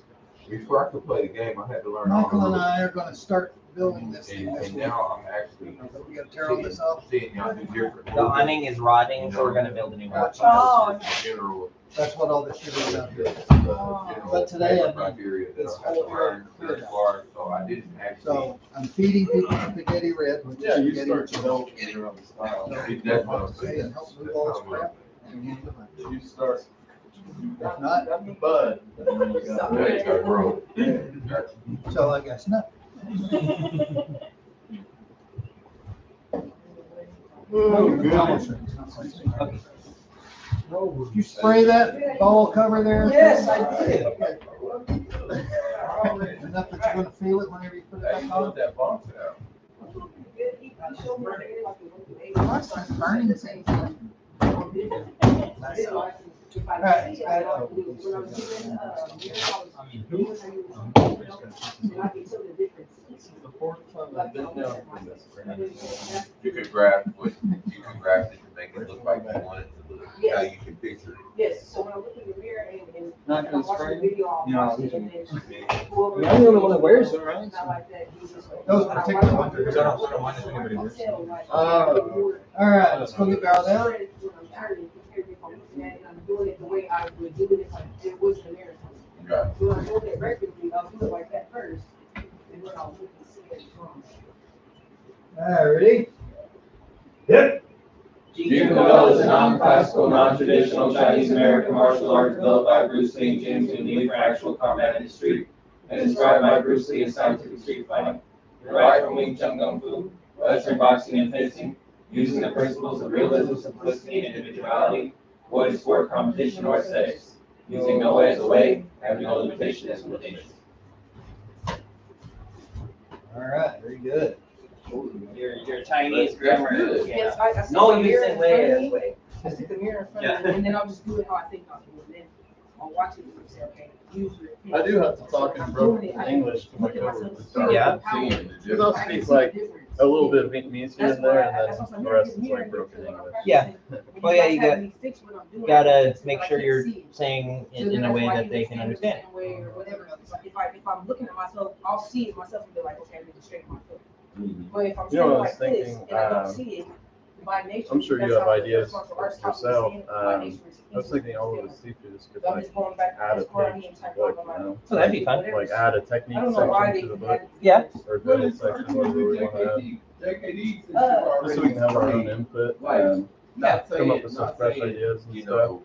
before I could play the game, I had to learn all Michael the and rules. I are gonna start building this thing this And week. now I'm actually We gotta tear all this off. seeing y'all do different. The awning is rotting, so we're gonna build a new one. Oh. General. That's what all this shit is about here. General But today, I mean, criteria that it's I had to all learn clear. thus far, so I didn't actually. So I'm feeding people spaghetti red, which is Yeah, you spaghetti start with to milk. know your own style. That's what I'm saying. And help move all this crap. And hand them out. You start, If not, got the bud, and then you got. Now you gotta grow. so I guess nothing. Did you spray that ball cover there? Yes, I did. Enough that you're gonna feel it whenever you put it Hey, you back on? let that box out. It's burning the same thing. You can grab what, you can grab it to make it look like you want it to look, how you can picture it. Yes, so when I look in the mirror and Not I'm gonna watching the spray? video, I'll No, watch it and then whoever. I'm the only one that wears it, right? Not like that, you just- Those particular ones are- Because I don't mind if anybody wears it. All right, let's go get Barrel down. When I'm turning, if I'm looking at it, I'm doing it the way I would do it if it was in the mirror. Right. When I'm doing it regularly, I'll do it like that first, and then I'll look and see it from. All right, ready? Jeet Kune Do is a non-classical, non-traditional Chinese American martial art developed by Bruce Lee and James Lee for actual combat in the street, and described by Bruce Lee as scientific street fighting. Derived from Wing Chun Kung Fu, Western boxing and fencing, using the principles of realism, simplicity, and individuality, avoiding sport, competition, or aesthetics, using no way as a way, having no limitation as a limitation. All right, very good. Your Chinese grammar. Yes, I stick No, the you mirror say in front of way me. as way. I stick the mirror in front of me, and then I'll just do it how I think I'll do it, and then I'll watch it and say, okay, use your. I do have to talk in broken English to my coworkers. Yeah. Because I'll speak like a little bit of Vietnamese here and there, and then the rest is like broken English. Yeah. Well, yeah, you gotta make sure you're saying it in a way that they can understand. If I'm looking at myself, I'll see it myself and be like, okay, I need to straighten my foot. But if I'm You know standing what I was like this thinking, and I don't see it, by nature. I'm sure you that's have how ideas martial arts taught me to yourself. stand, by nature is I was easy thinking to all stand. of the seafood could So I'm like just going back add to a karate page and to type the book, of you know? So that'd be fun. Like add a I technique don't know why section they to the do book, that. Yeah. or good section, whatever we want to add. JKD. Just so we can have our own input, and come up with some fresh ideas and You stuff. know,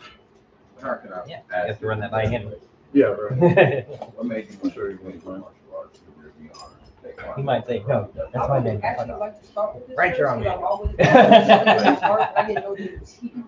how can I? Yeah, you have to run that by him. Yeah, right. What made you sure you went to martial arts? He might say, no, that's my name. Actually, like to start with this. Write your own first, name. because I've always I didn't know he was here.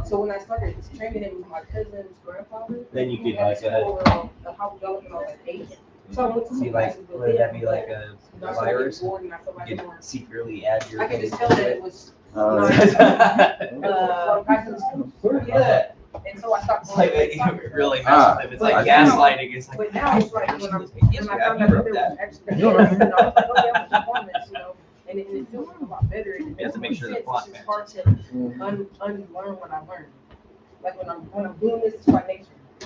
So when I started training it with my cousin's grandfather. Then you we could had like to go around the house development on like 8. So I went to see some like, classes with would that him, be like a but I started virus? getting bored and I felt like You I could wanted- secretly add your I could things just tell that to it it. was It's back to the school. Yeah. And so I stopped like, going. it really messes with him. It's like But gaslighting. It's like, But now it's like when I'm, yes, when I you have, found you out that wrote there that. was extra, you know, I was like, okay, I'm a performance, you know, and it feels a lot better. And You have to make sure the it's plot just hard to unlearn what I learned. Like when I'm doing this, it's by nature.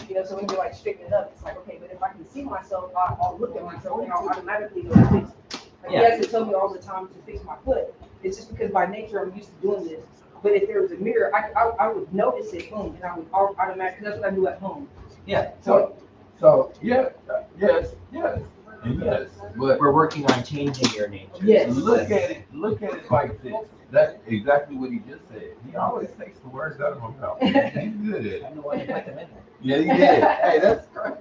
You know, so when you like straighten it up, it's like, okay, but if I can see myself, I'll look at myself and I'll automatically go fix it. Like he has to tell me all the time to fix my foot. It's just because by nature I'm used to doing this. But if there was a mirror, I would notice it, boom, and I would automatically, that's what I do at home. Yeah. So, yeah, yes, and yes, but We're working on changing your nature. Yes. look at it like this. That's exactly what he just said. He always takes the words out of my mouth. He's good at it. I'm the one who put them in Yeah, he did. Hey, that's great.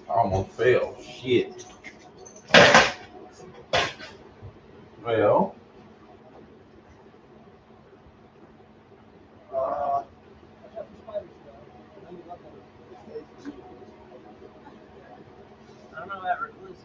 I almost fell. Shit. Well. I don't know that recluse.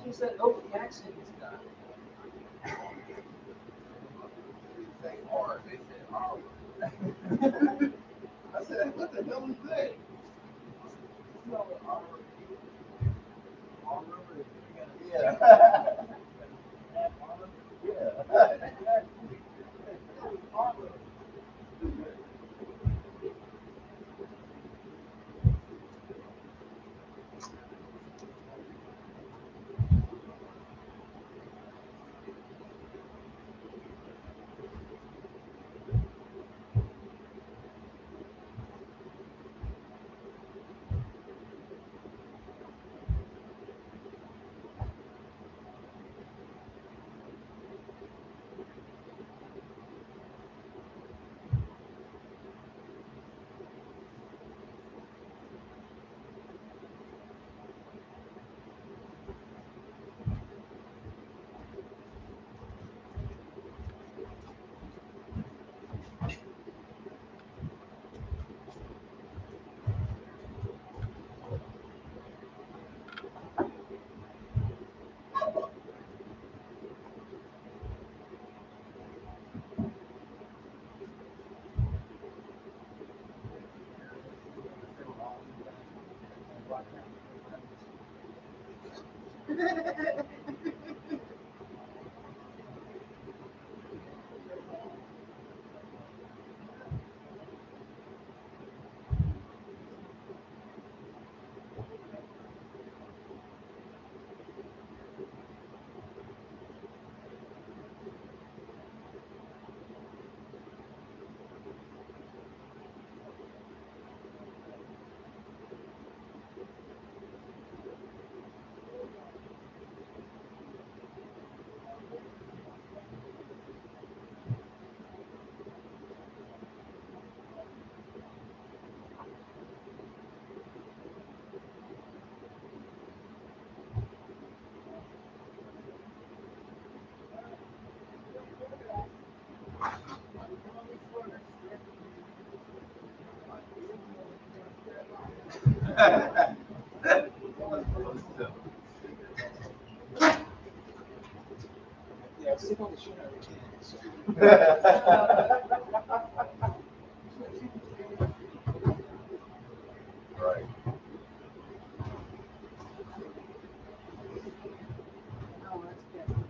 you said, oh, the accident is done. They say R, they said R. I said, what the hell is that? No, R. Yeah. Yeah. Yeah, stick on the shit out of Right. Oh, that's good.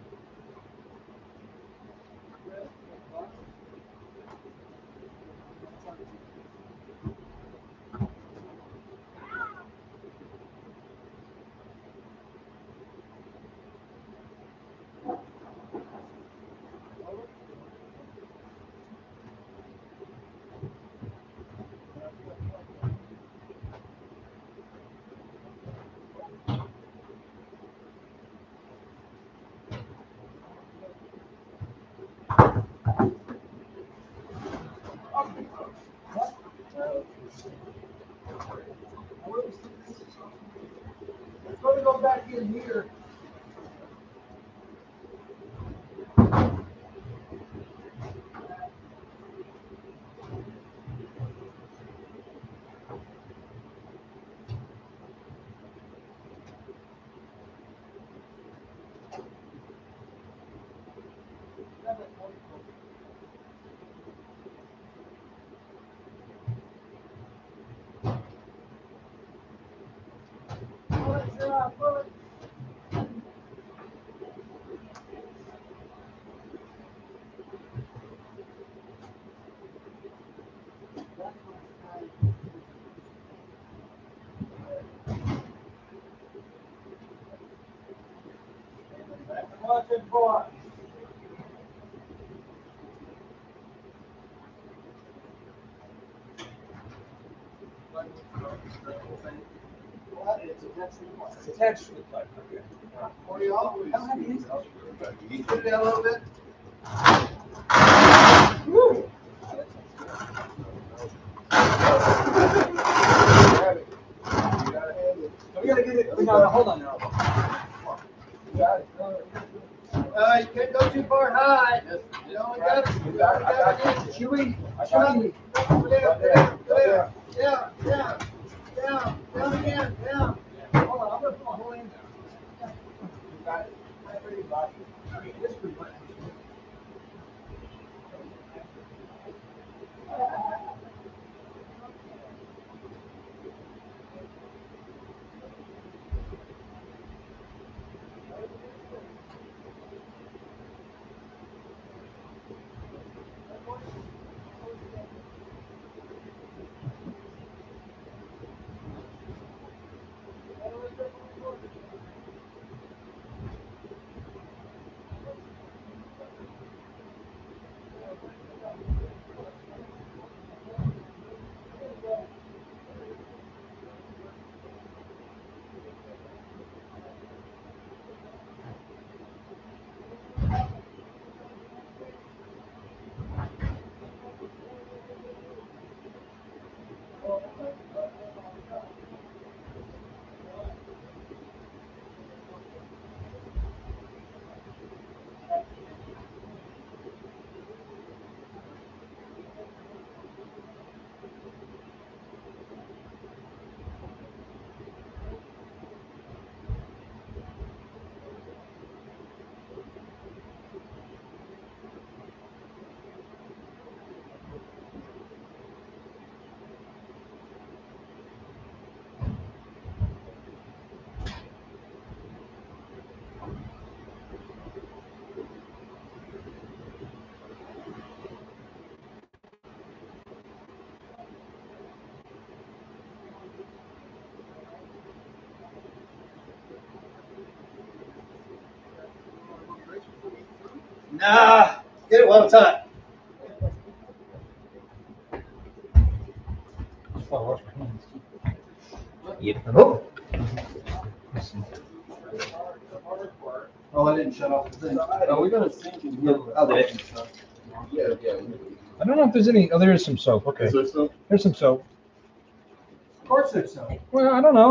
Let's go back in here. Watch it, boy. It's attached to the pipe, okay. Or you always. I don't have any. You put it down a little bit. Grab it. You gotta handle it. We gotta get it, no, hold on now. You got it. You can't go too far high. You only got it. You only got it. Chewy, Chewy. Down. Down again, down. Hold on, I'm gonna put my whole hand down. Nah, get it while it's hot. Oh. Oh, I didn't shut off the thing. Oh, we got a sink in here. Yeah, yeah. I don't know if there's any, oh, there is some soap, okay. Is there some? There's some soap. Of course there's some. Well, I don't know.